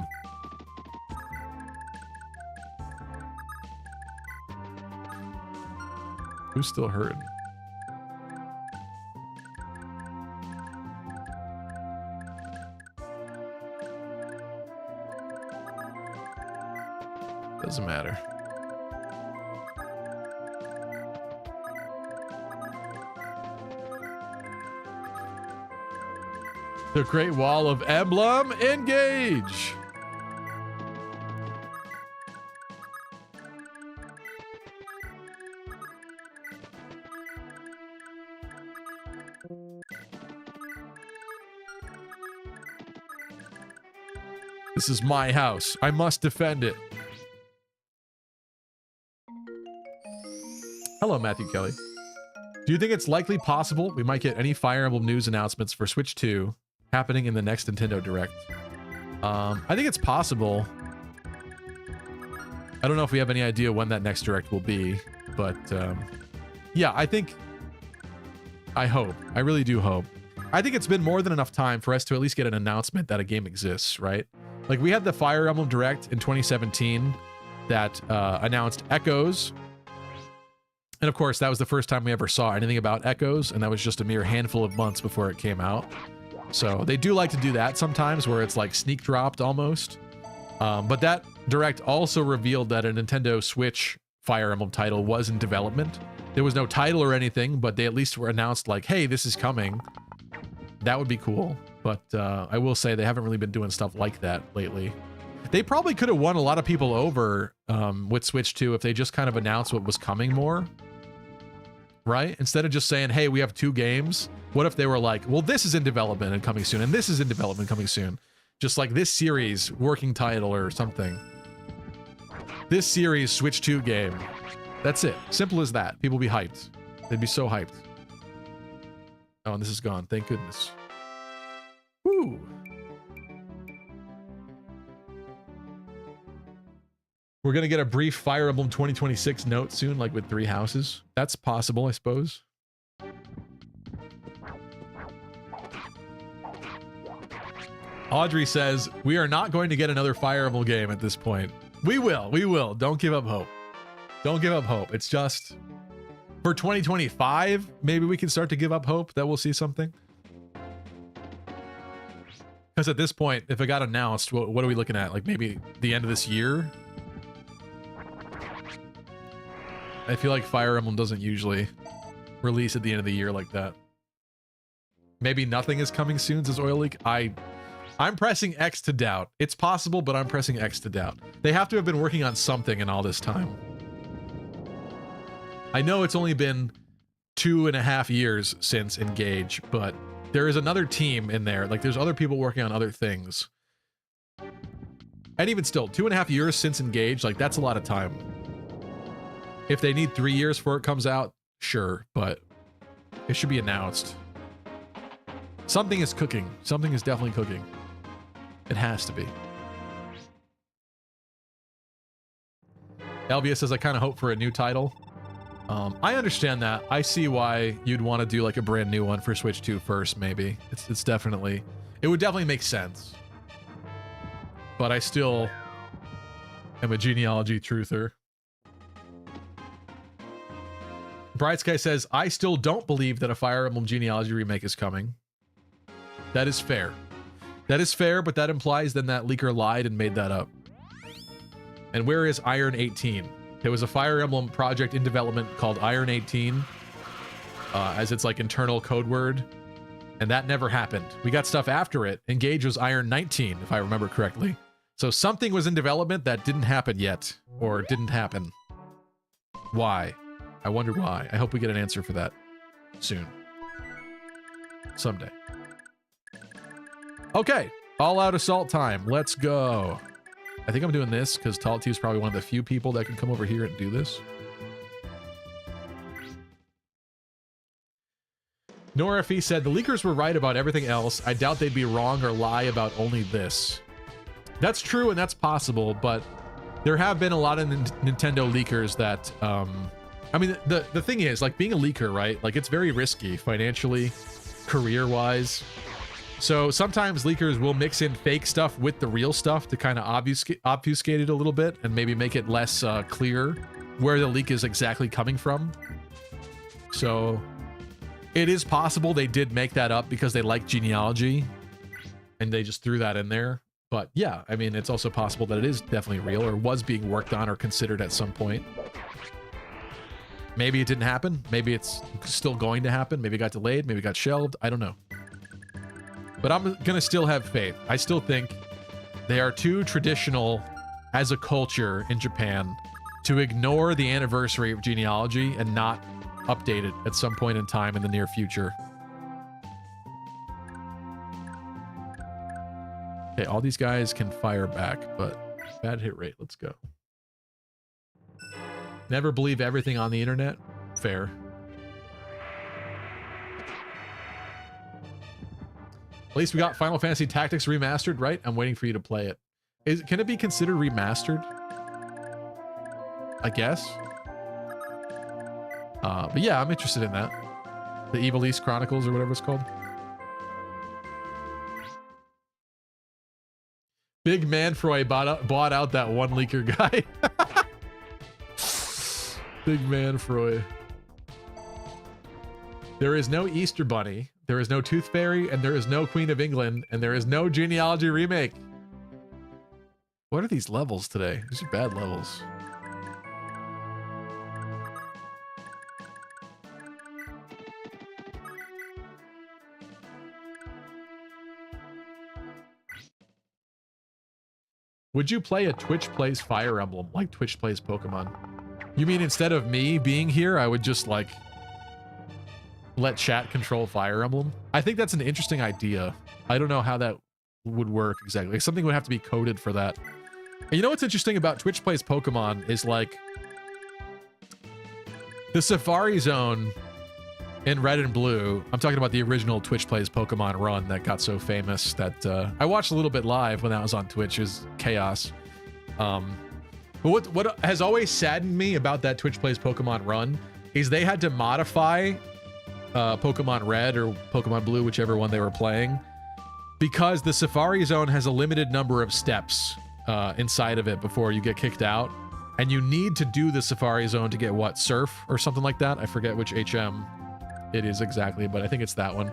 Who's still hurting? Doesn't matter. The Great Wall of Emblem, engage! This is my house. I must defend it. Hello, Matthew Kelly. Do you think it's likely possible we might get any Fire Emblem news announcements for Switch 2 happening in the next Nintendo Direct? I think it's possible. I don't know if we have any idea when that next Direct will be, but yeah, I hope. I really do hope. I think it's been more than enough time for us to at least get an announcement that a game exists, right? Like, we had the Fire Emblem Direct in 2017 that announced Echoes. And of course, that was the first time we ever saw anything about Echoes, and that was just a mere handful of months before it came out. So they do like to do that sometimes, where it's like sneak dropped almost. But that Direct also revealed that a Nintendo Switch Fire Emblem title was in development. There was no title or anything, but they at least were announced like, hey, this is coming. That would be cool. But I will say they haven't really been doing stuff like that lately. They probably could have won a lot of people over with Switch 2 if they just kind of announced what was coming more. Right? Instead of just saying, hey, we have 2 games. What if they were like, well, this is in development and coming soon, and this is in development coming soon. Just like this series, working title or something. This series, Switch 2 game. That's it. Simple as that. People be hyped. They'd be so hyped. Oh, and this is gone. Thank goodness. Woo! We're going to get a brief Fire Emblem 2026 note soon, like with 3 houses. That's possible, I suppose. Audrey says, we are not going to get another Fire Emblem game at this point. We will. We will. Don't give up hope. Don't give up hope. It's just for 2025, maybe we can start to give up hope that we'll see something. Because at this point, if it got announced, what are we looking at? Like maybe the end of this year? I feel like Fire Emblem doesn't usually release at the end of the year like that. Maybe nothing is coming soon, says Oil Leak. I'm pressing X to doubt. It's possible, but I'm pressing X to doubt. They have to have been working on something in all this time. I know it's only been 2.5 years since Engage, but there is another team in there. Like, there's other people working on other things. And even still, 2.5 years since Engage, like, that's a lot of time. If they need 3 years before it comes out, sure, but it should be announced. Something is cooking. Something is definitely cooking. It has to be. Elvia says, I kind of hope for a new title. I understand that. I see why you'd want to do like a brand new one for Switch 2 first, maybe. It's definitely... It would definitely make sense. But I still am a genealogy truther. Bright Sky says, I still don't believe that a Fire Emblem genealogy remake is coming. That is fair. That is fair, but that implies then that leaker lied and made that up. And where is Iron 18? There was a Fire Emblem project in development called Iron 18, as its like internal code word, and that never happened. We got stuff after it. Engage was Iron 19, if I remember correctly. So something was in development that didn't happen yet, or didn't happen. Why? I wonder why. I hope we get an answer for that soon. Someday. Okay, all-out assault time. Let's go. I think I'm doing this because Taltu is probably one of the few people that can come over here and do this. Nora FE said, the leakers were right about everything else. I doubt they'd be wrong or lie about only this. That's true and that's possible, but there have been a lot of Nintendo leakers that, I mean, the thing is, like, being a leaker, right? Like, it's very risky financially, career-wise. So sometimes leakers will mix in fake stuff with the real stuff to kind of obfuscate it a little bit and maybe make it less clear where the leak is exactly coming from. So it is possible they did make that up because they like genealogy and they just threw that in there. But yeah, I mean, it's also possible that it is definitely real or was being worked on or considered at some point. Maybe it didn't happen. Maybe it's still going to happen. Maybe it got delayed. Maybe it got shelved. I don't know. But I'm going to still have faith. I still think they are too traditional as a culture in Japan to ignore the anniversary of genealogy and not update it at some point in time in the near future. Okay, all these guys can fire back, but bad hit rate. Let's go. Never believe everything on the internet. Fair. At least we got Final Fantasy Tactics remastered, right? I'm waiting for you to play it. Can it be considered remastered? I guess. But yeah, I'm interested in that. The Evil East Chronicles or whatever it's called. Big Manfroy bought out that one leaker guy. Big Manfroy. There is no Easter Bunny. There is no Tooth Fairy, and there is no Queen of England, and there is no Genealogy Remake. What are these levels today? These are bad levels. Would you play a Twitch Plays Fire Emblem like Twitch Plays Pokemon? You mean instead of me being here, I would just like let chat control Fire Emblem? I think that's an interesting idea. I don't know how that would work exactly. Like, something would have to be coded for that. And you know what's interesting about Twitch Plays Pokemon is like the Safari Zone in Red and Blue. I'm talking about the original Twitch Plays Pokemon run that got so famous that I watched a little bit live when that was on Twitch. It was chaos. But what has always saddened me about that Twitch Plays Pokemon run is they had to modify Pokemon Red or Pokemon Blue, whichever one they were playing, because the Safari Zone has a limited number of steps inside of it before you get kicked out. And you need to do the Safari Zone to get what? Surf or something like that? I forget which HM it is exactly, but I think it's that one.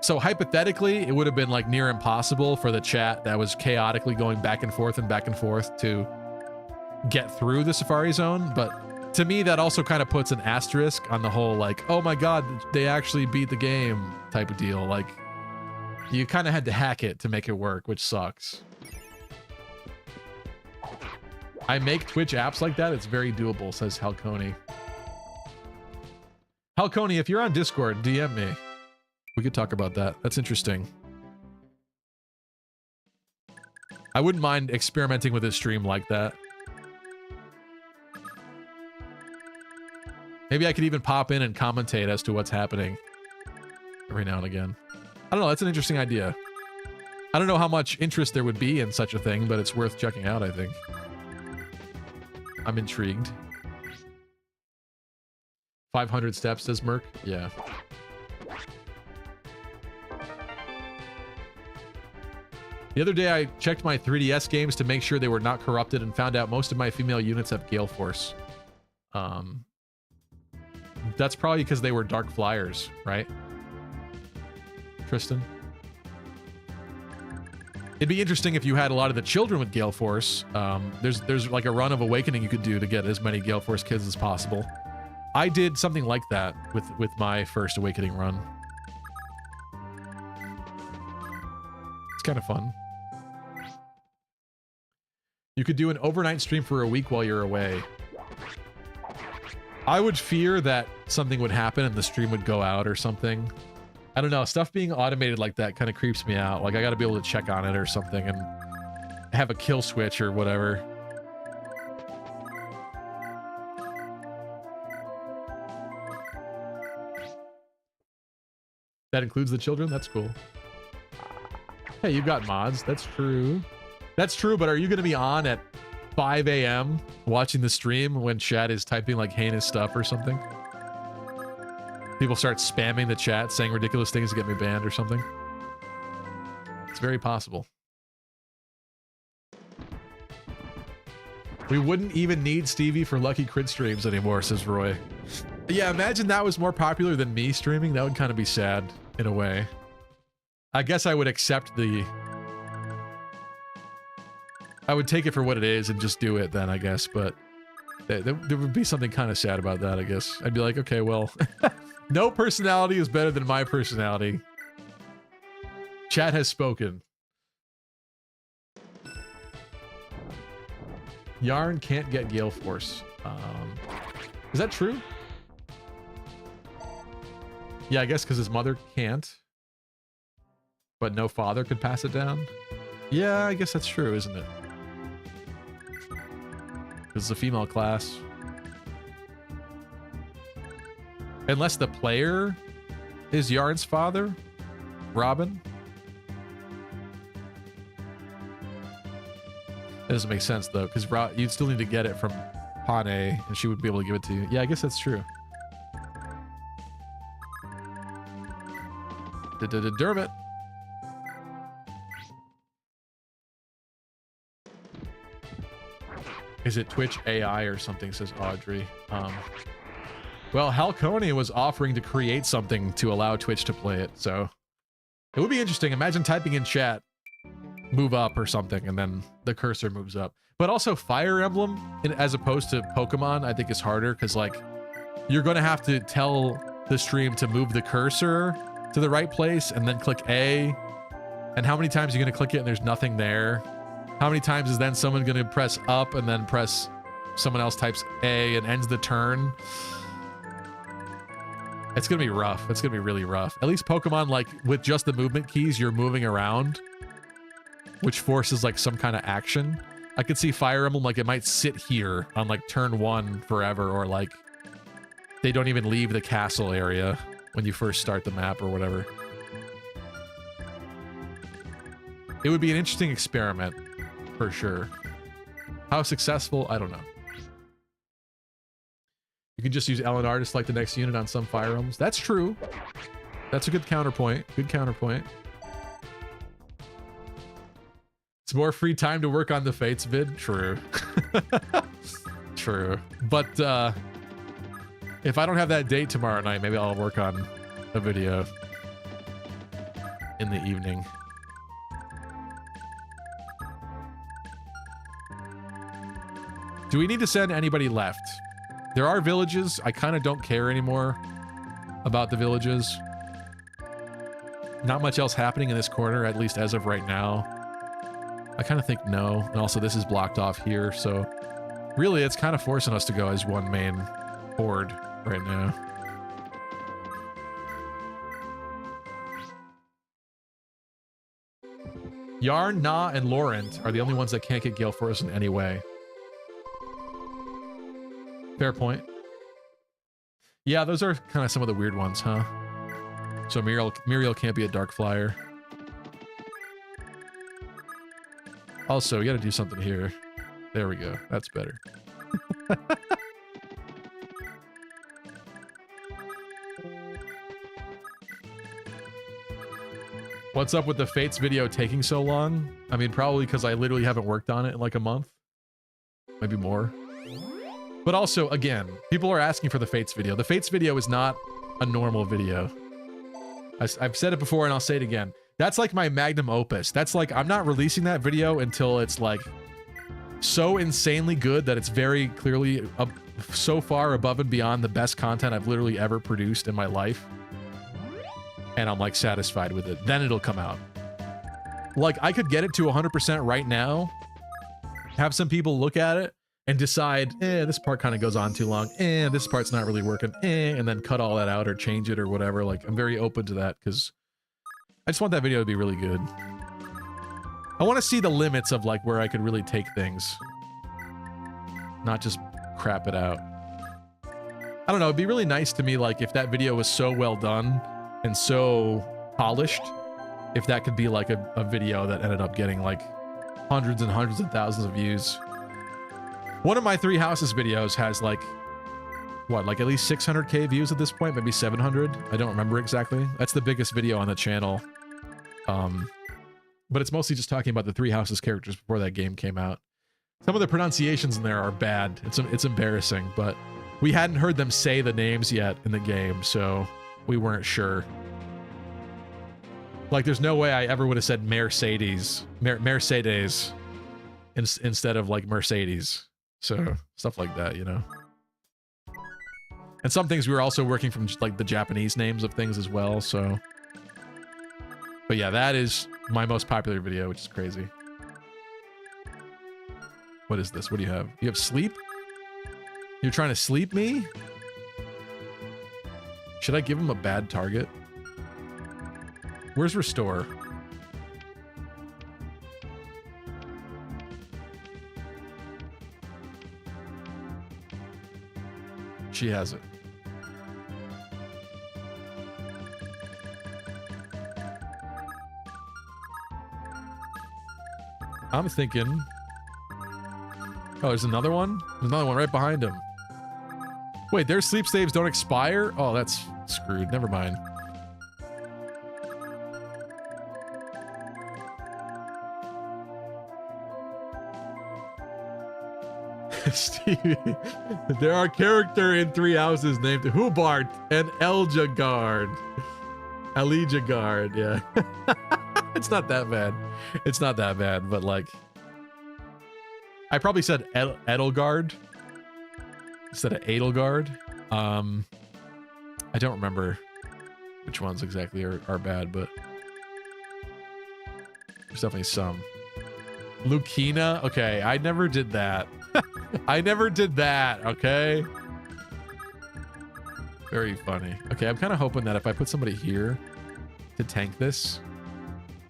So hypothetically, it would have been like near impossible for the chat that was chaotically going back and forth to get through the Safari Zone. But to me, that also kind of puts an asterisk on the whole, like, oh my God, they actually beat the game type of deal. Like, you kind of had to hack it to make it work, which sucks. I make Twitch apps like that. It's very doable, says Halconi. Halconi, if you're on Discord, DM me. We could talk about that. That's interesting. I wouldn't mind experimenting with a stream like that. Maybe I could even pop in and commentate as to what's happening every now and again. I don't know. That's an interesting idea. I don't know how much interest there would be in such a thing, but it's worth checking out, I think. I'm intrigued. 500 steps, says Merc. Yeah. The other day, I checked my 3DS games to make sure they were not corrupted and found out most of my female units have Gale Force. That's probably because they were Dark Flyers, right? Tristan. It'd be interesting if you had a lot of the children with Gale Force. There's like a run of Awakening you could do to get as many Gale Force kids as possible. I did something like that with my first Awakening run. It's kind of fun. You could do an overnight stream for a week while you're away. I would fear that something would happen and the stream would go out or something. I don't know. Stuff being automated like that kind of creeps me out. Like, I got to be able to check on it or something and have a kill switch or whatever. That includes the children? That's cool. Hey, you've got mods. That's true. That's true, but are you going to be on at 5 a.m. watching the stream when chat is typing like heinous stuff or something? People start spamming the chat saying ridiculous things to get me banned or something. It's very possible. We wouldn't even need Stevie for Lucky Crit streams anymore, says Roy. Yeah, imagine that was more popular than me streaming. That would kind of be sad in a way. I guess I would accept the... I would take it for what it is and just do it then, I guess, but there would be something kind of sad about that, I guess. I'd be like, okay, well, no personality is better than my personality. Chat has spoken. Yarn can't get Gale Force. Is that true? Yeah, I guess because his mother can't. But no father could pass it down? Yeah, I guess that's true, isn't it? This is a female class. Unless the player is Yarn's father? Robin? That doesn't make sense, though, because you'd still need to get it from Hane, and she would be able to give it to you. Yeah, I guess that's true. Dermot. Is it Twitch AI or something, says Audrey. Well, Halcony was offering to create something to allow Twitch to play it, so it would be interesting. Imagine typing in chat, move up or something, and then the cursor moves up. But also Fire Emblem, as opposed to Pokemon, I think is harder, because like you're going to have to tell the stream to move the cursor to the right place and then click A. And how many times are you going to click it and there's nothing there? How many times is then someone going to press up and then press someone else types A and ends the turn? It's going to be rough. It's going to be really rough. At least Pokemon, like with just the movement keys, you're moving around, which forces like some kind of action. I could see Fire Emblem, like it might sit here on like turn 1 forever, or like they don't even leave the castle area when you first start the map or whatever. It would be an interesting experiment. For sure. How successful? I don't know. You can just use LNR to select the next unit on some Fire Emblems. That's true. That's a good counterpoint. Good counterpoint. It's more free time to work on the Fates vid. True. True. But if I don't have that date tomorrow night, maybe I'll work on a video in the evening. Do we need to send anybody left? There are villages. I kind of don't care anymore about the villages. Not much else happening in this corner, at least as of right now. I kind of think no. And also this is blocked off here, so really it's kind of forcing us to go as one main horde right now. Yarn, Na, and Laurent are the only ones that can't get Gale Force in any way. Fair point. Yeah, those are kind of some of the weird ones, huh? So Muriel can't be a Dark Flyer. Also, you gotta do something here. There we go. That's better. What's up with the Fates video taking so long? I mean, probably because I literally haven't worked on it in like a month. Maybe more. But also, again, people are asking for the Fates video. The Fates video is not a normal video. I've said it before and I'll say it again. That's like my magnum opus. That's like, I'm not releasing that video until it's like so insanely good that it's very clearly so far above and beyond the best content I've literally ever produced in my life. And I'm like satisfied with it. Then it'll come out. Like I could get it to 100% right now, have some people look at it and decide, this part kind of goes on too long. This part's not really working. And then cut all that out or change it or whatever. Like I'm very open to that because I just want that video to be really good. I want to see the limits of like where I could really take things. Not just crap it out. I don't know, it'd be really nice to me like if that video was so well done and so polished, if that could be like a video that ended up getting like hundreds and hundreds of thousands of views. One of my 3 houses videos has like, what, like at least 600k views at this point, maybe 700. I don't remember exactly. That's the biggest video on the channel. But it's mostly just talking about the 3 houses characters before that game came out. Some of the pronunciations in there are bad. It's embarrassing, but we hadn't heard them say the names yet in the game, so we weren't sure. Like, there's no way I ever would have said Mercedes instead of like Mercedes. So stuff like that, you know. And some things we were also working from just like the Japanese names of things as well, so. But yeah, that is my most popular video, which is crazy. What is this? What do you have? You have sleep? You're trying to sleep me? Should I give him a bad target? Where's restore? She has it. I'm thinking... Oh, there's another one? There's another one right behind him. Wait, their sleep saves don't expire? Oh, that's screwed. Never mind. Stevie, there are character in 3 houses named Hubart and Eljagard. Eljagard, yeah. It's not that bad. It's not that bad, but like... I probably said Edelgard instead of Edelgard. I don't remember which ones exactly are bad, but there's definitely some. Lucina? Okay, I never did that. I never did that, okay? Very funny. Okay, I'm kind of hoping that if I put somebody here to tank this,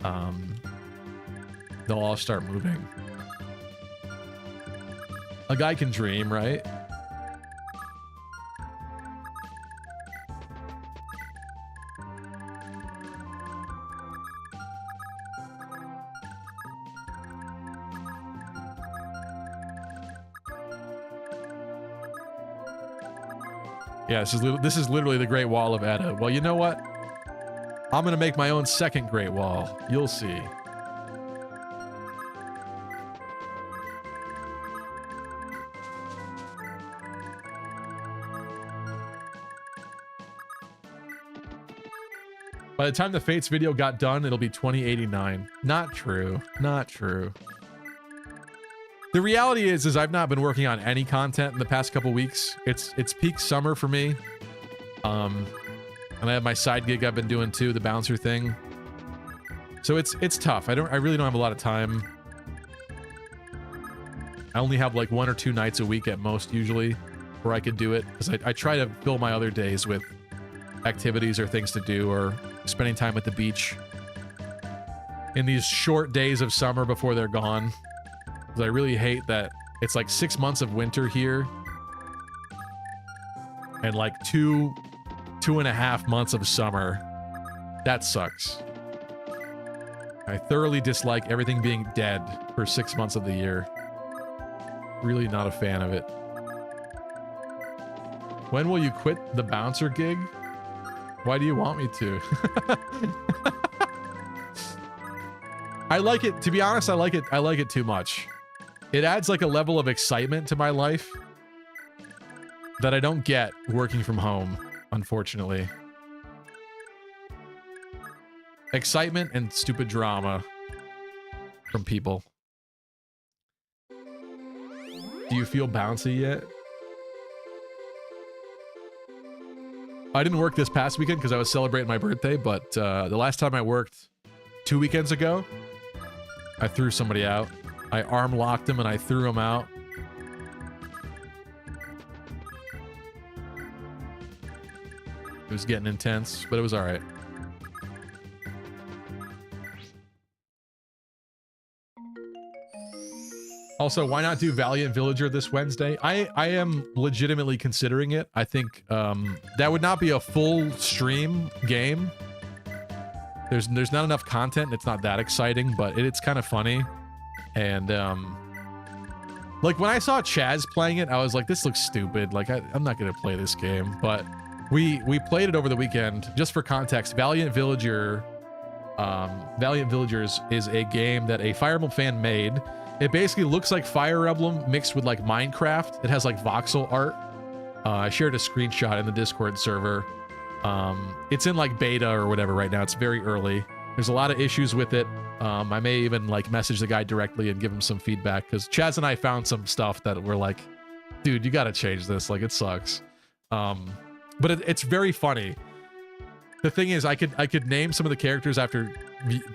they'll all start moving. A guy can dream, right? Yeah, this is literally the Great Wall of Edda. Well, you know what? I'm gonna make my own second Great Wall. You'll see. By the time the Fates video got done, it'll be 2089. Not true. Not true. The reality is I've not been working on any content in the past couple weeks. It's peak summer for me. And I have my side gig I've been doing too, the bouncer thing. So it's tough. I really don't have a lot of time. I only have like 1 or 2 nights a week at most usually where I could do it, because I try to fill my other days with activities or things to do or spending time at the beach in these short days of summer before they're gone. Because I really hate that it's like 6 months of winter here and like 2.5 months of summer. That sucks. I thoroughly dislike everything being dead for 6 months of the year. Really not a fan of it. When will you quit the bouncer gig? Why do you want me to? I like it. To be honest, I like it too much. It adds like a level of excitement to my life that I don't get working from home, unfortunately. excitement and stupid drama from people. Do you feel bouncy yet? I didn't work this past weekend because I was celebrating my birthday, but the last time I worked 2 weekends ago, I threw somebody out. I arm locked him and I threw him out. It was getting intense, but it was all right. Also, why not do Valiant Villager this Wednesday? I am legitimately considering it. I think that would not be a full stream game. There's not enough content. And it's not that exciting, but it's kind of funny. And like when I saw Chaz playing it, I was like, this looks stupid. Like I'm not gonna play this game. But we played it over the weekend. Just for context, Valiant Villagers is a game that a Fire Emblem fan made. It basically looks like Fire Emblem mixed with like Minecraft. It has like voxel art. I shared a screenshot in the Discord server. It's in like beta or whatever right now. It's very early. There's a lot of issues with it. I may even like message the guy directly and give him some feedback because Chaz and I found some stuff that we're like, dude, you got to change this. Like it sucks. But it's very funny. The thing is, I could name some of the characters after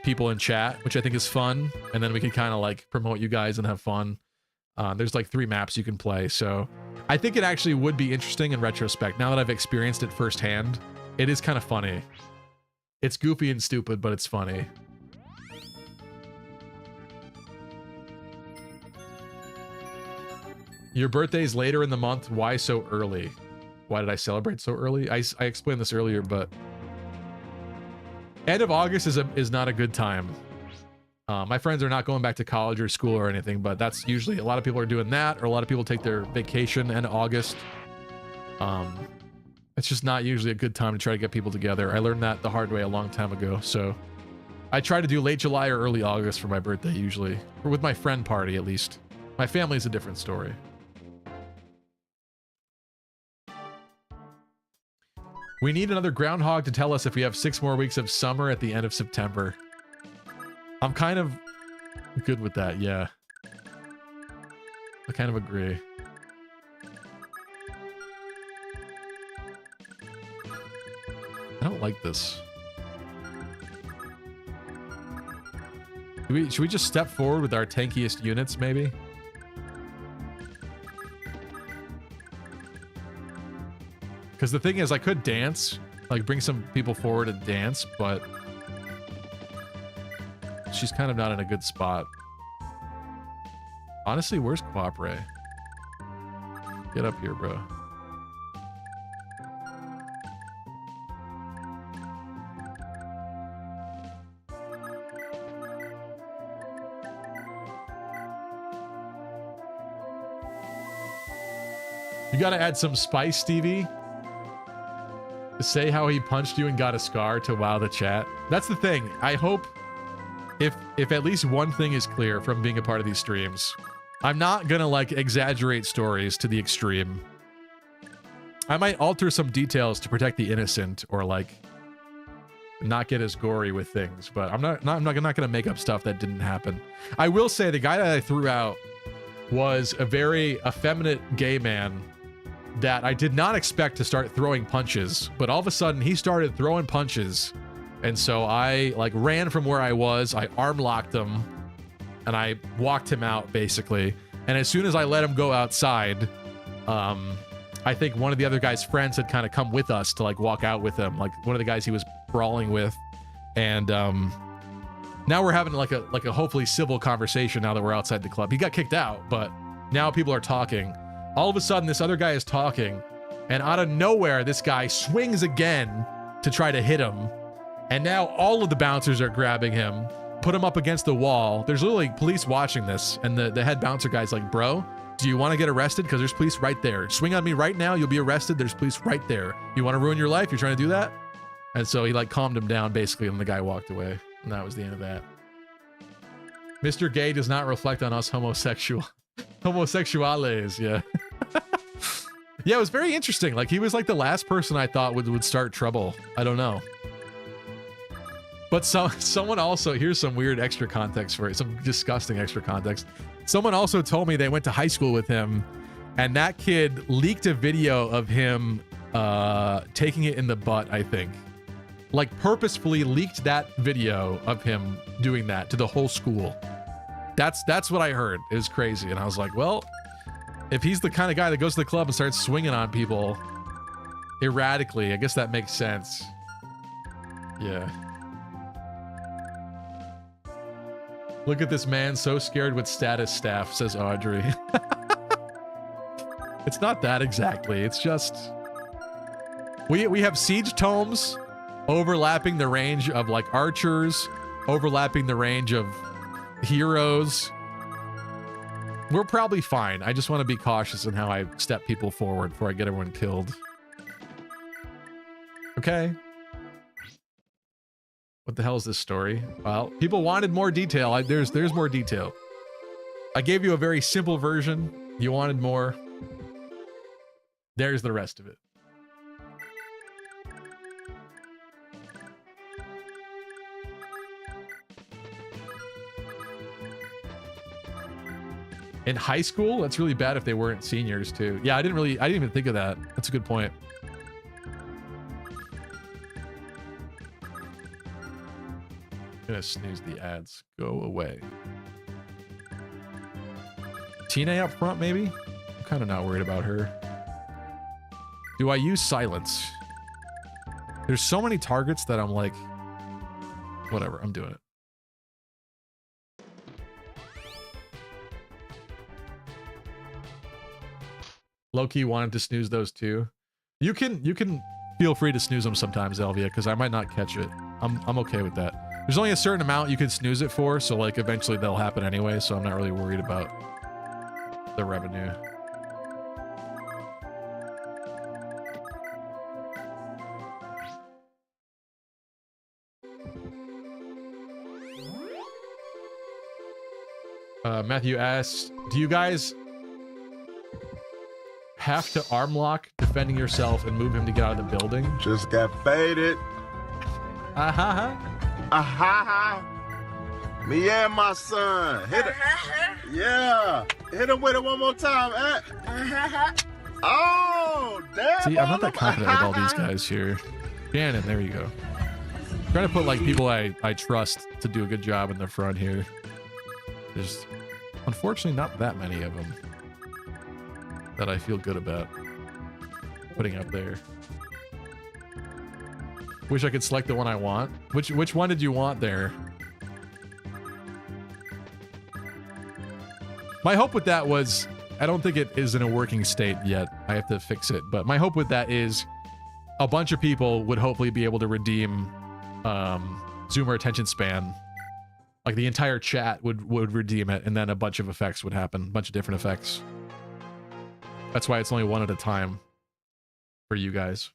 people in chat, which I think is fun, and then we can kind of like promote you guys and have fun. There's like 3 maps you can play, so I think it actually would be interesting in retrospect. Now that I've experienced it firsthand, it is kind of funny. It's goofy and stupid, but it's funny. Your birthday's later in the month. Why so early? Why did I celebrate so early? I explained this earlier, but end of August is not a good time. My friends are not going back to college or school or anything, but that's usually a lot of people are doing that, or a lot of people take their vacation end of August. It's just not usually a good time to try to get people together. I learned that the hard way a long time ago, so I try to do late July or early August for my birthday usually, or with my friend party at least. My family's a different story. We need another groundhog to tell us if we have 6 more weeks of summer at the end of September. I'm kind of good with that, yeah. I kind of agree. I don't like this. Should we just step forward with our tankiest units, maybe? Because the thing is, I could dance, like bring some people forward and dance, but she's kind of not in a good spot. Honestly, where's Quapre? Get up here, bro. You gotta add some spice, Stevie. Say how he punched you and got a scar to wow the chat. That's the thing. I hope if at least one thing is clear from being a part of these streams, I'm not gonna like exaggerate stories to the extreme. I might alter some details to protect the innocent or like not get as gory with things, but I'm not gonna make up stuff that didn't happen. I will say the guy that I threw out was a very effeminate gay man that I did not expect to start throwing punches, but all of a sudden he started throwing punches. And so I like ran from where I was, I arm locked him, and I walked him out basically. And as soon as I let him go outside, I think one of the other guy's friends had kind of come with us to like walk out with him, like one of the guys he was brawling with. And now we're having like a hopefully civil conversation now that we're outside the club. He got kicked out, but now people are talking. All of a sudden, this other guy is talking, and out of nowhere, this guy swings again to try to hit him. And now all of the bouncers are grabbing him, put him up against the wall. There's literally police watching this, and the head bouncer guy's like, bro, do you want to get arrested? Because there's police right there. Swing on me right now, you'll be arrested. There's police right there. You want to ruin your life? You're trying to do that? And so he like calmed him down, basically, and the guy walked away. And that was the end of that. Mr. Gay does not reflect on us homosexuals, yeah. Yeah, it was very interesting. Like, he was like the last person I thought would start trouble. I don't know. But someone also, here's some weird extra context for it, some disgusting extra context. Someone also told me they went to high school with him, and that kid leaked a video of him taking it in the butt, I think. Like purposefully leaked that video of him doing that to the whole school. That's what I heard. It was crazy. And I was like, well, if he's the kind of guy that goes to the club and starts swinging on people erratically, I guess that makes sense. Yeah. Look at this man, so scared with status staff, says Audrey. It's not that exactly. It's just... We have siege tomes overlapping the range of like archers, overlapping the range of heroes. We're probably fine. I just want to be cautious in how I step people forward before I get everyone killed. Okay. What the hell is this story? Well, people wanted more detail. There's more detail. I gave you a very simple version. You wanted more. There's the rest of it. In high school? That's really bad if they weren't seniors too. Yeah, I didn't even think of that. That's a good point. Gonna snooze the ads. Go away. Tina up front, maybe? I'm kind of not worried about her. Do I use silence? There's so many targets that I'm like, whatever, I'm doing it. Low-key wanted to snooze those too. You can feel free to snooze them sometimes, Elvia, because I might not catch it. I'm okay with that. There's only a certain amount you can snooze it for, so like eventually they'll happen anyway, so I'm not really worried about the revenue. Matthew asks, do you guys have to arm lock defending yourself and move him to get out of the building? Just got faded. Me and my son. Hit it. Yeah. Hit him with it one more time. Oh, damn. See, I'm not that confident with all these guys here. Shannon, there you go. I'm trying to put like people I trust to do a good job in the front here. There's unfortunately not that many of them that I feel good about putting up there. Wish I could select the one I want. Which one did you want there? My hope with that was, I don't think it is in a working state yet. I have to fix it. But my hope with that is a bunch of people would hopefully be able to redeem Zoomer attention span. Like the entire chat would redeem it, and then a bunch of effects would happen. A bunch of different effects. That's why it's only one at a time for you guys.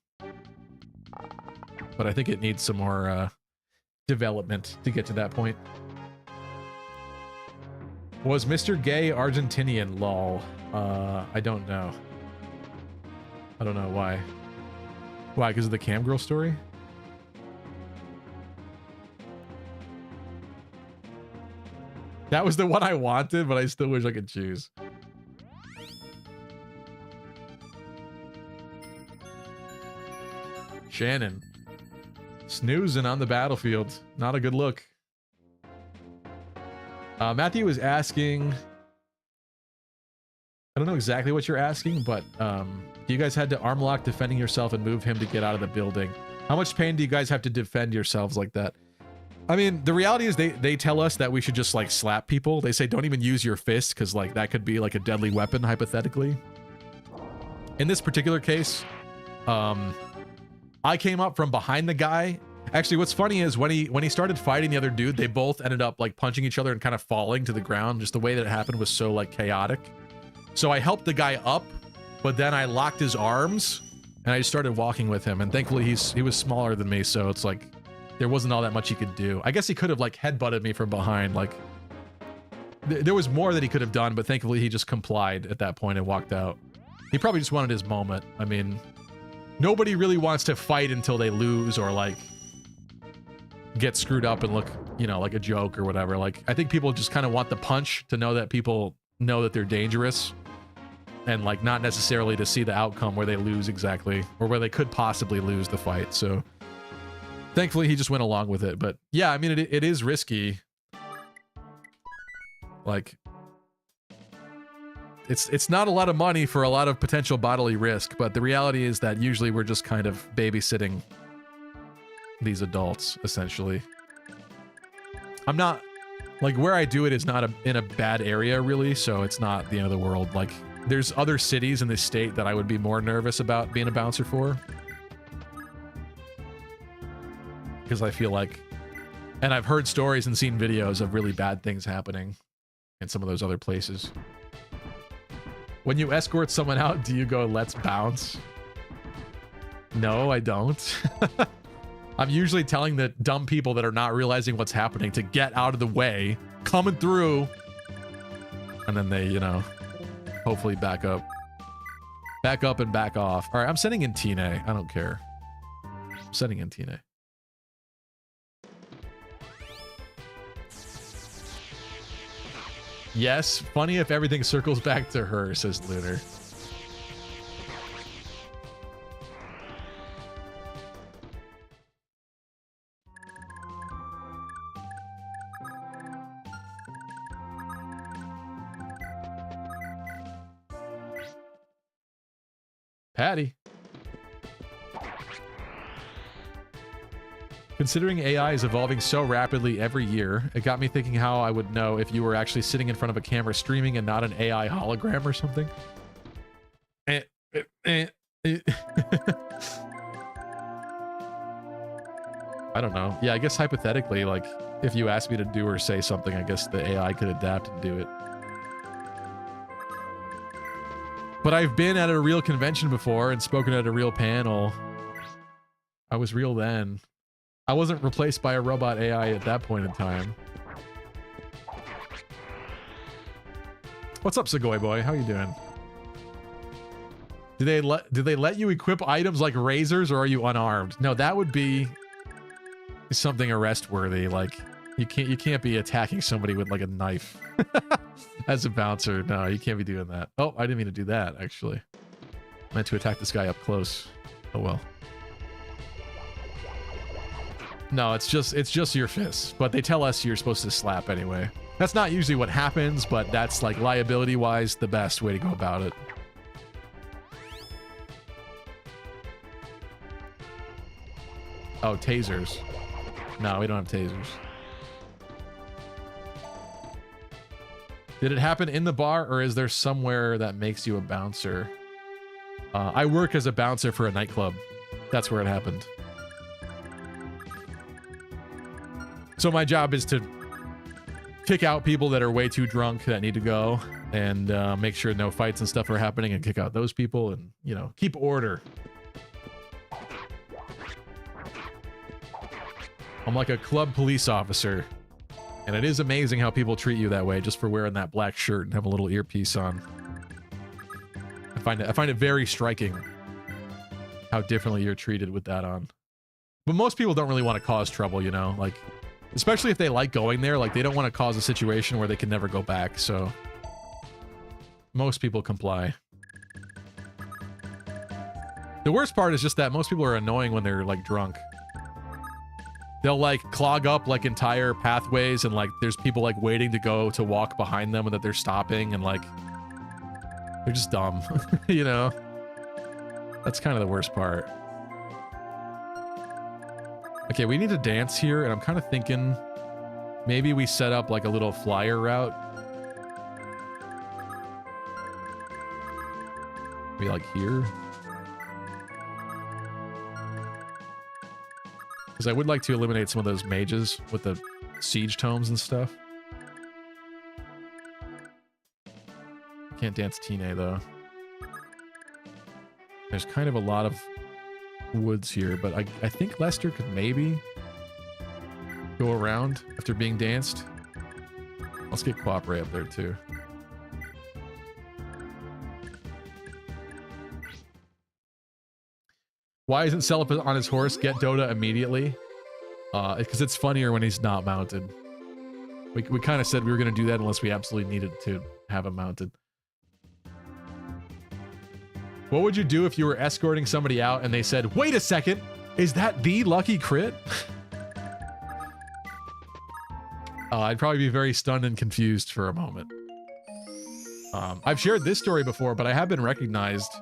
But I think it needs some more development to get to that point. Was Mr. Gay Argentinian? Lol. I don't know. I don't know why. Why? Because of the cam girl story? That was the one I wanted, but I still wish I could choose. Shannon. Snoozing on the battlefield. Not a good look. Matthew was asking... I don't know exactly what you're asking, but you guys had to arm lock defending yourself and move him to get out of the building. How much pain do you guys have to defend yourselves like that? I mean, the reality is they tell us that we should just like slap people. They say don't even use your fist because like that could be like a deadly weapon hypothetically. In this particular case, I came up from behind the guy. Actually, what's funny is when he started fighting the other dude, they both ended up like punching each other and kind of falling to the ground. Just the way that it happened was so like chaotic. So I helped the guy up, but then I locked his arms and I just started walking with him. And thankfully he was smaller than me, so it's like there wasn't all that much he could do. I guess he could have like headbutted me from behind. Like there was more that he could have done, but thankfully he just complied at that point and walked out. He probably just wanted his moment. I mean, nobody really wants to fight until they lose or like get screwed up and look, you know, like a joke or whatever. Like, I think people just kind of want the punch to know that people know that they're dangerous, and like not necessarily to see the outcome where they lose exactly, or where they could possibly lose the fight. So thankfully he just went along with it. But yeah, I mean, it is risky. Like, it's not a lot of money for a lot of potential bodily risk, but the reality is that usually we're just kind of babysitting these adults, essentially. I'm not, like, where I do it is not in a bad area, really, so it's not the end of the world. Like, there's other cities in this state that I would be more nervous about being a bouncer for. Because I feel like, and I've heard stories and seen videos of really bad things happening in some of those other places. When you escort someone out, do you go, let's bounce? No, I don't. I'm usually telling the dumb people that are not realizing what's happening to get out of the way, coming through, and then they, you know, hopefully back up. Back up and back off. All right, I'm sending in Tine. I don't care. I'm sending in Tine. Yes, funny if everything circles back to her, says Lunar. Patty. Considering AI is evolving so rapidly every year, it got me thinking how I would know if you were actually sitting in front of a camera streaming and not an AI hologram or something. I don't know. Yeah, I guess hypothetically, like, if you asked me to do or say something, I guess the AI could adapt and do it. But I've been at a real convention before and spoken at a real panel. I was real then. I wasn't replaced by a robot AI at that point in time. What's up, Segoy Boy? How you doing? Did they let you equip items like razors, or are you unarmed? No, that would be something arrest worthy. Like, you can't be attacking somebody with like a knife as a bouncer. No, you can't be doing that. Oh, I didn't mean to do that, actually. I meant to attack this guy up close. Oh well. No, it's just your fists, but they tell us you're supposed to slap anyway. That's not usually what happens, but that's, like, liability-wise the best way to go about it. Oh, tasers. No, we don't have tasers. Did it happen in the bar, or is there somewhere that makes you a bouncer? I work as a bouncer for a nightclub. That's where it happened. So my job is to kick out people that are way too drunk that need to go, and make sure no fights and stuff are happening, and kick out those people, and, you know, keep order. I'm like a club police officer, and it is amazing how people treat you that way just for wearing that black shirt and have a little earpiece on. I find it very striking how differently you're treated with that on. But most people don't really want to cause trouble, you know, like, especially if they like going there, like, they don't want to cause a situation where they can never go back, so most people comply. The worst part is just that most people are annoying when they're, like, drunk. They'll, like, clog up, like, entire pathways, and, like, there's people, like, waiting to go to walk behind them, and that they're stopping, and, like, they're just dumb, you know? That's kind of the worst part. Okay, we need to dance here, and I'm kind of thinking maybe we set up like a little flyer route. Maybe like here. Because I would like to eliminate some of those mages with the siege tomes and stuff. Can't dance Tine though. There's kind of a lot of woods here, but I think Lester could maybe go around after being danced. Let's get Quapre up there too. Why isn't Celip on his horse? Get Dota immediately. Because it's funnier when he's not mounted. We kind of said we were going to do that unless we absolutely needed to have him mounted. What would you do if you were escorting somebody out and they said, wait a second, is that the lucky crit? I'd probably be very stunned and confused for a moment. I've shared this story before, but I have been recognized.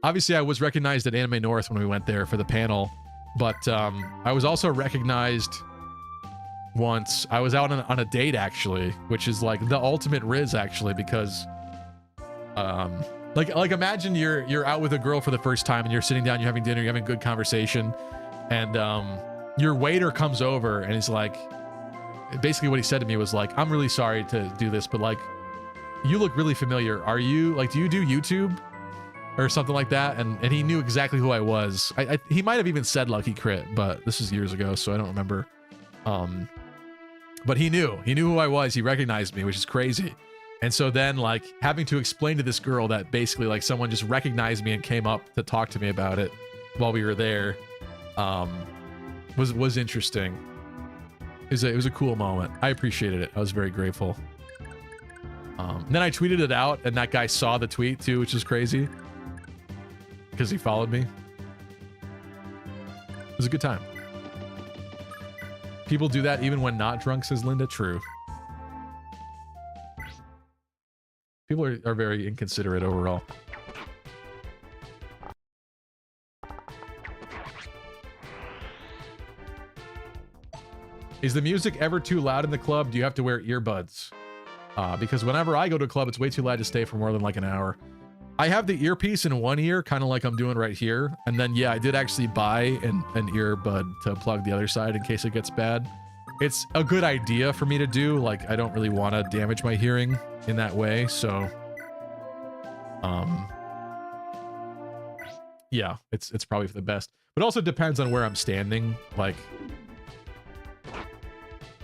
Obviously, I was recognized at Anime North when we went there for the panel, but I was also recognized once. I was out on a date, actually, which is like the ultimate Riz, actually, because like imagine you're out with a girl for the first time and you're sitting down, you're having dinner, you're having a good conversation, and your waiter comes over and he's like, basically what he said to me was like, I'm really sorry to do this, but like, you look really familiar. Are you like, do you do YouTube or something like that? And he knew exactly who I was. He might have even said lucky crit, but this is years ago, so I don't remember. But he knew who I was. He recognized me, which is crazy. And so then like having to explain to this girl that basically like someone just recognized me and came up to talk to me about it while we were there, was interesting. It was a cool moment. I appreciated it. I was very grateful. Then I tweeted it out and that guy saw the tweet too, which is crazy because he followed me. It was a good time. People do that even when not drunk, says Linda. True. People are very inconsiderate overall. Is the music ever too loud in the club? Do you have to wear earbuds? Because whenever I go to a club, it's way too loud to stay for more than like an hour. I have the earpiece in one ear, kind of like I'm doing right here. And then, yeah, I did actually buy an earbud to plug the other side in case it gets bad. It's a good idea for me to do. Like, I don't really want to damage my hearing in that way. So, yeah, it's probably for the best. But it also depends on where I'm standing. Like,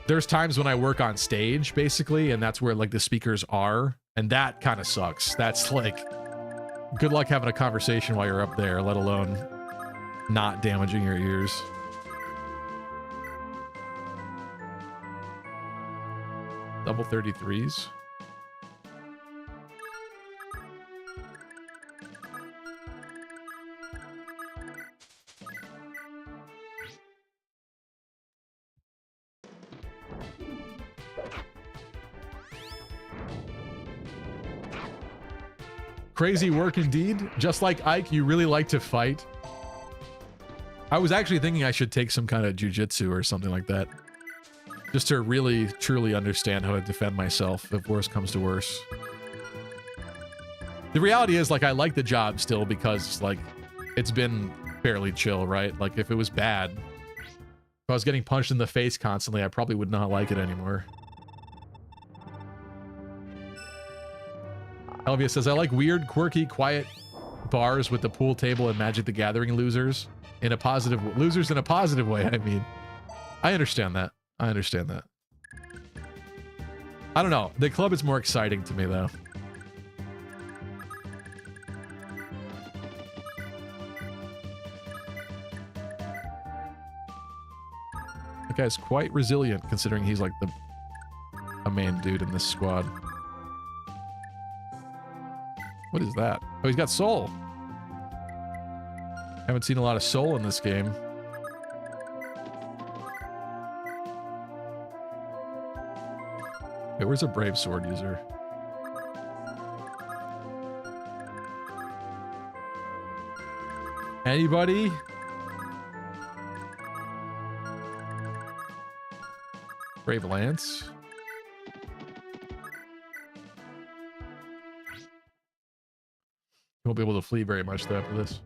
there's times when I work on stage, basically, and that's where, like, the speakers are. And that kind of sucks. That's, like, good luck having a conversation while you're up there, let alone not damaging your ears. Double 33s. Crazy work indeed. Just like Ike, you really like to fight. I was actually thinking I should take some kind of jujitsu or something like that. Just to really, truly understand how to defend myself if worse comes to worse. The reality is, like, I like the job still because, like, it's been fairly chill, right? Like, if it was bad, if I was getting punched in the face constantly, I probably would not like it anymore. Elvia says, I like weird, quirky, quiet bars with the pool table and Magic the Gathering losers in a positive way. I mean, I understand that. I understand that. I don't know. The club is more exciting to me, though. That guy's quite resilient, considering he's like a main dude in this squad. What is that? Oh, he's got soul. Haven't seen a lot of soul in this game. Wait, where's a brave sword user? Anybody? Brave lance? You won't be able to flee very much though after this.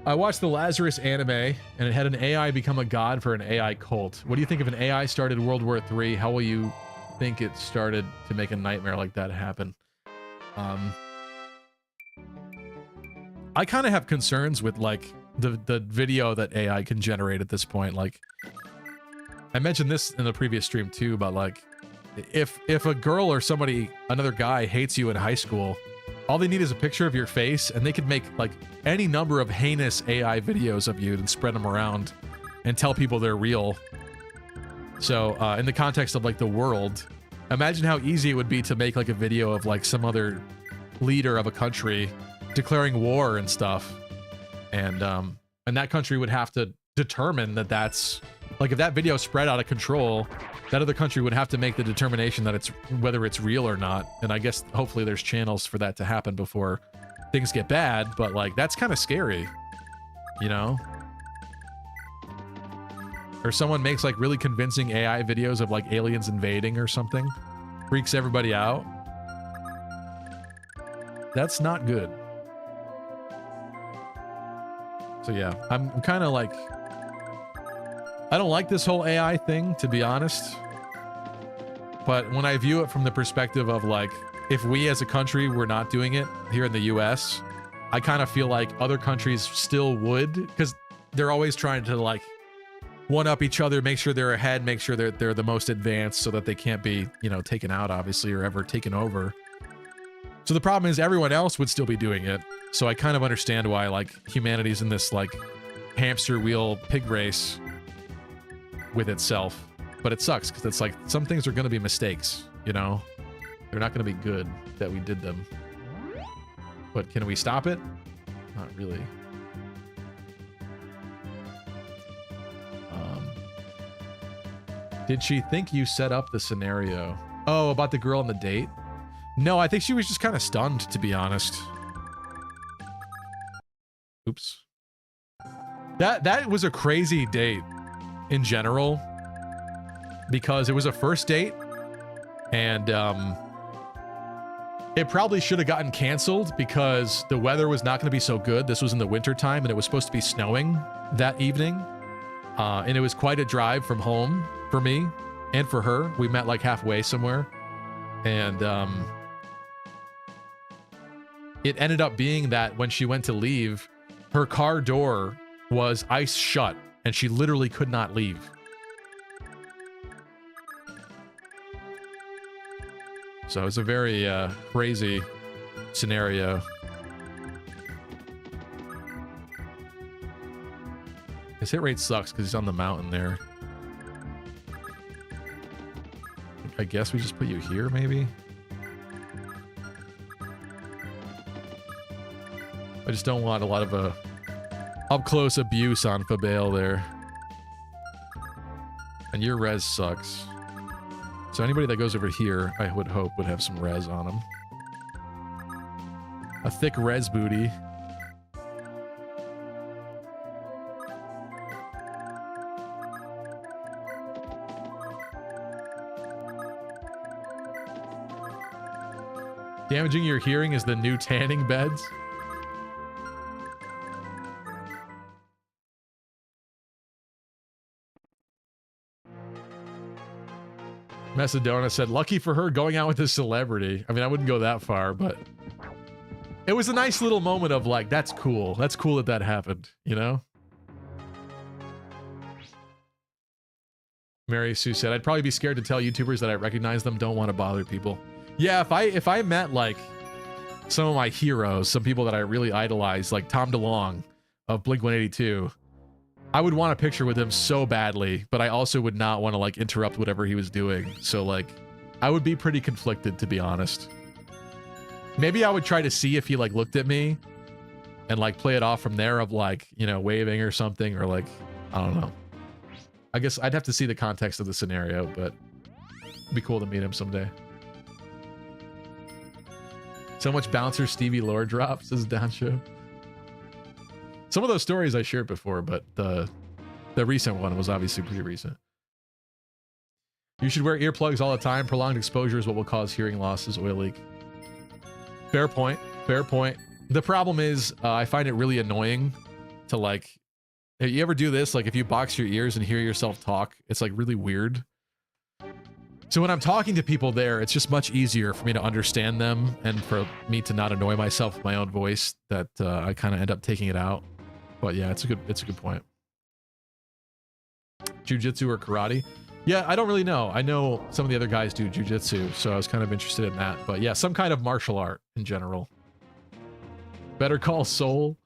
I watched the Lazarus anime, and it had an AI become a god for an AI cult. What do you think if an AI started World War III? How will you think it started to make a nightmare like that happen? I kind of have concerns with, like, the video that AI can generate at this point. Like, I mentioned this in the previous stream too, but, like, if a girl or somebody, another guy, hates you in high school, All they need is a picture of your face, and they could make like any number of heinous AI videos of you and spread them around and tell people they're real. So in the context of like the world, imagine how easy it would be to make like a video of like some other leader of a country declaring war and stuff. And that country would have to determine that that's like, if that video spread out of control, that other country would have to make the determination that it's whether it's real or not. And I guess hopefully there's channels for that to happen before things get bad, but like that's kind of scary, you know? Or someone makes like really convincing AI videos of like aliens invading or something, freaks everybody out. That's not good. So yeah, I'm kind of like, I don't like this whole AI thing, to be honest. But when I view it from the perspective of like, if we as a country were not doing it here in the US, I kind of feel like other countries still would, because they're always trying to like one up each other, make sure they're ahead, make sure they're the most advanced so that they can't be, you know, taken out obviously or ever taken over. So the problem is everyone else would still be doing it. So I kind of understand why like humanity's in this like hamster wheel pig race with itself. But it sucks because it's like some things are going to be mistakes, you know? They're not going to be good that we did them. But can we stop it? Not really. Did she think you set up the scenario? Oh, about the girl on the date? No, I think she was just kind of stunned, to be honest. Oops. That was a crazy date in general, because it was a first date, and it probably should have gotten canceled because the weather was not going to be so good. This was in the winter time, and it was supposed to be snowing that evening, and it was quite a drive from home for me and for her. We met like halfway somewhere, and it ended up being that when she went to leave, her car door was ice shut, and she literally could not leave. So it was a very crazy scenario. His hit rate sucks because he's on the mountain there. I guess we just put you here, maybe? I just don't want a lot of up-close abuse on Fabale there. And your res sucks. So anybody that goes over here, I would hope, would have some res on them. A thick res booty. Damaging your hearing is the new tanning beds. Macedona said, lucky for her going out with a celebrity. I mean, I wouldn't go that far, but it was a nice little moment of like, that's cool. That's cool that that happened, you know? Mary Sue said, I'd probably be scared to tell YouTubers that I recognize them, don't want to bother people. Yeah, if I met like some of my heroes, some people that I really idolize, like Tom DeLonge of Blink-182, I would want a picture with him so badly, but I also would not want to like interrupt whatever he was doing. So like, I would be pretty conflicted, to be honest. Maybe I would try to see if he like looked at me and like play it off from there of like, you know, waving or something, or like, I don't know. I guess I'd have to see the context of the scenario, but it'd be cool to meet him someday. So much bouncer Stevie lore drops, says Downshow. Some of those stories I shared before, but the recent one was obviously pretty recent. You should wear earplugs all the time. Prolonged exposure is what will cause hearing losses, oil leak. Fair point. Fair point. The problem is I find it really annoying to like, you ever do this? Like if you box your ears and hear yourself talk, it's like really weird. So when I'm talking to people there, it's just much easier for me to understand them and for me to not annoy myself with my own voice, that I kind of end up taking it out. But yeah, it's a good point. Jiu-jitsu or karate? Yeah, I don't really know. I know some of the other guys do jiu-jitsu, so I was kind of interested in that. But yeah, some kind of martial art in general. Better Call Saul.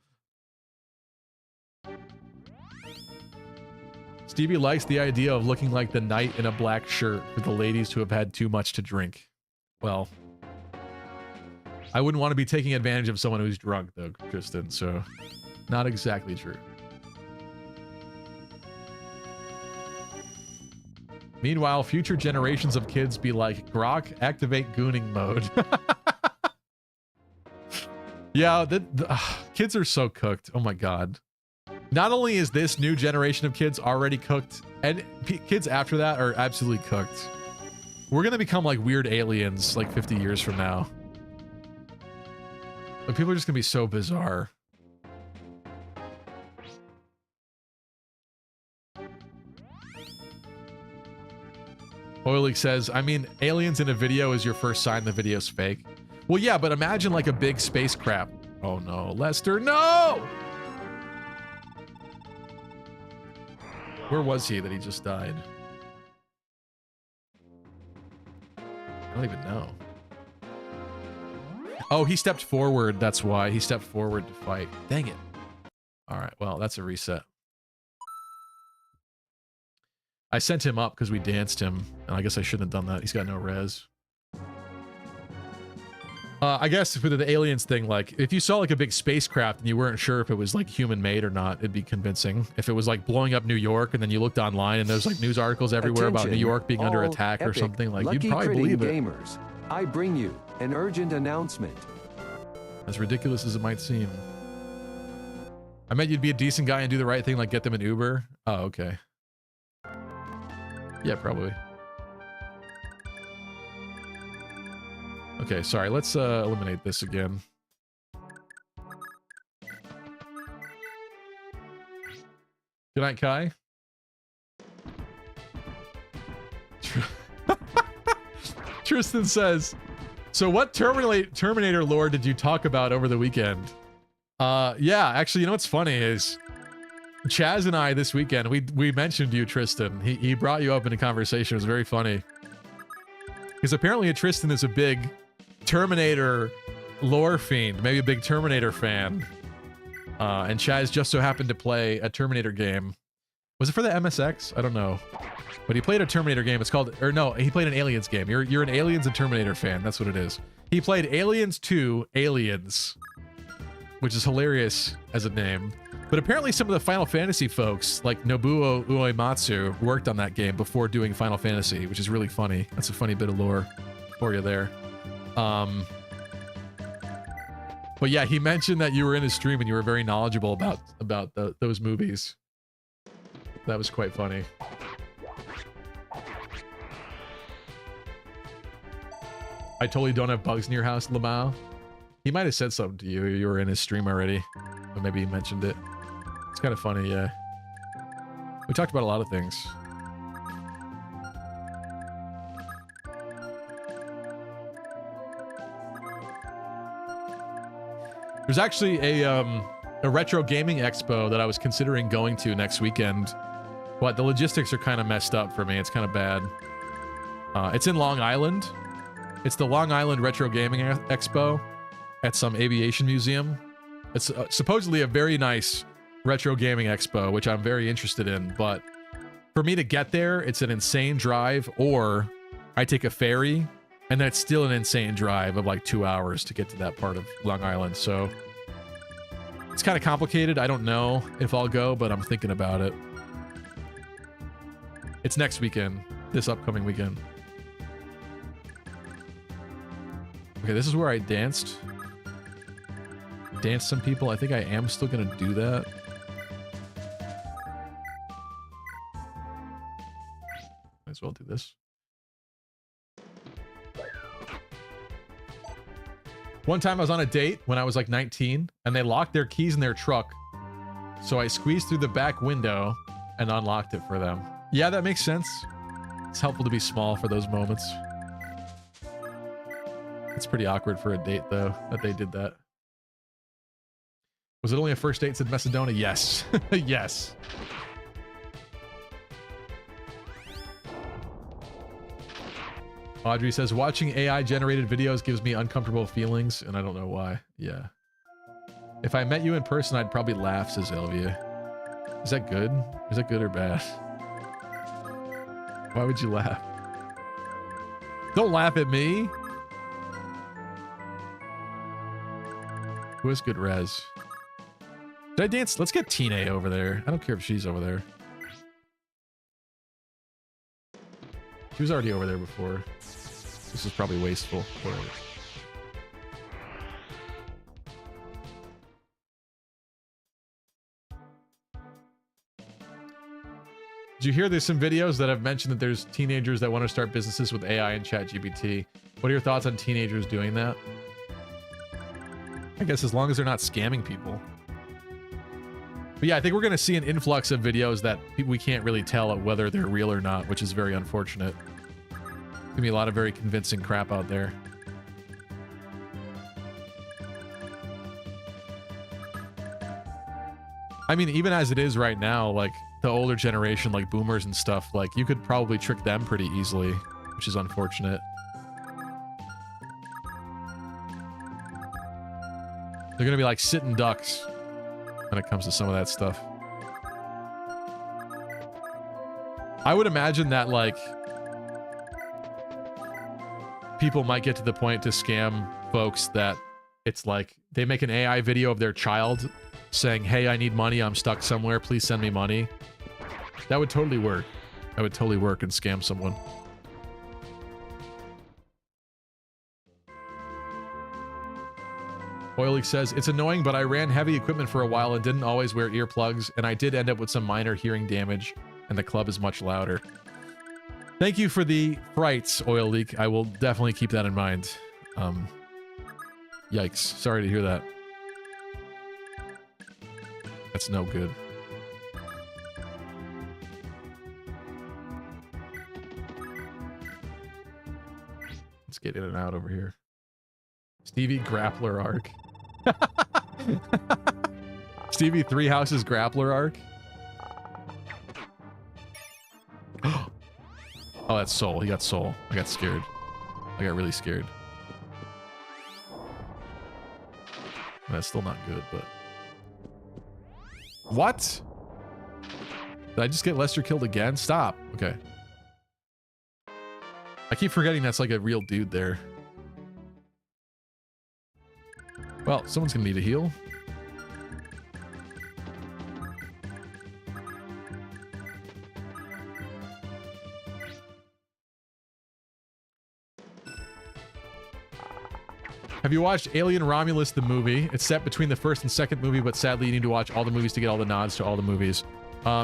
Stevie likes the idea of looking like the knight in a black shirt for the ladies who have had too much to drink. Well, I wouldn't want to be taking advantage of someone who's drunk, though, Tristan, so not exactly true. Meanwhile, future generations of kids be like, Grok, activate gooning mode. Yeah, kids are so cooked. Oh my god. Not only is this new generation of kids already cooked, and kids after that are absolutely cooked. We're gonna become like weird aliens like 50 years from now. Like, people are just gonna be so bizarre. Oily says, I mean, aliens in a video is your first sign the video's fake. Well, yeah, but imagine like a big spacecraft. Oh no, Lester, no! Where was he that he just died? I don't even know. Oh, he stepped forward. That's why. He stepped forward to fight. Dang it. All right, well, that's a reset. I sent him up because we danced him, and I guess I shouldn't have done that. He's got no res. I guess for the aliens thing, like, if you saw like a big spacecraft and you weren't sure if it was like human-made or not, it'd be convincing. If it was like blowing up New York and then you looked online and there's like news articles everywhere about New York being under attack or something, like, you'd probably believe it. Gamers, I bring you an urgent announcement. As ridiculous as it might seem. I meant you'd be a decent guy and do the right thing, like get them an Uber. Oh, okay. Yeah, probably. Okay, sorry, let's eliminate this again. Good night, Kai. Tristan says, so what Terminator lore did you talk about over the weekend? Yeah, actually, you know what's funny is Chaz and I this weekend, we mentioned you, Tristan. He brought you up in a conversation. It was very funny. Because apparently Tristan is a big Terminator lore fiend, maybe a big Terminator fan. And Chaz just so happened to play a Terminator game. Was it for the MSX? I don't know. But he played a Terminator game. It's called, or no, he played an Aliens game. You're an Aliens and Terminator fan. That's what it is. He played Aliens 2 Aliens, which is hilarious as a name. But apparently some of the Final Fantasy folks, like Nobuo Uematsu, worked on that game before doing Final Fantasy, which is really funny. That's a funny bit of lore for you there. But yeah, he mentioned that you were in his stream and you were very knowledgeable about those movies. That was quite funny. I totally don't have bugs in your house, Lamau. He might have said something to you. You were in his stream already. But maybe he mentioned it. It's kind of funny, yeah. We talked about a lot of things. There's actually a retro gaming expo that I was considering going to next weekend, but the logistics are kind of messed up for me. It's kind of bad. It's in Long Island. It's the Long Island Retro Gaming Expo at some aviation museum. It's supposedly a very nice retro gaming expo, which I'm very interested in, but for me to get there, it's an insane drive, or I take a ferry, and then it's still an insane drive of like 2 hours to get to that part of Long Island, so it's kind of complicated. I don't know if I'll go, but I'm thinking about it. It's next weekend, this upcoming weekend. Okay, this is where I danced some people. I think I am still gonna do that. Might as well do this. One time I was on a date when I was like 19, and they locked their keys in their truck. So I squeezed through the back window and unlocked it for them. Yeah, that makes sense. It's helpful to be small for those moments. It's pretty awkward for a date, though, that they did that. Was it only a first date, said Macedonia? Yes. Yes. Audrey says, watching AI-generated videos gives me uncomfortable feelings, and I don't know why. Yeah. If I met you in person, I'd probably laugh, says Elvia. Is that good? Is that good or bad? Why would you laugh? Don't laugh at me. Who has good res? Did I dance? Let's get Tina over there. I don't care if she's over there. She was already over there before. This is probably wasteful. Whatever. Did you hear there's some videos that have mentioned that there's teenagers that want to start businesses with AI and ChatGPT? What are your thoughts on teenagers doing that? I guess as long as they're not scamming people. But yeah, I think we're going to see an influx of videos that we can't really tell whether they're real or not, which is very unfortunate. There's going to be a lot of very convincing crap out there. I mean, even as it is right now, like the older generation, like boomers and stuff, like you could probably trick them pretty easily, which is unfortunate. They're going to be like sitting ducks when it comes to some of that stuff. I would imagine that like people might get to the point to scam folks that it's like they make an AI video of their child saying, hey, I need money, I'm stuck somewhere, please send me money. That would totally work. That would totally work and scam someone. Oily says, it's annoying, but I ran heavy equipment for a while and didn't always wear earplugs, and I did end up with some minor hearing damage, and the club is much louder. Thank you for the frights, Oil Leak. I will definitely keep that in mind. Yikes. Sorry to hear that. That's no good. Let's get in and out over here. Stevie Grappler arc. Stevie Three Houses Grappler arc. Oh, that's Soul. He got Soul. I got scared. I got really scared. That's still not good, but... What? Did I just get Lester killed again? Stop. Okay. I keep forgetting that's like a real dude there. Well, someone's gonna need a heal. Have you watched Alien Romulus, the movie? It's set between the first and second movie, but sadly you need to watch all the movies to get all the nods to all the movies.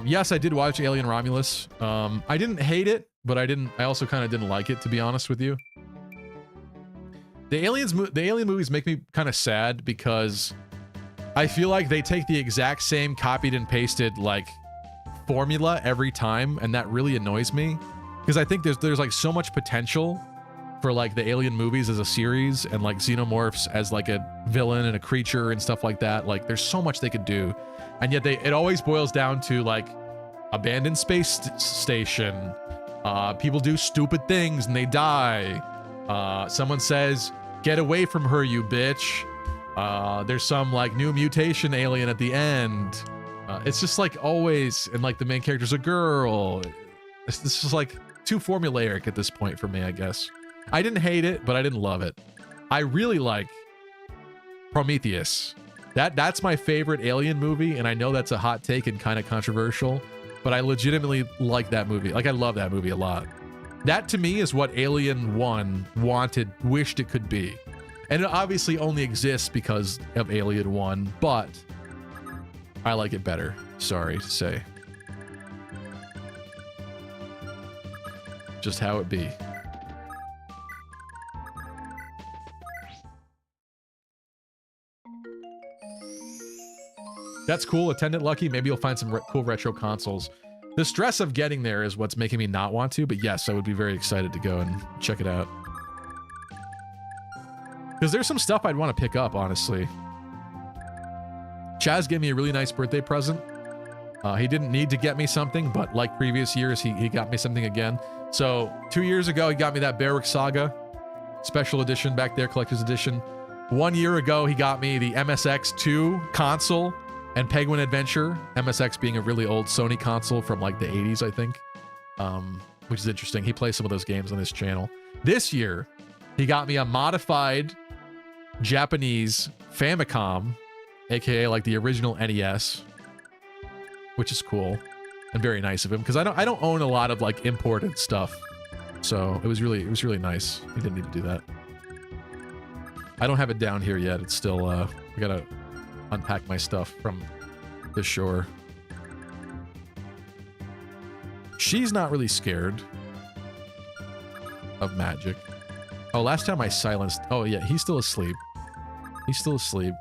Yes, I did watch Alien Romulus. I didn't hate it, but I also kind of didn't like it, to be honest with you. The Alien movies make me kind of sad because I feel like they take the exact same copied and pasted like formula every time, and that really annoys me because I think there's like so much potential for like the Alien movies as a series and like xenomorphs as like a villain and a creature and stuff like that. Like there's so much they could do, and yet it always boils down to like abandoned space station. People do stupid things and they die. Someone says, "Get away from her, you bitch." There's some like new mutation alien at the end. It's just like always, and like the main character's a girl. This is like too formulaic at this point for me, I guess. I didn't hate it, but I didn't love it. I really like Prometheus. That's my favorite Alien movie, and I know that's a hot take and kind of controversial, but I legitimately like that movie. Like, I love that movie a lot. That, to me, is what Alien 1 wished it could be. And it obviously only exists because of Alien 1, but I like it better. Sorry to say. Just how it be. That's cool. Attendant Lucky. Maybe you'll find some cool retro consoles. The stress of getting there is what's making me not want to, but yes, I would be very excited to go and check it out. Because there's some stuff I'd want to pick up, honestly. Chaz gave me a really nice birthday present. He didn't need to get me something, but like previous years, he got me something again. So 2 years ago, he got me that Berwick Saga special edition back there, collector's edition. 1 year ago, he got me the MSX2 console and Penguin Adventure. MSX being a really old Sony console from like the 80s, I think, which is interesting. He plays some of those games on his channel. This year, he got me a modified Japanese Famicom, aka like the original NES, which is cool and very nice of him because I don't own a lot of like imported stuff. So it was really nice. He didn't need to do that. I don't have it down here yet. It's still I gotta unpack my stuff from the shore. She's not really scared of magic. Oh, last time I silenced... Oh, yeah, he's still asleep. He's still asleep.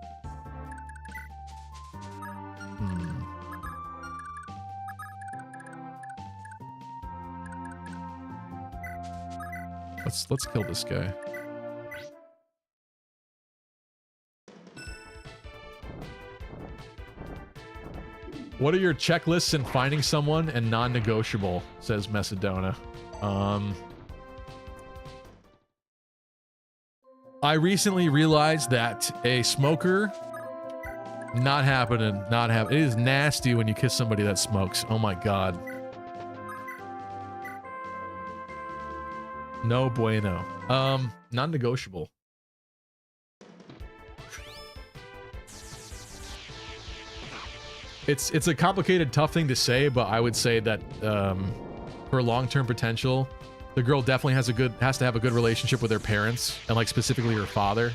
Let's kill this guy. What are your checklists in finding someone and non-negotiable, says Macedona. I recently realized that a smoker, not happening. It is nasty when you kiss somebody that smokes. Oh my god. No bueno. Non-negotiable. It's a complicated, tough thing to say, but I would say that for long-term potential, the girl definitely has to have a good relationship with her parents, and like specifically her father.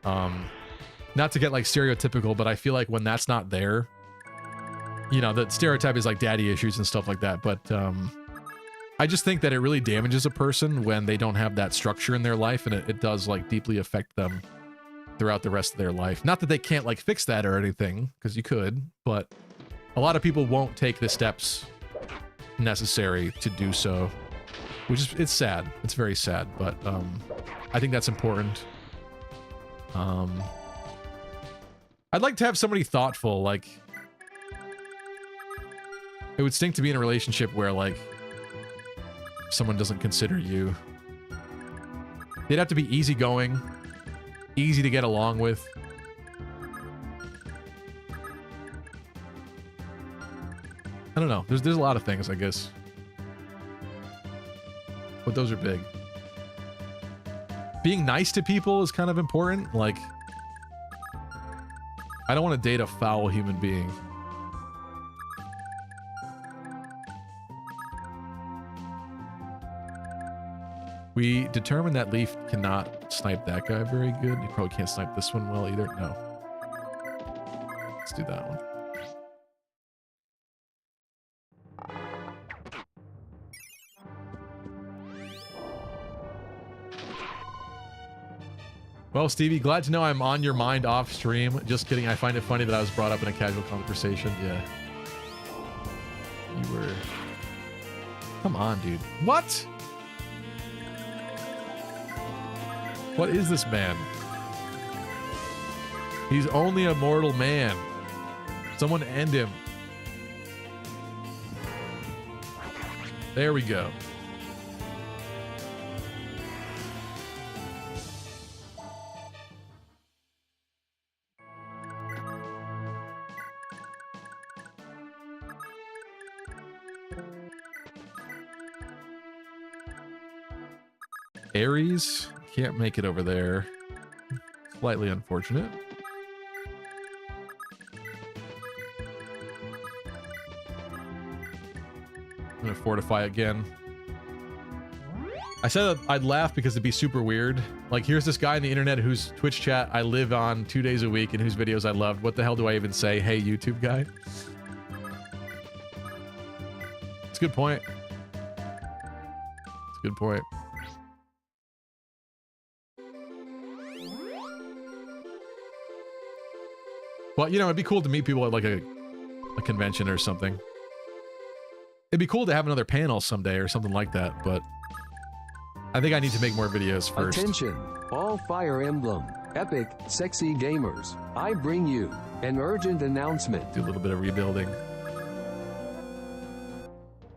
Not to get like stereotypical, but I feel like when that's not there, you know, the stereotype is like daddy issues and stuff like that. But I just think that it really damages a person when they don't have that structure in their life, and it does like deeply affect them throughout the rest of their life. Not that they can't like fix that or anything, because you could, but a lot of people won't take the steps necessary to do so, which is, it's sad. It's very sad, but I think that's important. I'd like to have somebody thoughtful. Like, it would stink to be in a relationship where like someone doesn't consider you. They'd have to be easygoing, easy to get along with. I don't know. There's a lot of things, I guess. But those are big. Being nice to people is kind of important. Like, I don't want to date a foul human being. We determined that Leaf cannot snipe that guy very good. He probably can't snipe this one well either. No. Let's do that one. Well, Stevie, glad to know I'm on your mind off stream. Just kidding. I find it funny that I was brought up in a casual conversation. Yeah. You were... Come on, dude. What? What is this man? He's only a mortal man. Someone end him. There we go. Ares can't make it over there. Slightly unfortunate. I'm gonna fortify again. I said that I'd laugh because it'd be super weird. Like, here's this guy on the internet whose Twitch chat I live on 2 days a week and whose videos I loved. What the hell do I even say? Hey, YouTube guy? It's a good point. It's a good point. But, you know, it'd be cool to meet people at, like, a convention or something. It'd be cool to have another panel someday or something like that, but I think I need to make more videos first. Attention, all Fire Emblem, epic, sexy gamers. I bring you an urgent announcement. Do a little bit of rebuilding.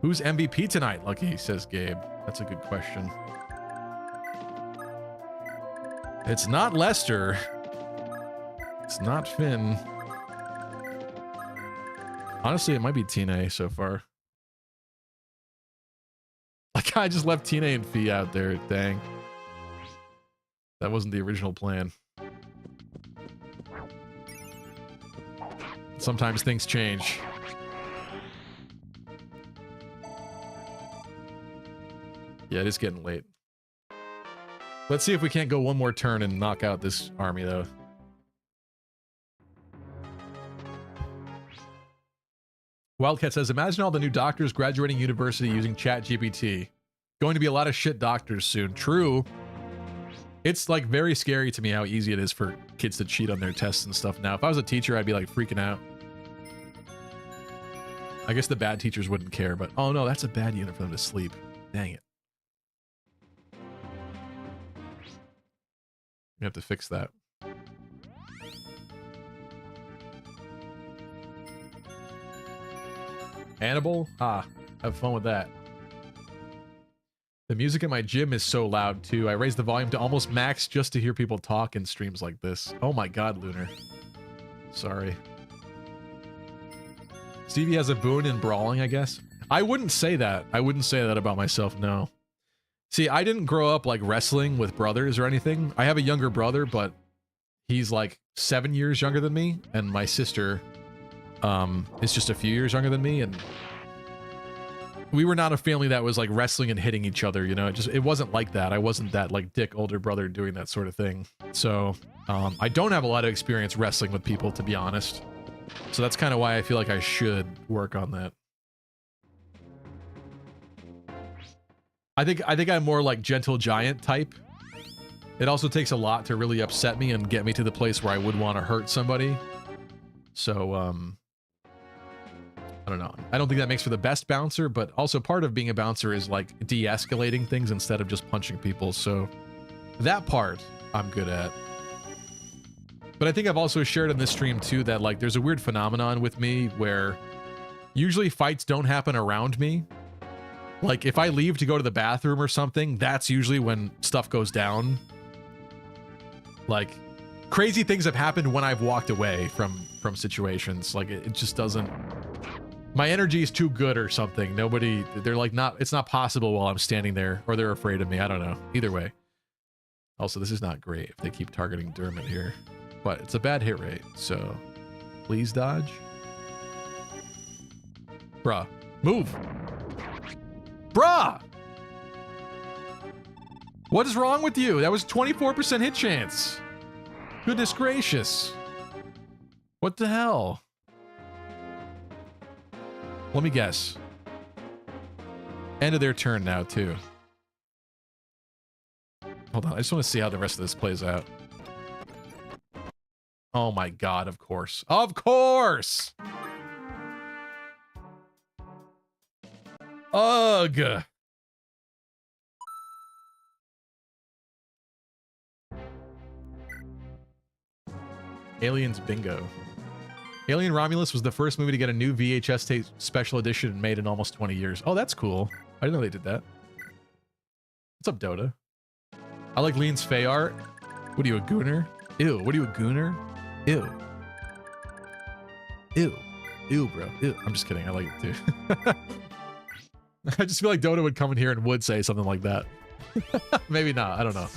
Who's MVP tonight, Lucky, says Gabe. That's a good question. It's not Lester. It's not Finn. Honestly, it might be Tina so far. Like, I just left Tina and Fee out there. Dang. That wasn't the original plan. Sometimes things change. Yeah, it is getting late. Let's see if we can't go one more turn and knock out this army, though. Wildcat says, imagine all the new doctors graduating university using ChatGPT. Going to be a lot of shit doctors soon. True. It's like very scary to me how easy it is for kids to cheat on their tests and stuff now. If I was a teacher, I'd be like freaking out. I guess the bad teachers wouldn't care, but oh no, that's a bad unit for them to sleep. Dang it. We have to fix that. Hannibal? Ah, have fun with that. The music at my gym is so loud too. I raised the volume to almost max just to hear people talk in streams like this. Oh my god, Lunar. Sorry. Stevie has a boon in brawling, I guess. I wouldn't say that. I wouldn't say that about myself, no. See, I didn't grow up like wrestling with brothers or anything. I have a younger brother, but he's like 7 years younger than me, and my sister is just a few years younger than me, and we were not a family that was like wrestling and hitting each other, you know. It wasn't like that. I wasn't that like dick older brother doing that sort of thing. So I don't have a lot of experience wrestling with people, to be honest. So that's kind of why I feel like I should work on that. I think I'm more like gentle giant type. It also takes a lot to really upset me and get me to the place where I would want to hurt somebody. So I don't know. I don't think that makes for the best bouncer, but also part of being a bouncer is like de-escalating things instead of just punching people. So that part I'm good at. But I think I've also shared in this stream too that like there's a weird phenomenon with me where usually fights don't happen around me. Like if I leave to go to the bathroom or something, that's usually when stuff goes down. Like crazy things have happened when I've walked away from situations. Like it just doesn't... My energy is too good or something. Nobody... They're like not... It's not possible while I'm standing there, or they're afraid of me. I don't know. Either way. Also, this is not great if they keep targeting Dermot here. But it's a bad hit rate, so... Please dodge. Bruh. Move! Bruh! What is wrong with you? That was 24% hit chance. Goodness gracious. What the hell? Let me guess. End of their turn now, too. Hold on, I just want to see how the rest of this plays out. Oh my god, of course. Of course! Ugh! Aliens Bingo. Alien Romulus was the first movie to get a new VHS tape special edition made in almost 20 years. Oh, that's cool. I didn't know they did that. What's up, Dota? I like Lean's Fey art. What are you, a gooner? Ew, what are you, a gooner? Ew. Ew. Ew, bro. Ew. I'm just kidding. I like it, too. I just feel like Dota would come in here and would say something like that. Maybe not. I don't know.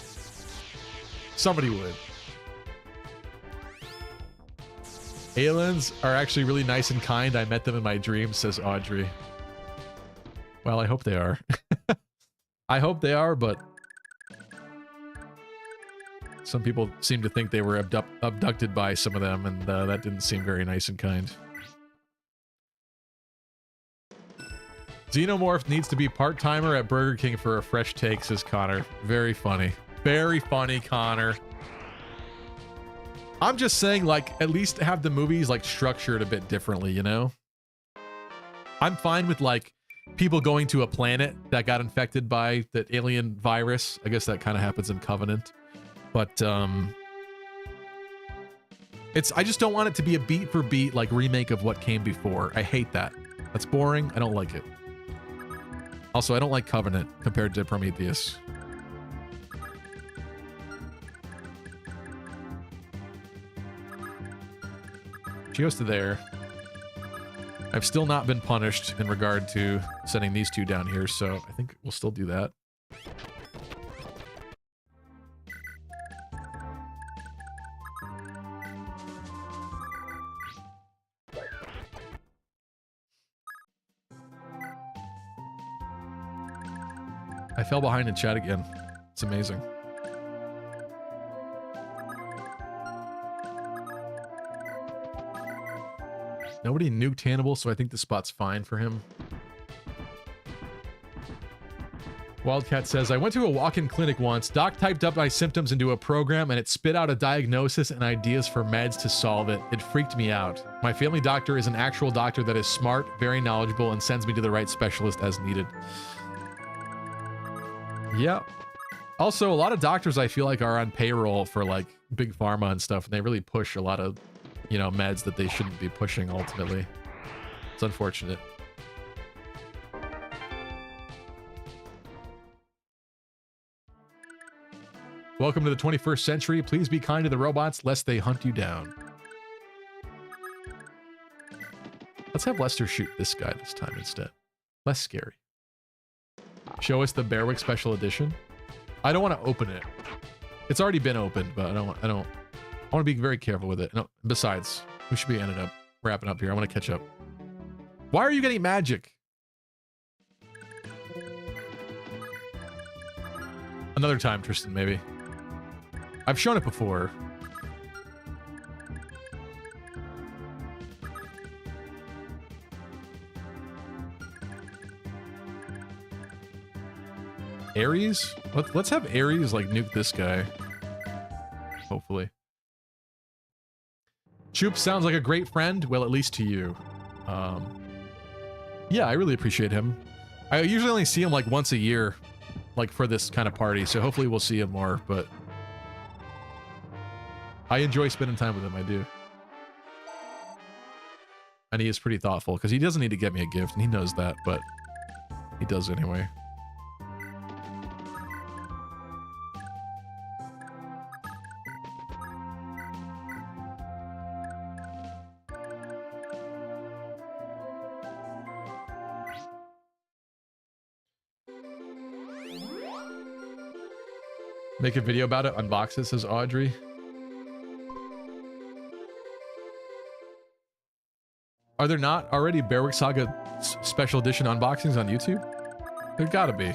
Somebody would. Aliens are actually really nice and kind. I met them in my dreams, says Audrey. Well, I hope they are. I hope they are, but some people seem to think they were abducted by some of them, and that didn't seem very nice and kind. Xenomorph needs to be part-timer at Burger King for a fresh take, says Connor. Very funny. Very funny, Connor. I'm just saying, like, at least have the movies, like, structured a bit differently, you know? I'm fine with, like, people going to a planet that got infected by the alien virus. I guess that kind of happens in Covenant. But, I just don't want it to be a beat-for-beat, like, remake of what came before. I hate that. That's boring. I don't like it. Also, I don't like Covenant compared to Prometheus. She goes to there. I've still not been punished in regard to sending these two down here, so I think we'll still do that. I fell behind in chat again. It's amazing. Nobody nuked Hannibal, so I think the spot's fine for him. Wildcat says, I went to a walk-in clinic once. Doc typed up my symptoms into a program and it spit out a diagnosis and ideas for meds to solve it. It freaked me out. My family doctor is an actual doctor that is smart, very knowledgeable, and sends me to the right specialist as needed. Yeah. Also, a lot of doctors I feel like are on payroll for like big pharma and stuff, and they really push a lot of, you know, meds that they shouldn't be pushing ultimately. It's unfortunate. Welcome to the 21st century. Please be kind to the robots lest they hunt you down. Let's have Lester shoot this guy this time instead. Less scary. Show us the Bearwick Special Edition. I don't want to open it. It's already been opened, but I want to be very careful with it. No, besides, we should be wrapping up here. I want to catch up. Why are you getting magic? Another time, Tristan, maybe. I've shown it before. Ares? Let's have Ares like nuke this guy. Hopefully. Choop sounds like a great friend. Well, at least to you. Yeah, I really appreciate him. I usually only see him like once a year, like for this kind of party. So hopefully we'll see him more, but I enjoy spending time with him. I do. And he is pretty thoughtful because he doesn't need to get me a gift and he knows that, but he does anyway. Make a video about it, unbox it, says Audrey. Are there not already Bearwick Saga special edition unboxings on YouTube? There gotta be.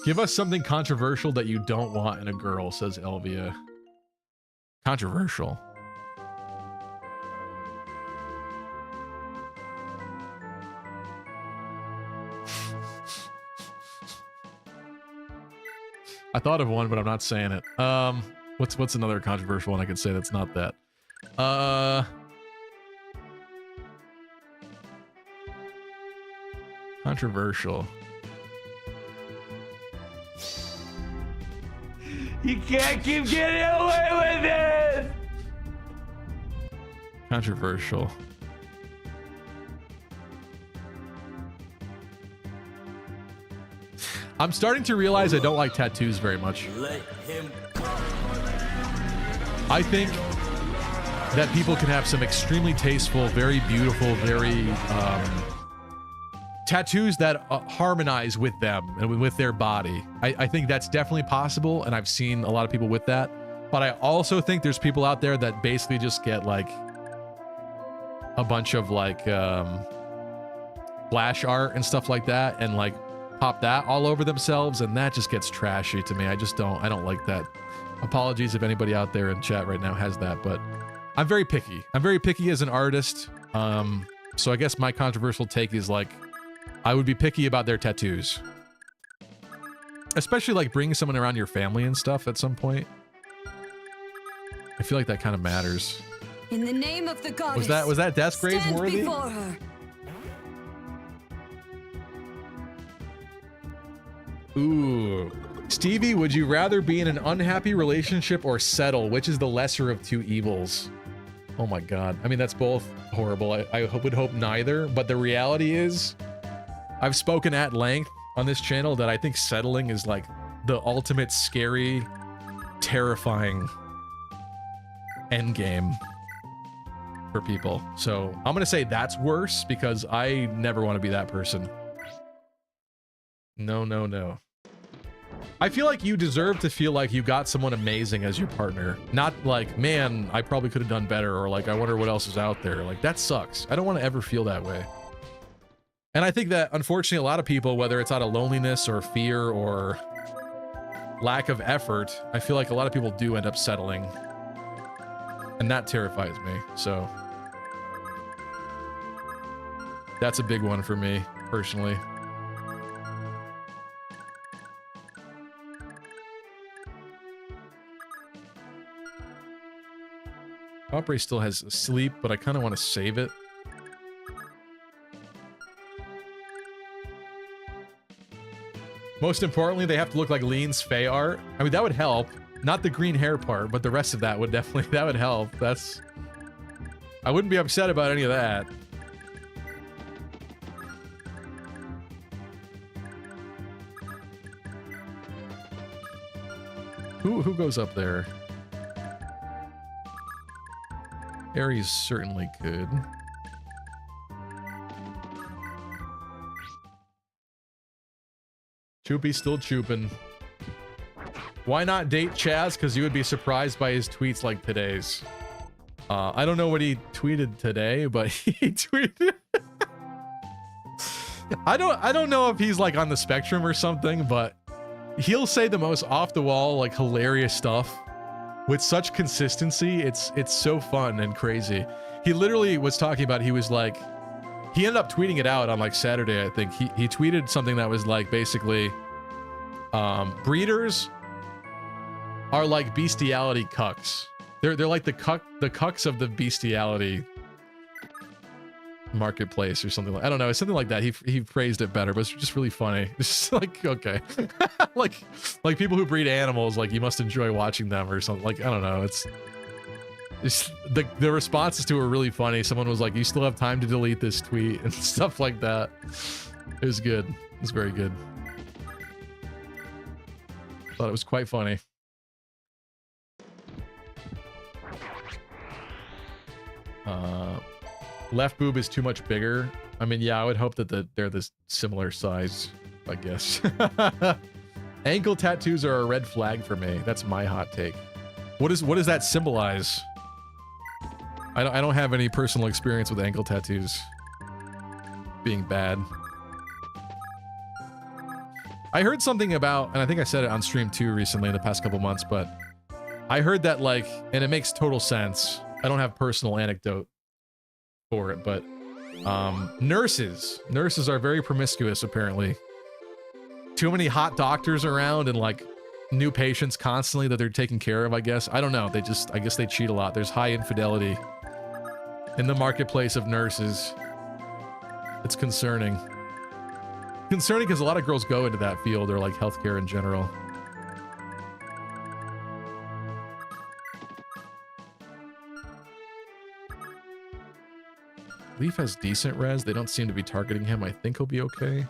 Give us something controversial that you don't want in a girl, says Elvia. Controversial. I thought of one, but I'm not saying it. What's another controversial one I could say that's not that? Controversial. You can't keep getting away with it! Controversial. I'm starting to realize I don't like tattoos very much. Let him. I think that people can have some extremely tasteful, very beautiful, very tattoos that harmonize with them and with their body. I think that's definitely possible, and I've seen a lot of people with that. But I also think there's people out there that basically just get like a bunch of like flash art and stuff like that, and like pop that all over themselves, and that just gets trashy to me. I don't like that. Apologies if anybody out there in chat right now has that, but I'm very picky. I'm very picky as an artist. So I guess my controversial take is like, I would be picky about their tattoos. Especially like bringing someone around your family and stuff at some point. I feel like that kind of matters. In the name of the goddess, was that death grades worthy? before her. Ooh. Stevie, would you rather be in an unhappy relationship or settle? Which is the lesser of two evils? Oh my god. I mean, that's both horrible. I would hope neither, but the reality is, I've spoken at length on this channel that I think settling is like the ultimate scary terrifying end game for people. So I'm gonna say that's worse because I never want to be that person. No, no, no. I feel like you deserve to feel like you got someone amazing as your partner. Not like, man, I probably could have done better, or like, I wonder what else is out there. Like, that sucks. I don't want to ever feel that way. And I think that, unfortunately, a lot of people, whether it's out of loneliness or fear or lack of effort, I feel like a lot of people do end up settling. And that terrifies me, so... That's a big one for me, personally. Opry still has sleep, but I kind of want to save it. Most importantly, they have to look like Lean's Fae art. I mean, that would help. Not the green hair part, but the rest of that would definitely, that would help. That's... I wouldn't be upset about any of that. Who goes up there? Aries certainly could. Choopy's still chooping. Why not date Chaz? Because you would be surprised by his tweets like today's. I don't know what he tweeted today, but he tweeted... I don't know if he's like on the spectrum or something, but he'll say the most off-the-wall, like hilarious stuff with such consistency. It's so fun and crazy. He literally was talking about, he was like, he ended up tweeting it out on like Saturday, I think. He tweeted something that was like basically, breeders are like bestiality cucks. They're like the cucks of the bestiality marketplace or something like, I don't know, it's something like that. He phrased it better, but it's just really funny. It's just like, okay. like people who breed animals, like you must enjoy watching them or something. Like, I don't know, it's the responses to it were really funny. Someone was like, you still have time to delete this tweet and stuff like that. It was good. It was very good. Thought it was quite funny. Left boob is too much bigger. I mean, yeah, I would hope that they're this similar size, I guess. Ankle tattoos are a red flag for me. That's my hot take. What does that symbolize? I don't have any personal experience with ankle tattoos being bad. I heard something about, and I think I said it on stream too recently in the past couple months, but I heard that, like, and it makes total sense. I don't have personal anecdote for it, but nurses are very promiscuous, apparently. Too many hot doctors around and like new patients constantly that they're taking care of, I guess. I don't know. I guess they cheat a lot. There's high infidelity in the marketplace of nurses. It's concerning. Concerning because a lot of girls go into that field, or like healthcare in general. Leaf has decent res. They don't seem to be targeting him. I think he'll be okay.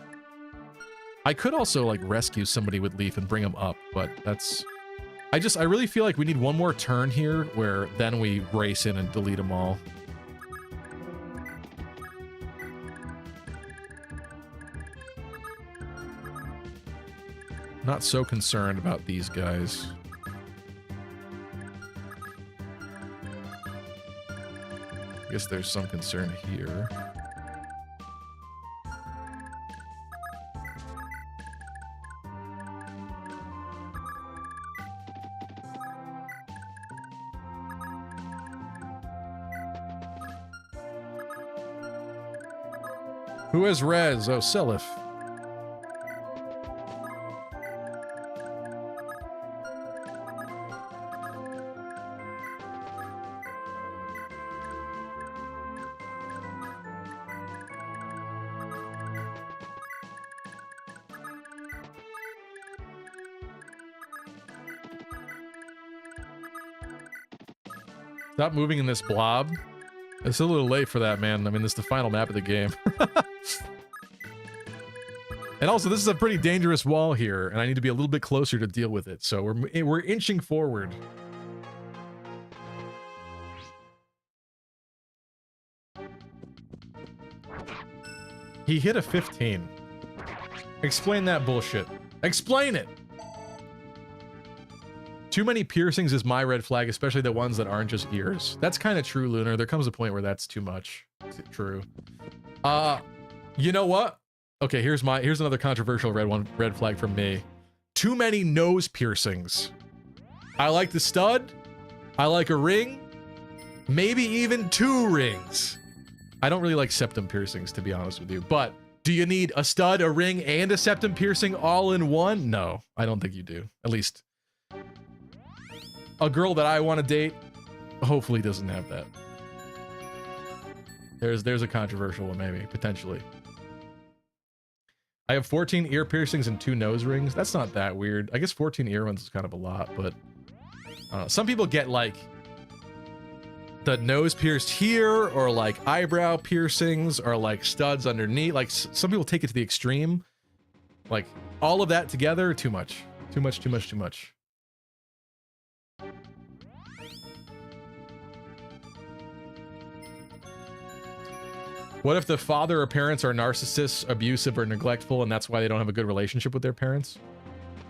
I could also like rescue somebody with Leaf and bring him up, but that's... I really feel like we need one more turn here where then we race in and delete them all. Not so concerned about these guys. I guess there's some concern here. Who has res? Oh, Selif. Stop moving in this blob. It's a little late for that, man. I mean, this is the final map of the game. And also, this is a pretty dangerous wall here, and I need to be a little bit closer to deal with it. So we're inching forward. He hit a 15. Explain that bullshit. Explain it! Too many piercings is my red flag, especially the ones that aren't just ears. That's kind of true, Lunar. There comes a point where that's too much. True. You know what? Okay, here's another controversial red flag from me. Too many nose piercings. I like the stud. I like a ring. Maybe even 2 rings. I don't really like septum piercings, to be honest with you. But do you need a stud, a ring, and a septum piercing all in one? No, I don't think you do. At least a girl that I want to date hopefully doesn't have that. There's a controversial one, maybe, potentially. I have 14 ear piercings and 2 nose rings. That's not that weird. I guess 14 ear ones is kind of a lot, but some people get like the nose pierced here, or like eyebrow piercings, or like studs underneath. Like some people take it to the extreme. Like all of that together, too much. Too much, too much, too much. What if the father or parents are narcissists, abusive, or neglectful, and that's why they don't have a good relationship with their parents?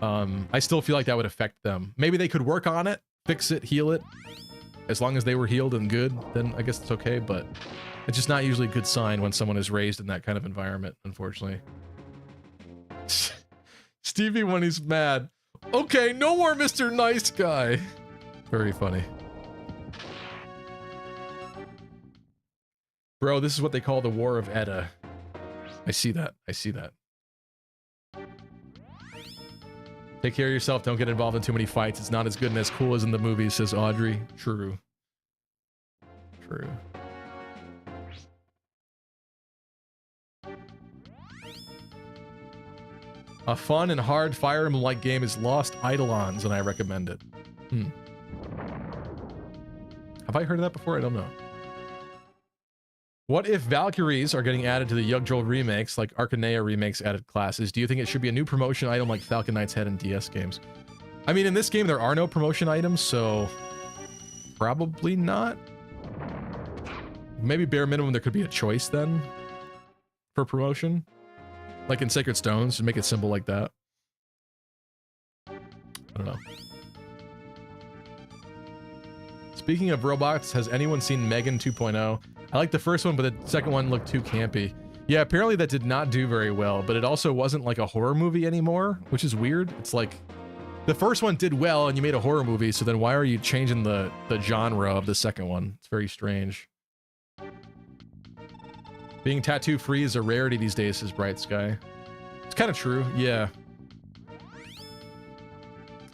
I still feel like that would affect them. Maybe they could work on it, fix it, heal it. As long as they were healed and good, then I guess it's okay, but it's just not usually a good sign when someone is raised in that kind of environment, unfortunately. Stevie when he's mad. Okay, no more Mr. Nice Guy. Very funny. Bro, this is what they call the War of Edda. I see that. I see that. Take care of yourself. Don't get involved in too many fights. It's not as good and as cool as in the movies, says Audrey. True. True. A fun and hard Fire Emblem-like game is Lost Eidolons, and I recommend it. Have I heard of that before? I don't know. What if Valkyries are getting added to the Yggdrasil remakes, like Arcanea remakes added classes? Do you think it should be a new promotion item like Falcon Knight's Head in DS games? I mean, in this game, there are no promotion items, so probably not. Maybe bare minimum, there could be a choice then for promotion. Like in Sacred Stones, to make it simple like that. I don't know. Speaking of robots, has anyone seen Megan 2.0? I like the first one, but the second one looked too campy. Yeah, apparently that did not do very well, but it also wasn't like a horror movie anymore, which is weird. It's like, the first one did well and you made a horror movie, so then why are you changing the genre of the second one? It's very strange. Being tattoo-free is a rarity these days, says Bright Sky. It's kind of true, yeah.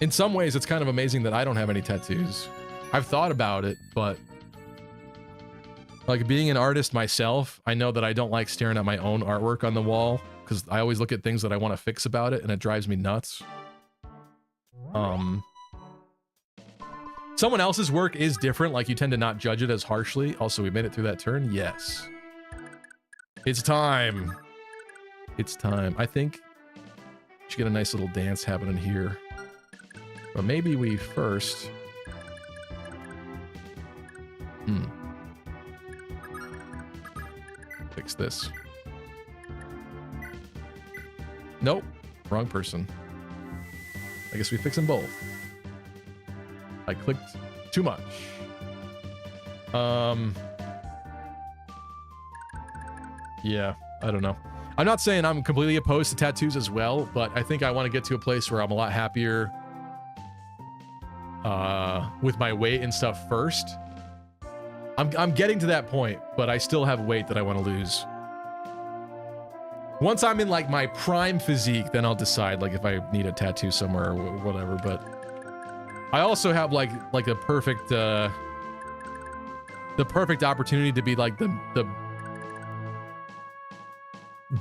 In some ways, it's kind of amazing that I don't have any tattoos. I've thought about it, but like being an artist myself, I know that I don't like staring at my own artwork on the wall because I always look at things that I want to fix about it and it drives me nuts. Someone else's work is different, like you tend to not judge it as harshly. Also, we made it through that turn. Yes. It's time. It's time. I think we should get a nice little dance happening here. But maybe we first... Fix this. Nope. Wrong person. I guess we fix them both. I clicked too much. Yeah, I don't know. I'm not saying I'm completely opposed to tattoos as well, but I think I want to get to a place where I'm a lot happier with my weight and stuff first. I'm getting to that point, but I still have weight that I want to lose. Once I'm in like my prime physique, then I'll decide like if I need a tattoo somewhere or whatever, but I also have like a perfect the perfect opportunity to be like the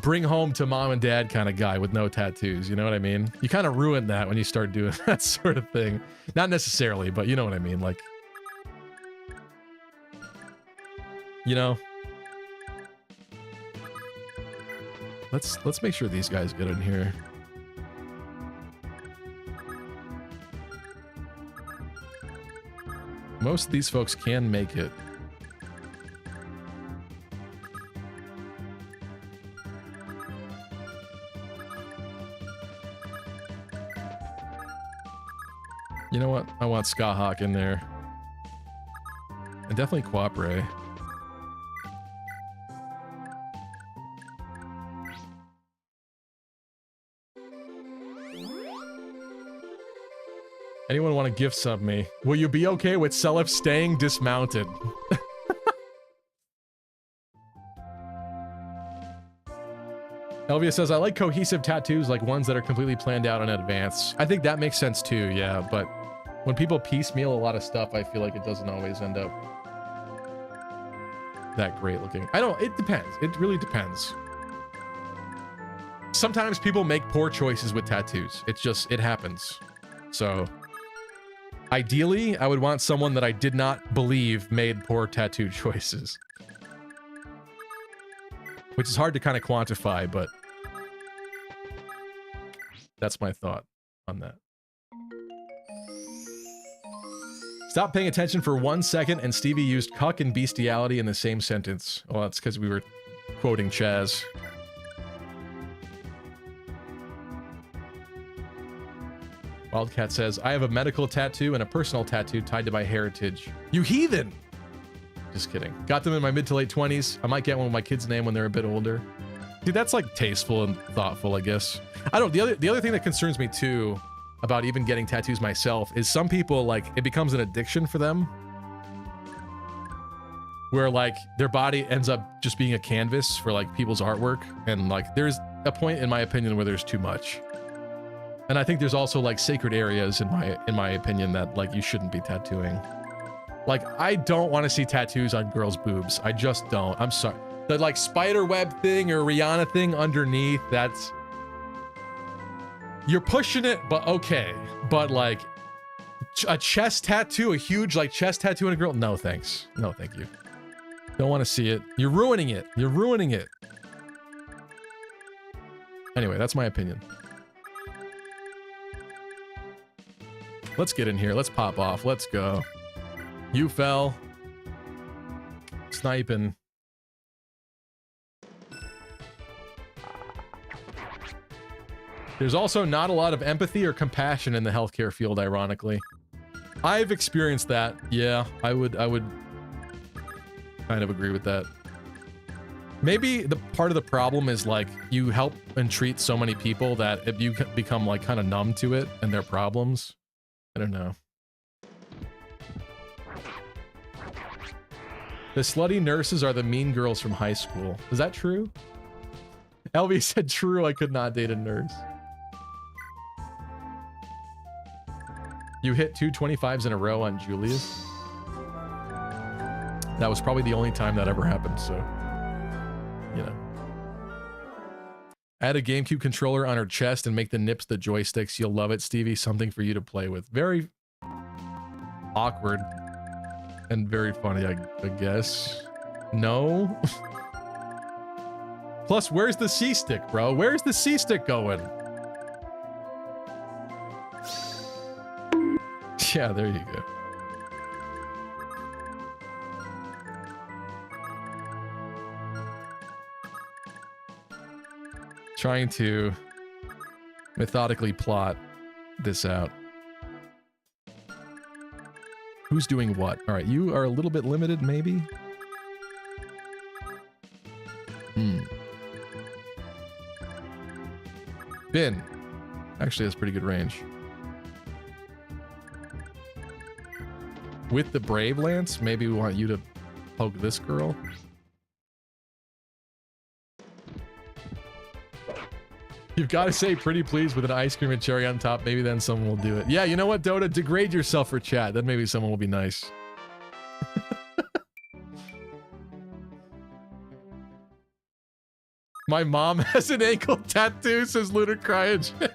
bring home to mom and dad kind of guy with no tattoos, you know what I mean? You kind of ruin that when you start doing that sort of thing. Not necessarily, but you know what I mean, like, you know? Let's make sure these guys get in here. Most of these folks can make it. You know what? I want Ska Hawk in there. And definitely Quapre. Anyone want to gift sub me? Will you be okay with Selef staying dismounted? Elvia says, I like cohesive tattoos, like ones that are completely planned out in advance. I think that makes sense too, yeah, but when people piecemeal a lot of stuff, I feel like it doesn't always end up that great looking. It depends. It really depends. Sometimes people make poor choices with tattoos. It happens. So, ideally, I would want someone that I did not believe made poor tattoo choices. Which is hard to kind of quantify, but that's my thought on that. Stop paying attention for 1 second, and Stevie used cuck and bestiality in the same sentence. Well, that's because we were quoting Chaz. Wildcat says, I have a medical tattoo and a personal tattoo tied to my heritage. You heathen! Just kidding. Got them in my mid to late 20s. I might get one with my kid's name when they're a bit older. Dude, that's like tasteful and thoughtful, I guess. I don't, the other thing that concerns me too about even getting tattoos myself is some people, like, it becomes an addiction for them. Where, like, their body ends up just being a canvas for, like, people's artwork. And, like, there's a point, in my opinion, where there's too much. And I think there's also, like, sacred areas, in my opinion, that, like, you shouldn't be tattooing. Like, I don't want to see tattoos on girls' boobs. I just don't. I'm sorry. The, like, spider web thing or Rihanna thing underneath, that's... You're pushing it, but okay. But, like, a chest tattoo, a huge, like, chest tattoo on a girl? No, thanks. No, thank you. Don't want to see it. You're ruining it. You're ruining it. Anyway, that's my opinion. Let's get in here. Let's pop off. Let's go. You fell. Sniping. There's also not a lot of empathy or compassion in the healthcare field, ironically. I've experienced that. Yeah, I would kind of agree with that. Maybe the part of the problem is, like, you help and treat so many people that you become, like, kind of numb to it and their problems. I don't know. The slutty nurses are the mean girls from high school. Is that true? Elvie said, true, I could not date a nurse. You hit 2 25s in a row on Julius. That was probably the only time that ever happened, so... You know. Add a GameCube controller on her chest and make the nips the joysticks. You'll love it, Stevie. Something for you to play with. Very... awkward. And very funny, I guess. No? Plus, where's the C-stick, bro? Where's the C-stick going? Yeah, there you go. Trying to methodically plot this out. Who's doing what? All right, you are a little bit limited, maybe? Ben. Actually has pretty good range. With the Brave Lance, maybe we want you to poke this girl. You've got to say pretty please with an ice cream and cherry on top. Maybe then someone will do it. Yeah, you know what, Dota? Degrade yourself for chat. Then maybe someone will be nice. My mom has an ankle tattoo, says Lunar Cryogen.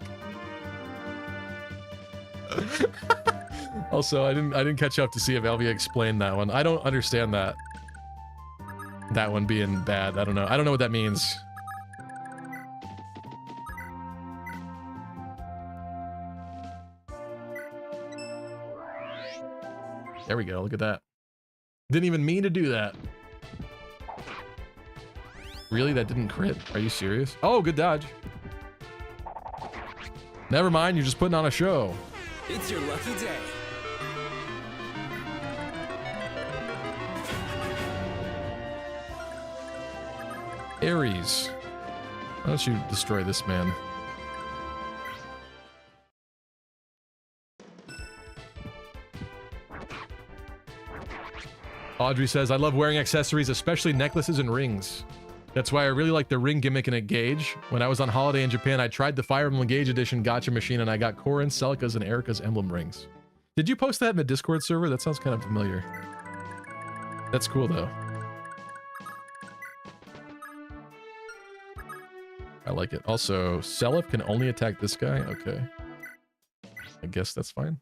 Also, I didn't catch up to see if Elvia explained that one. I don't understand that. That one being bad. I don't know. I don't know what that means. There we go. Look at that. Didn't even mean to do that. Really? That didn't crit? Are you serious? Oh, good dodge. Never mind. You're just putting on a show. It's your lucky day. Ares. Why don't you destroy this man? Audrey says, I love wearing accessories, especially necklaces and rings. That's why I really like the ring gimmick in a Gauge. When I was on holiday in Japan, I tried the Fire Emblem Gauge Edition gacha machine and I got Corrin, Celica's, and Erica's emblem rings. Did you post that in the Discord server? That sounds kind of familiar. That's cool though. I like it. Also, Seliph can only attack this guy? Okay. I guess that's fine.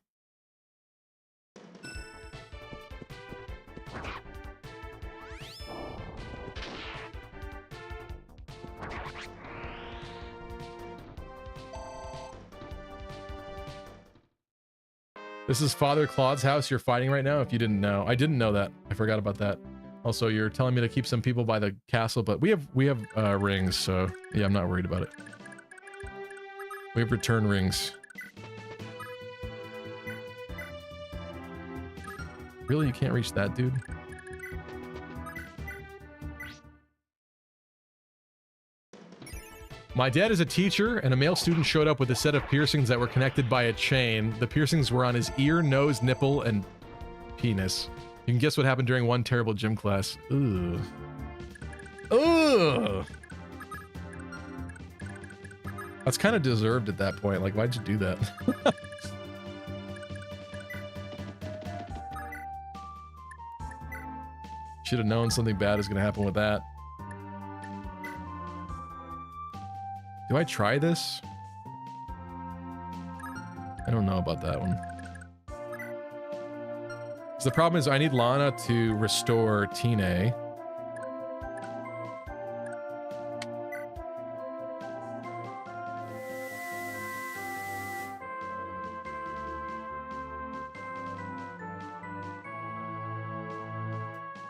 This is Father Claude's house you're fighting right now, if you didn't know. I didn't know that. I forgot about that. Also, you're telling me to keep some people by the castle, but we have rings, so yeah, I'm not worried about it. We have return rings. Really? You can't reach that, dude? My dad is a teacher, and a male student showed up with a set of piercings that were connected by a chain. The piercings were on his ear, nose, nipple, and penis. You can guess what happened during one terrible gym class. Ugh. Ugh! That's kind of deserved at that point. Like, why'd you do that? Should have known something bad is going to happen with that. Do I try this? I don't know about that one. So the problem is I need Lana to restore Tine.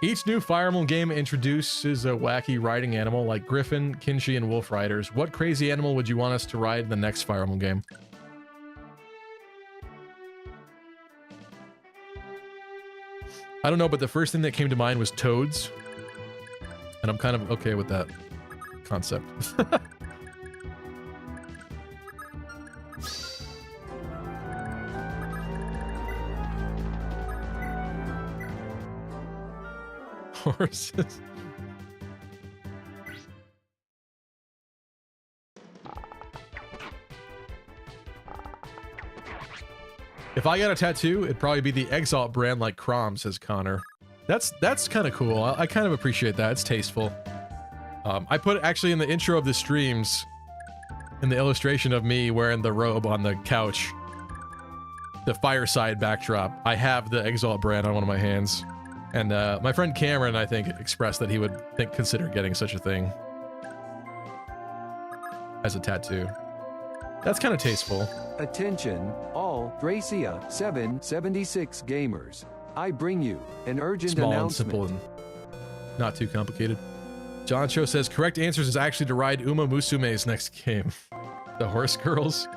Each new Fire Emblem game introduces a wacky riding animal like Griffin, Kinshi, and Wolf Riders. What crazy animal would you want us to ride in the next Fire Emblem game? I don't know, but the first thing that came to mind was toads. And I'm kind of okay with that concept. Horses. If I got a tattoo, it'd probably be the Exalt brand like Crom, says Connor. That's kind of cool. I kind of appreciate that. It's tasteful. I put actually in the intro of the streams, in the illustration of me wearing the robe on the couch, the fireside backdrop, I have the Exalt brand on one of my hands. And my friend Cameron, I think, expressed that he would consider getting such a thing as a tattoo. That's kind of tasteful. Attention, all Dracia 776 gamers. I bring you an urgent announcement. Small and simple and not too complicated. John Cho says, correct answers is actually to ride Uma Musume's next game. The horse girls.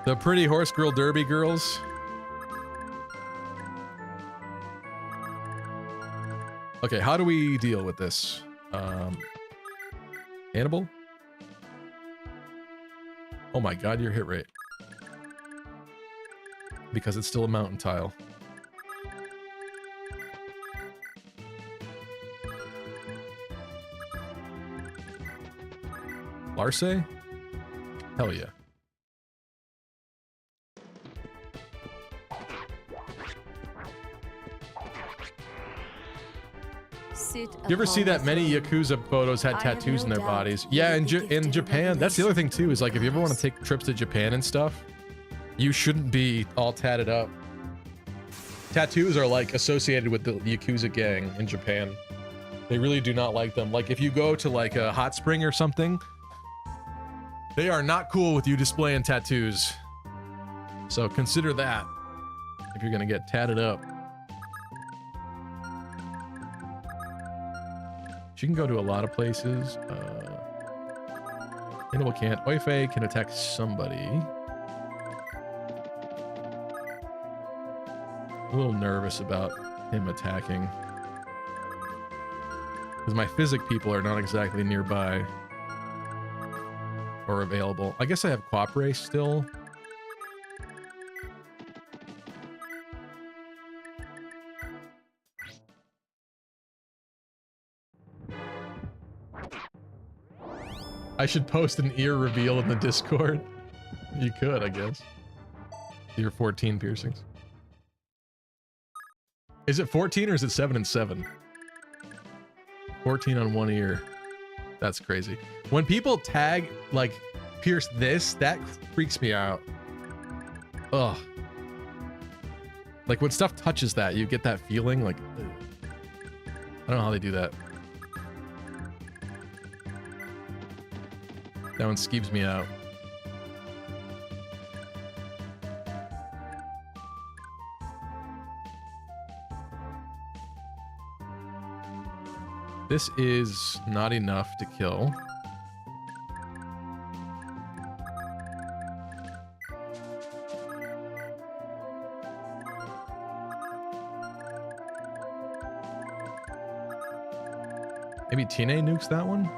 The pretty horse girl derby girls. Okay, how do we deal with this? Hannibal? Oh my god, your hit rate. Because it's still a mountain tile. Larce? Hell yeah. You ever see that many Yakuza photos had tattoos in their bodies? Yeah, in Japan, that's the other thing too, is like if you ever want to take trips to Japan and stuff, you shouldn't be all tatted up. Tattoos are like associated with the Yakuza gang in Japan. They really do not like them. Like if you go to like a hot spring or something, they are not cool with you displaying tattoos. So consider that if you're gonna get tatted up. She can go to a lot of places. Hannibal can't. Oife can attack somebody. A little nervous about him attacking. Because my physic people are not exactly nearby. Or available. I guess I have Quap Race still. I should post an ear reveal in the Discord. You could, I guess. Ear 14 piercings. Is it 14 or is it 7 and 7? 14 on one ear. That's crazy. When people tag, like, pierce this, that freaks me out. Ugh. Like, when stuff touches that, you get that feeling, like... Ugh. I don't know how they do that. That one skeeves me out. This is not enough to kill. Maybe Tine nukes that one?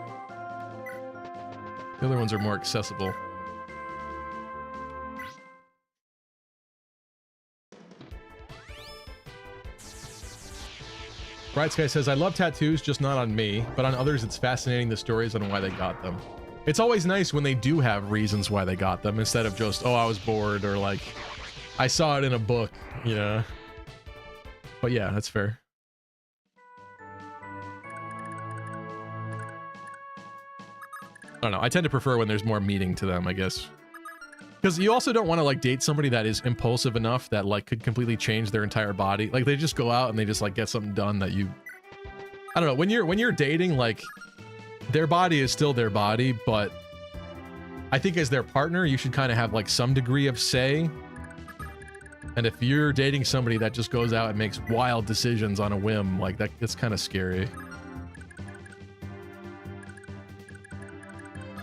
The other ones are more accessible. Bright Sky says, I love tattoos, just not on me, but on others it's fascinating the stories on why they got them. It's always nice when they do have reasons why they got them, instead of just, oh, I was bored, or like, I saw it in a book, you know? But yeah, that's fair. I don't know, I tend to prefer when there's more meaning to them, I guess. Because you also don't want to, like, date somebody that is impulsive enough that, like, could completely change their entire body. Like, they just go out and they just, like, get something done that you... I don't know, when you're dating, like, their body is still their body, but I think as their partner, you should kind of have, like, some degree of say. And if you're dating somebody that just goes out and makes wild decisions on a whim, like, that's kind of scary.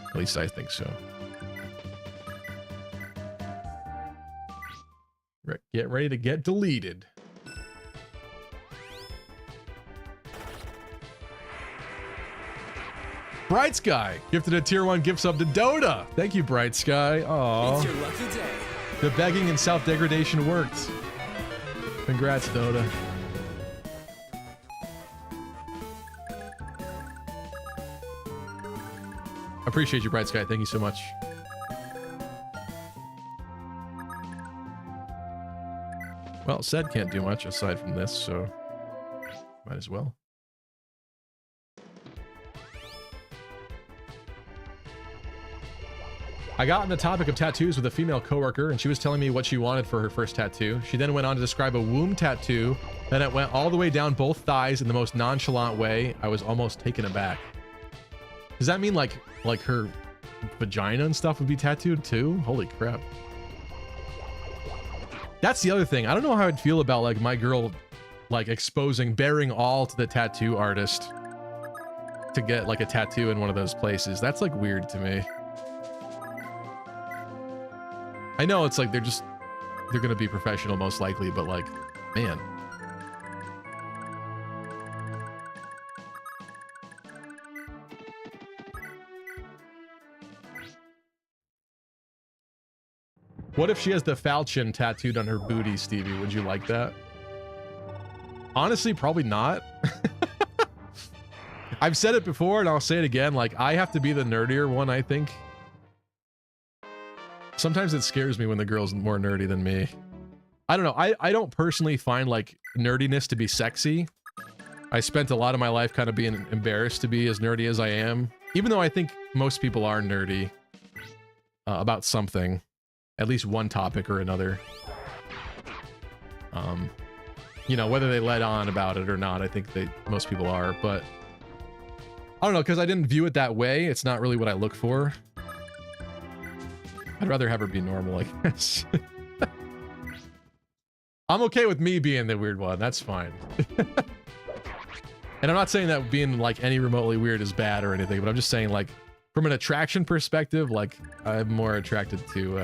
At least I think so. Get ready to get deleted. Bright Sky gifted a tier 1 gift sub to Dota. Thank you, Bright Sky. Aww. It's your lucky day. The begging and self-degradation worked. Congrats, Dota. Appreciate you, Bright Sky. Thank you so much. Well, Sed can't do much aside from this, so might as well. I got on the topic of tattoos with a female coworker, and she was telling me what she wanted for her first tattoo. She then went on to describe a womb tattoo, then it went all the way down both thighs in the most nonchalant way. I was almost taken aback. Does that mean like her vagina and stuff would be tattooed too? Holy crap. That's the other thing. I don't know how I'd feel about, like, my girl, like, bearing all to the tattoo artist to get, like, a tattoo in one of those places. That's, like, weird to me. I know it's like they're gonna be professional most likely, but, like, man. What if she has the falchion tattooed on her booty, Stevie? Would you like that? Honestly, probably not. I've said it before and I'll say it again. Like, I have to be the nerdier one, I think. Sometimes it scares me when the girl's more nerdy than me. I don't know. I don't personally find, like, nerdiness to be sexy. I spent a lot of my life kind of being embarrassed to be as nerdy as I am. Even though I think most people are nerdy about something. At least one topic or another. You know, whether they let on about it or not, I think most people are, but I don't know, because I didn't view it that way. It's not really what I look for. I'd rather have her be normal, I guess. I'm okay with me being the weird one. That's fine. And I'm not saying that being like any remotely weird is bad or anything, but I'm just saying like from an attraction perspective, like I'm more attracted to,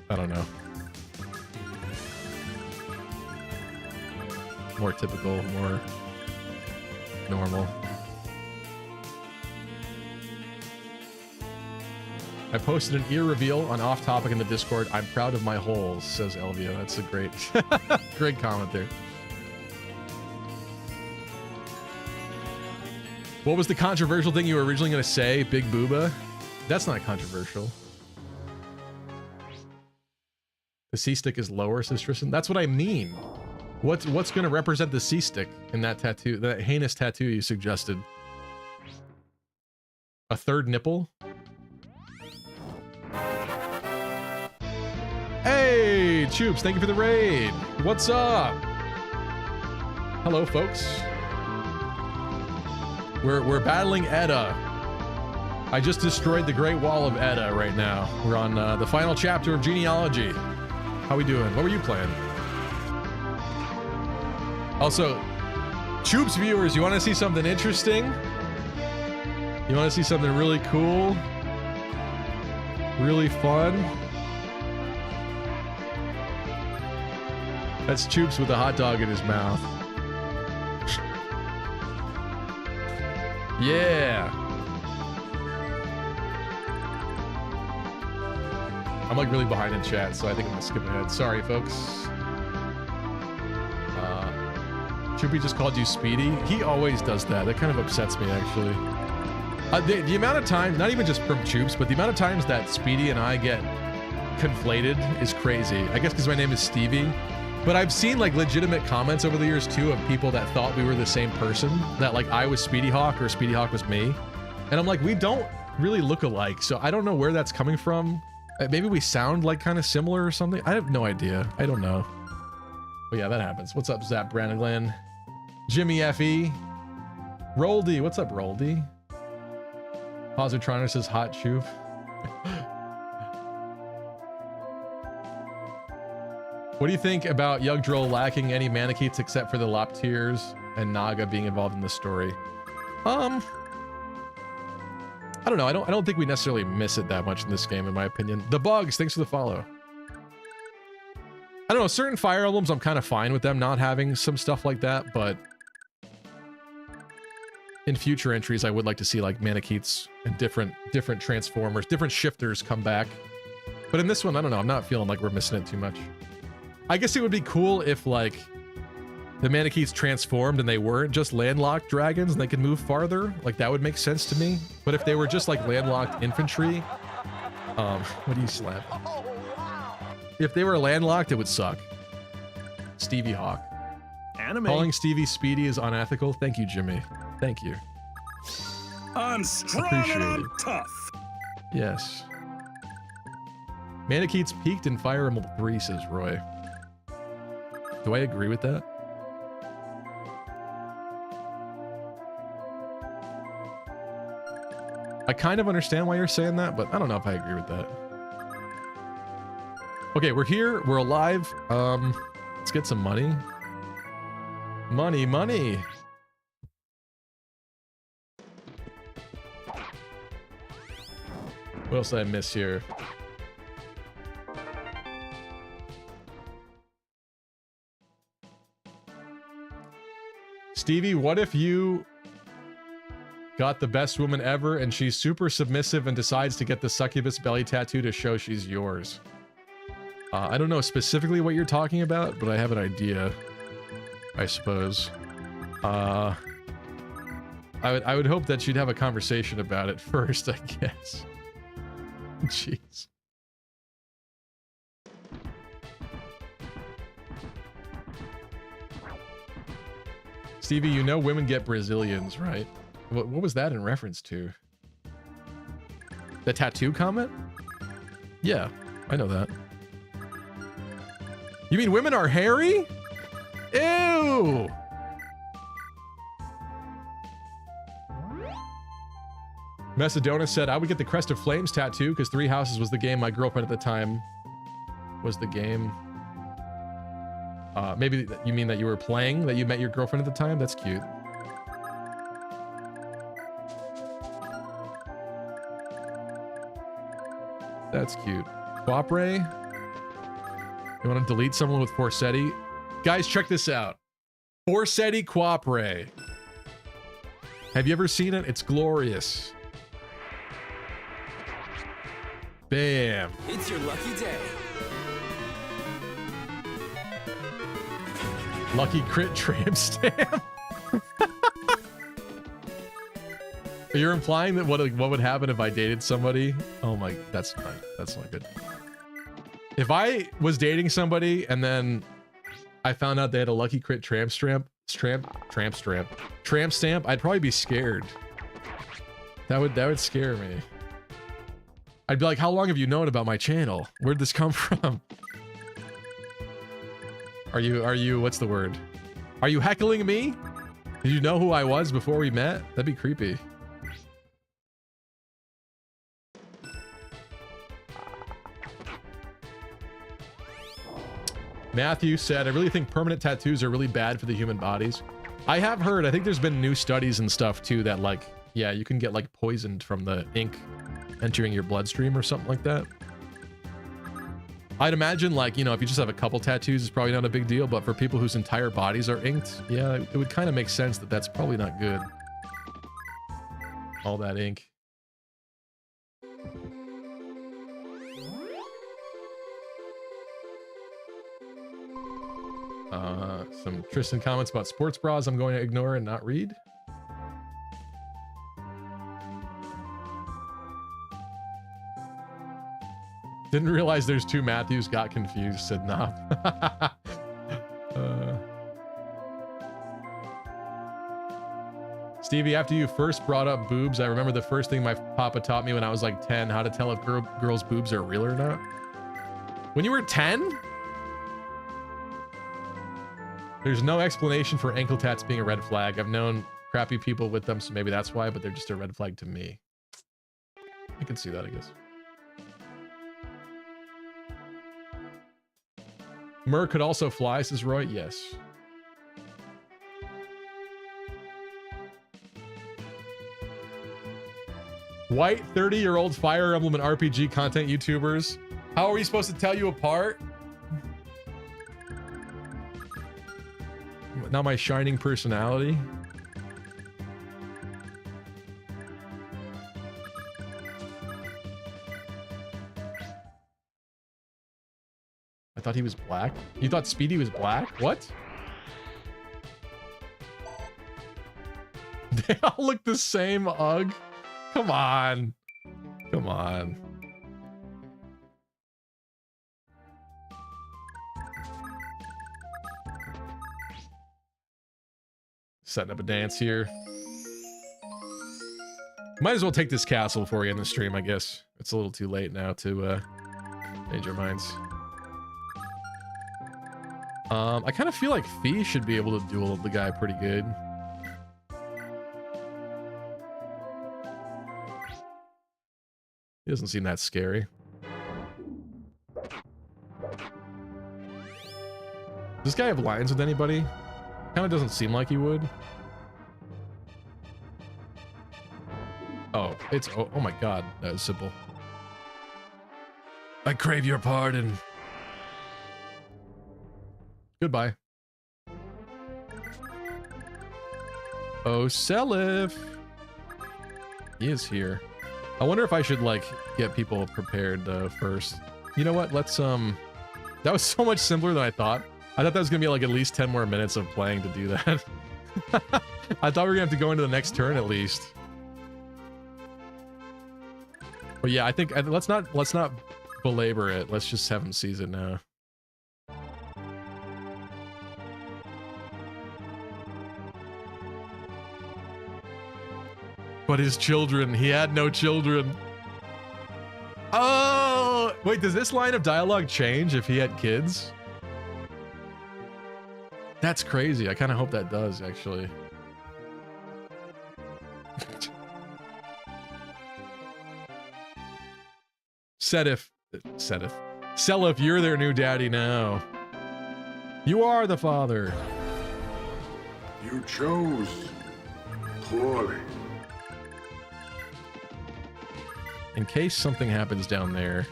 I don't know. More typical, more normal. I posted an ear reveal on Off Topic in the Discord. I'm proud of my holes, says Elvia. That's a great, great comment there. What was the controversial thing you were originally going to say? Big Booba? That's not controversial. The C-stick is lower, says Tristan. That's what I mean. What's going to represent the C-stick in that tattoo, that heinous tattoo you suggested? A third nipple? Hey, Choops, thank you for the raid. What's up? Hello, folks. We're battling Edda. I just destroyed the Great Wall of Edda right now. We're on the final chapter of Genealogy. How we doing? What were you playing? Also, Choops viewers, you want to see something interesting? You want to see something really cool? Really fun? That's Choops with a hot dog in his mouth. Yeah. I'm like really behind in chat, so I think I'm gonna skip ahead. Sorry, folks. Choopy just called you Speedy. He always does that. That kind of upsets me, actually. The amount of time, not even just from Choops, but the amount of times that Speedy and I get conflated is crazy. I guess because my name is Stevie. But I've seen like legitimate comments over the years too of people that thought we were the same person, that like I was Speedy Hawk or Speedy Hawk was me. And I'm like, we don't really look alike. So I don't know where that's coming from. Maybe we sound like kind of similar or something. I have no idea. I don't know. But yeah, that happens. What's up, Zap Brandon? Jimmy FE. Roldy. What's up, Roldy? Positroner says hot Choop. What do you think about Yugdrill lacking any Manicheets except for the Loptiers and Naga being involved in the story? I don't know. I don't think we necessarily miss it that much in this game, in my opinion. The Bugs, thanks for the follow. I don't know. Certain Fire Emblems, I'm kind of fine with them not having some stuff like that, but in future entries, I would like to see like Manicheets and different Transformers, different shifters come back. But in this one, I don't know. I'm not feeling like we're missing it too much. I guess it would be cool if, like, the Manicheets transformed and they weren't just landlocked dragons and they could move farther. Like, that would make sense to me. But if they were just, like, landlocked infantry... what do you slap? If they were landlocked, it would suck. Stevie Hawk. Anime. Calling Stevie Speedy is unethical. Thank you, Jimmy. Thank you. I'm strong Appreciate and I'm it. tough. Yes. Manicheets peaked in Fire Emblem 3, says Roy. Do I agree with that? I kind of understand why you're saying that, but I don't know if I agree with that. Okay, we're here. We're alive. Let's get some money. Money, money. What else did I miss here? Stevie, what if you got the best woman ever and she's super submissive and decides to get the succubus belly tattoo to show she's yours? I don't know specifically what you're talking about, but I have an idea, I suppose. I would hope that she'd have a conversation about it first, I guess. Jeez. Stevie, you know women get Brazilians, right? What was that in reference to? The tattoo comment? Yeah, I know that. You mean women are hairy? Ew! Macedona said, I would get the Crest of Flames tattoo because Three Houses was the game my girlfriend at the time was the game. Maybe you mean that you were playing, that you met your girlfriend at the time? That's cute. That's cute. Quapre? You want to delete someone with Forsetti? Guys, check this out. Forsetti Quapre. Have you ever seen it? It's glorious. Bam. It's your lucky day. Lucky crit tramp stamp. You're implying that what would happen if I dated somebody? Oh my, that's not good. If I was dating somebody and then I found out they had a lucky crit tramp stamp, I'd probably be scared. That would scare me. I'd be like, how long have you known about my channel? Where'd this come from? Are you, what's the word? Are you heckling me? Did you know who I was before we met? That'd be creepy. Matthew said, I really think permanent tattoos are really bad for the human bodies. I have heard, I think there's been new studies and stuff too that like, yeah, you can get like poisoned from the ink entering your bloodstream or something like that. I'd imagine like, you know, if you just have a couple tattoos, it's probably not a big deal, but for people whose entire bodies are inked, yeah, it would kind of make sense that that's probably not good. All that ink. Some Tristan comments about sports bras I'm going to ignore and not read. Didn't realize there's two Matthews, got confused, said nah. Stevie, after you first brought up boobs, I remember the first thing my papa taught me when I was like 10, how to tell if girls' boobs are real or not. When you were 10? There's no explanation for ankle tats being a red flag. I've known crappy people with them, so maybe that's why, but they're just a red flag to me. I can see that, I guess. Mur could also fly, says Roy. Yes. White 30-year-old Fire Emblem and RPG content YouTubers. How are we supposed to tell you apart? Not my shining personality. I thought he was black. You thought Speedy was black? What? They all look the same, Ugh. Come on. Come on. Setting up a dance here. Might as well take this castle for you in the stream, I guess. It's a little too late now to change our minds. I kind of feel like Fee should be able to duel the guy pretty good. He doesn't seem that scary. Does this guy have lines with anybody? Kind of doesn't seem like he would. Oh, it's... Oh my god, that was simple. I crave your pardon. Goodbye. Oh, Selif. He is here. I wonder if I should, like, get people prepared first. You know what? Let's, that was so much simpler than I thought. I thought that was gonna be, like, at least 10 more minutes of playing to do that. I thought we were gonna have to go into the next turn at least. But yeah, I think, let's not belabor it. Let's just have him seize it now. But his children, he had no children. Oh, wait, does this line of dialogue change if he had kids? That's crazy. I kind of hope that does, actually. Selif, you're their new daddy now. You are the father. You chose poorly. In case something happens down there.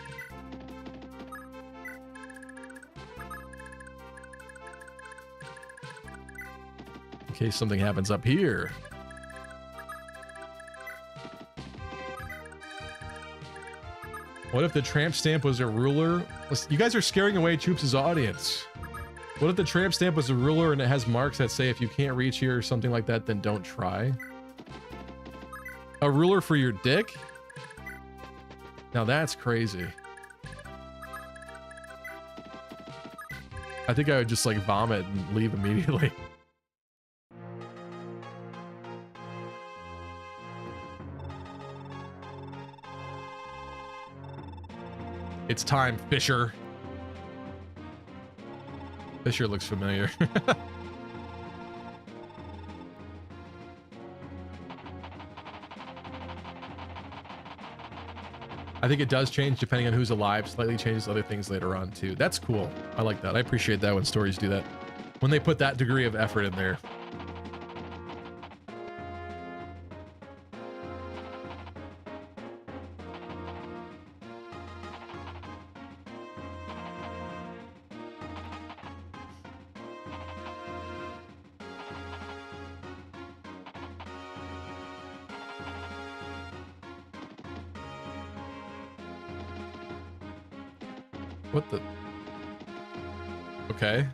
In case something happens up here. What if the tramp stamp was a ruler? Listen, you guys are scaring away Choops' audience. What if the tramp stamp was a ruler and it has marks that say if you can't reach here or something like that, then don't try? A ruler for your dick? Now that's crazy. I think I would just like vomit and leave immediately. It's time, Fisher. Fisher looks familiar. I think it does change depending on who's alive. Slightly changes other things later on too. That's cool. I like that. I appreciate that when stories do that. When they put that degree of effort in there. What the? Okay.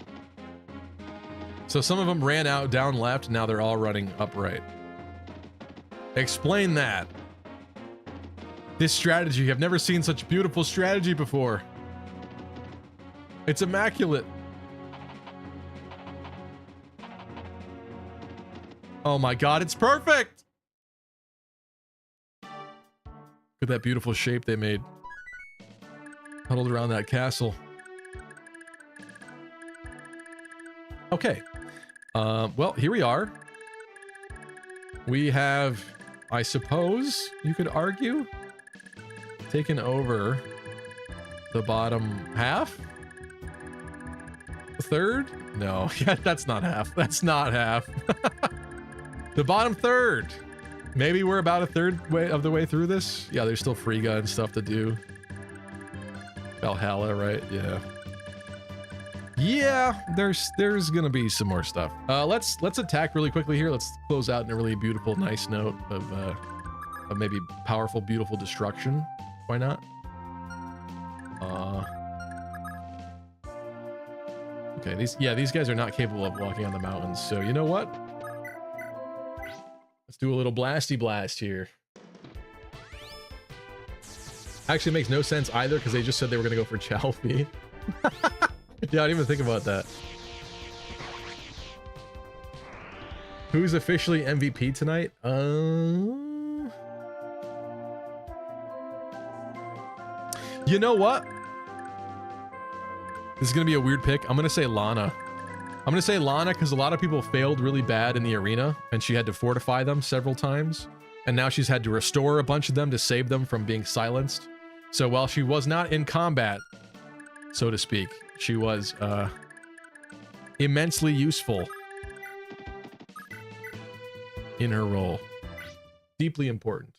So some of them ran out down left, now they're all running upright. Explain that. This strategy, I've never seen such beautiful strategy before. It's immaculate. Oh my god, it's perfect! Look at that beautiful shape they made. Huddled around that castle. Okay. Well, here we are. We have, I suppose, you could argue, taken over the bottom half? The third? No, yeah, that's not half. That's not half. The bottom third. Maybe we're about a third way of the way through this. Yeah, there's still free gun stuff to do. Valhalla, right? Yeah. Yeah, there's gonna be some more stuff. Let's attack really quickly here. Let's close out in a really beautiful, nice note of maybe powerful, beautiful destruction. Why not? Okay, these guys are not capable of walking on the mountains. So you know what? Let's do a little blasty blast here. Actually, it makes no sense either because they just said they were going to go for Chalfie. Yeah, I didn't even think about that. Who's officially MVP tonight? You know what? This is going to be a weird pick. I'm going to say Lana. I'm going to say Lana because a lot of people failed really bad in the arena and she had to fortify them several times. And now she's had to restore a bunch of them to save them from being silenced. So while she was not in combat, so to speak, she was immensely useful in her role. Deeply important.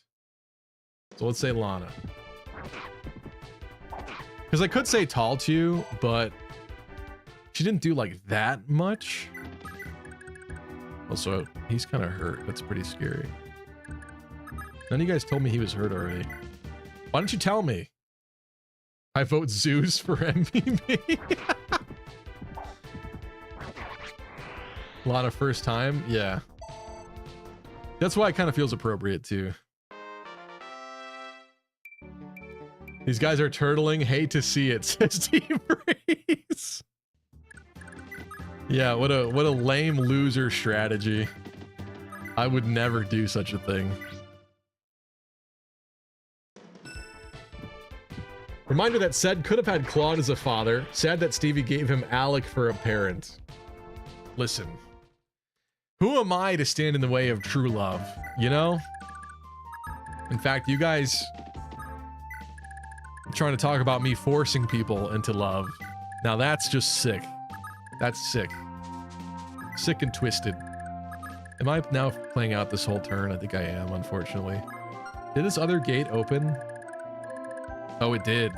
So let's say Lana. Because I could say Taltu, but she didn't do like that much. Also, he's kind of hurt. That's pretty scary. None of you guys told me he was hurt already. Why don't you tell me? I vote Zeus for MVP. A lot of first time. Yeah. That's why it kind of feels appropriate too. These guys are turtling. Hate to see it, says Steve Reese. Yeah, what a lame loser strategy. I would never do such a thing. Reminder that Ced could have had Claude as a father. Sad that Stevie gave him Alec for a parent. Listen. Who am I to stand in the way of true love? You know? In fact, you guys are trying to talk about me forcing people into love. Now that's just sick. That's sick. Sick and twisted. Am I now playing out this whole turn? I think I am, unfortunately. Did this other gate open? Oh, it did.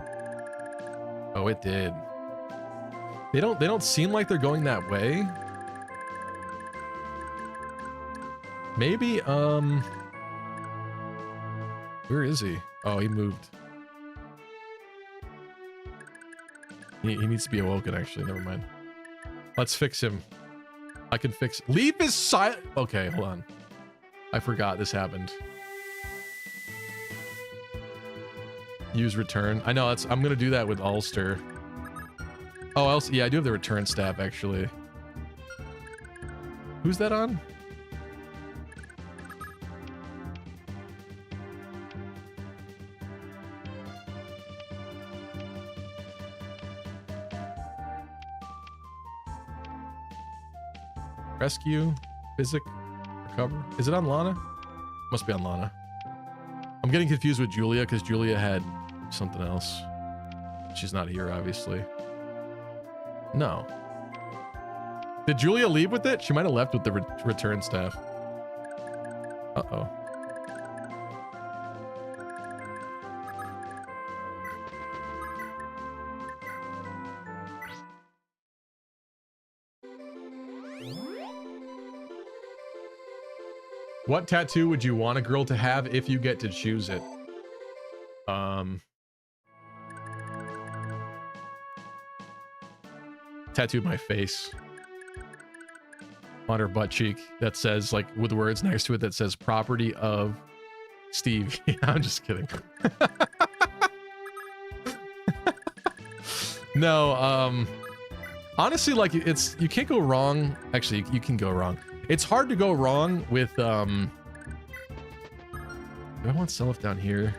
Oh, it did. They don't seem like they're going that way. Maybe, where is he? Oh, he moved. He needs to be awoken, actually. Never mind. Let's fix him. I can fix... Leave his side... Okay, hold on. I forgot this happened. Use return. I know, I'm gonna do that with Ulster. Oh, else, yeah, I do have the return staff, actually. Who's that on? Rescue, physic, recover. Is it on Lana? Must be on Lana. I'm getting confused with Julia because Julia had something else. She's not here, obviously. No. Did Julia leave with it? She might have left with the return staff. Uh-oh. What tattoo would you want a girl to have if you get to choose it? Tattooed my face on her butt cheek that says, like, with words next to it that says property of Steve. Yeah, I'm just kidding. No, honestly, like, you can't go wrong. Actually, you can go wrong. It's hard to go wrong with, do I want Self down here?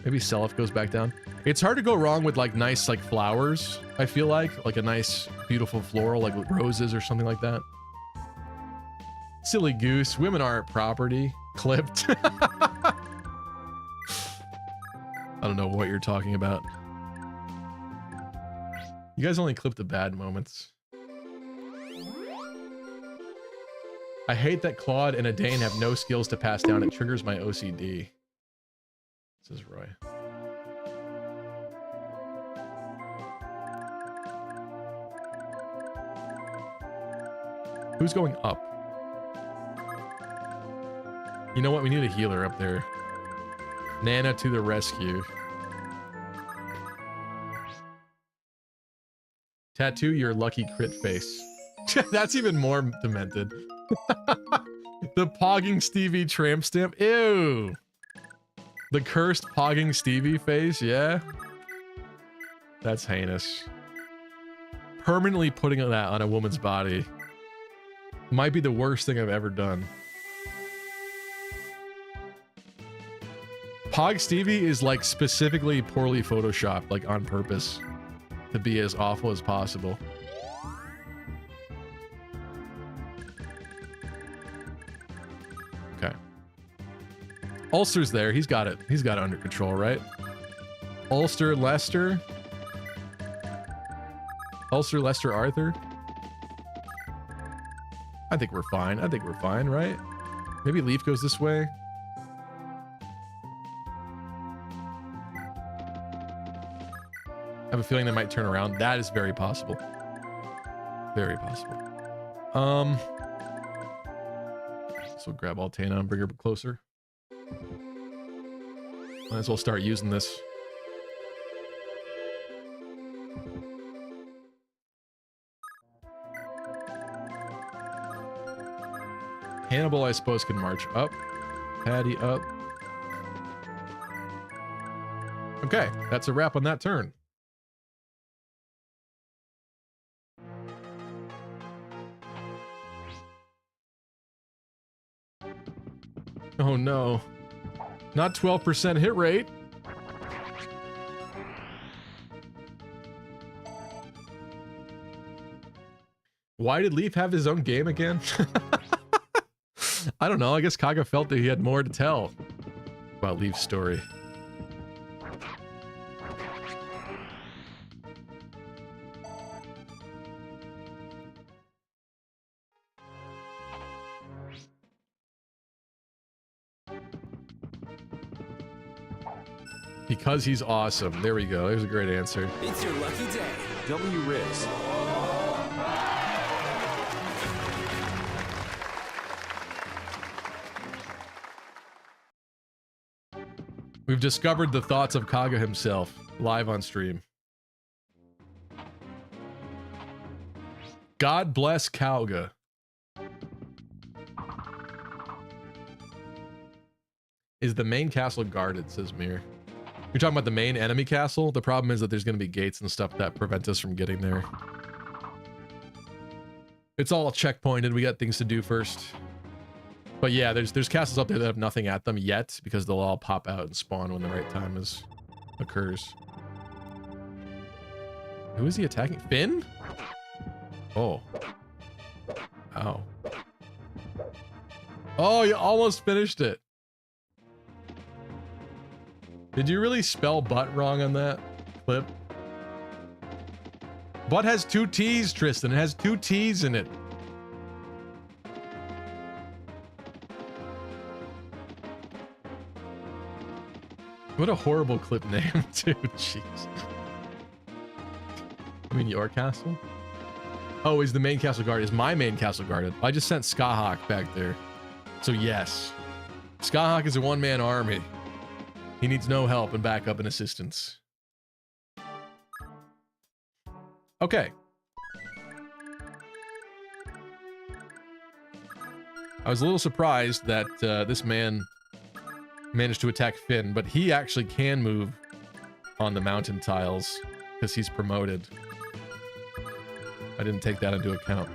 Maybe Self goes back down. It's hard to go wrong with, like, nice, like, flowers, I feel like a nice, beautiful floral, like with roses or something like that. Silly goose. Women aren't property. Clipped. I don't know what you're talking about. You guys only clip the bad moments. I hate that Claude and Adane have no skills to pass down. It triggers my OCD. This is Roy. Who's going up? You know what? We need a healer up there. Nana to the rescue. Tattoo your lucky crit face. That's even more demented. The Pogging Stevie tramp stamp. Ew. The cursed Pogging Stevie face. Yeah. That's heinous. Permanently putting that on a woman's body might be the worst thing I've ever done. Pog Stevie is like specifically poorly photoshopped, like on purpose, to be as awful as possible. Okay. Ulster's there. He's got it. He's got it under control, right? Ulster, Lester. Ulster, Lester, Arthur. I think we're fine. I think we're fine, right? Maybe Leaf goes this way. I have a feeling they might turn around. That is very possible. Very possible. So grab Altana and bring her closer. Might as well start using this. Hannibal, I suppose, can march up. Patty up. Okay, that's a wrap on that turn. Oh no. Not 12% hit rate. Why did Leaf have his own game again? I don't know. I guess Kaga felt that he had more to tell about Leaf's story. Because he's awesome. There we go. There's a great answer. It's your lucky day. W. Riz. We've discovered the thoughts of Kaga himself, live on stream. God bless Kauga. Is the main castle guarded, says Mir. You're talking about the main enemy castle? The problem is that there's going to be gates and stuff that prevent us from getting there. It's all checkpointed. We got things to do first. But yeah, there's castles up there that have nothing at them yet because they'll all pop out and spawn when the right time occurs. Who is he attacking? Finn? Oh. Ow. Oh, you almost finished it. Did you really spell butt wrong on that clip? Butt has 2 T's, Tristan. It has 2 T's in it. What a horrible clip name, too. Jeez. I mean, your castle? Oh, is the main castle guarded? Is my main castle guarded? I just sent Skahawk back there. So yes. Skahawk is a one-man army. He needs no help and backup and assistance. Okay. I was a little surprised that this man managed to attack Finn, but he actually can move on the mountain tiles because he's promoted. I didn't take that into account.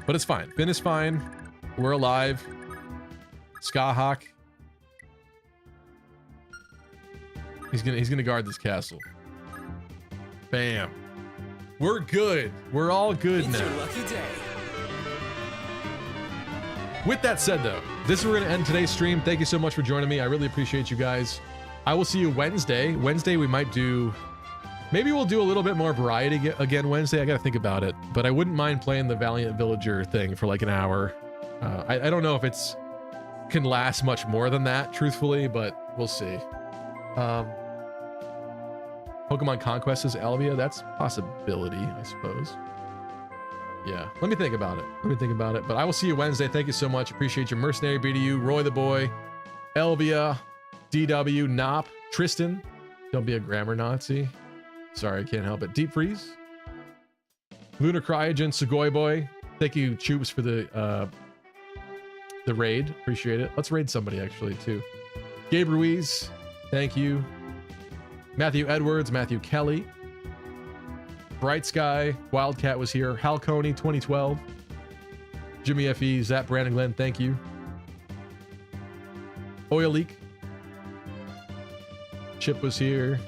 But it's fine. Finn is fine. We're alive. Skahawk. He's gonna guard this castle. Bam. We're good. We're all good It's now. your lucky day. With that said, though, this is where we're going to end today's stream. Thank you so much for joining me. I really appreciate you guys. I will see you Wednesday. Wednesday, we might do... Maybe we'll do a little bit more variety again Wednesday. I got to think about it. But I wouldn't mind playing the Valiant Villager thing for like an hour. I don't know if it's can last much more than that, truthfully, but we'll see. Pokemon Conquest is Alvia. That's a possibility, I suppose. Yeah, let me think about it. But I will see you Wednesday. Thank you so much. Appreciate your Mercenary BDU, Roy the Boy, Elvia, DW, Nop, Tristan. Don't be a grammar Nazi. Sorry, I can't help it. Deep Freeze, Lunar Cryogen, Sugoi Boy. Thank you, Choops, for the raid. Appreciate it. Let's raid somebody actually too. Gabe Ruiz, thank you. Matthew Edwards, Matthew Kelly. Bright Sky, Wildcat was here. Hal Coney, 2012. Jimmy FE, Zap Brandon Glenn, thank you. Oil Leak. Chip was here.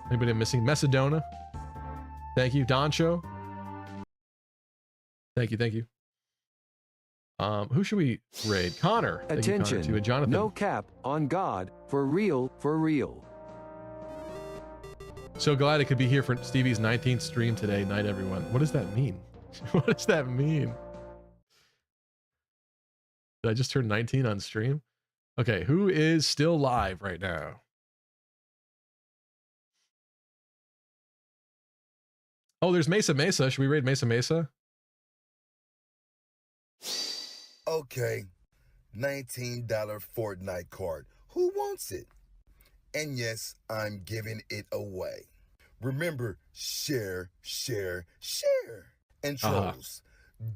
Anybody I'm missing? Macedonia. Thank you. Doncho. Thank you. Who should we raid? Connor. Thank you, Attention. Connor, too. And Jonathan. No cap on God. For real, for real. So glad I could be here for Stevie's 19th stream today. Night, everyone. What does that mean? What does that mean? Did I just turn 19 on stream? Okay, who is still live right now? Oh, there's Mesa Mesa. Should we raid Mesa Mesa? Okay, $19 Fortnite card. Who wants it? And yes, I'm giving it away. Remember, share, share, share. And trolls,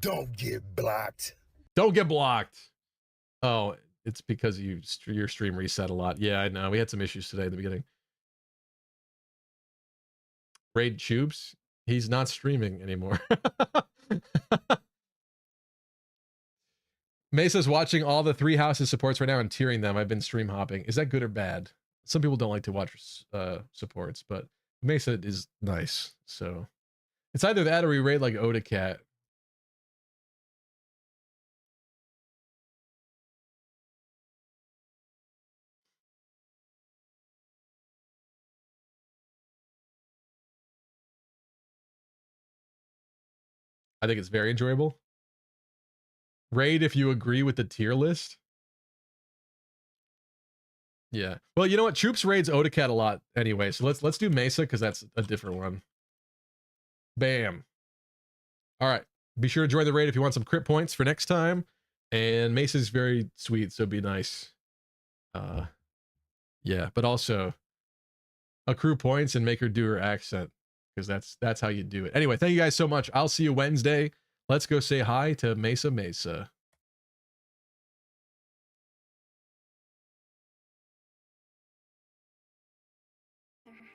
don't get blocked. Don't get blocked. Oh, it's because your stream reset a lot. Yeah, I know. We had some issues today at the beginning. Raid Tubes. He's not streaming anymore. Mesa's watching all the Three Houses supports right now and tearing them. I've been stream hopping. Is that good or bad? Some people don't like to watch supports, but Mesa is nice. So it's either that or we raid like Oda Cat. I think it's very enjoyable. Raid if you agree with the tier list. Yeah. Well, you know what? Troops raids Odacat a lot anyway, so let's do Mesa because that's a different one. Bam. All right. Be sure to join the raid if you want some crit points for next time. And Mesa's very sweet, so be nice. Yeah, but also accrue points and make her do her accent because that's how you do it. Anyway, thank you guys so much. I'll see you Wednesday. Let's go say hi to Mesa Mesa.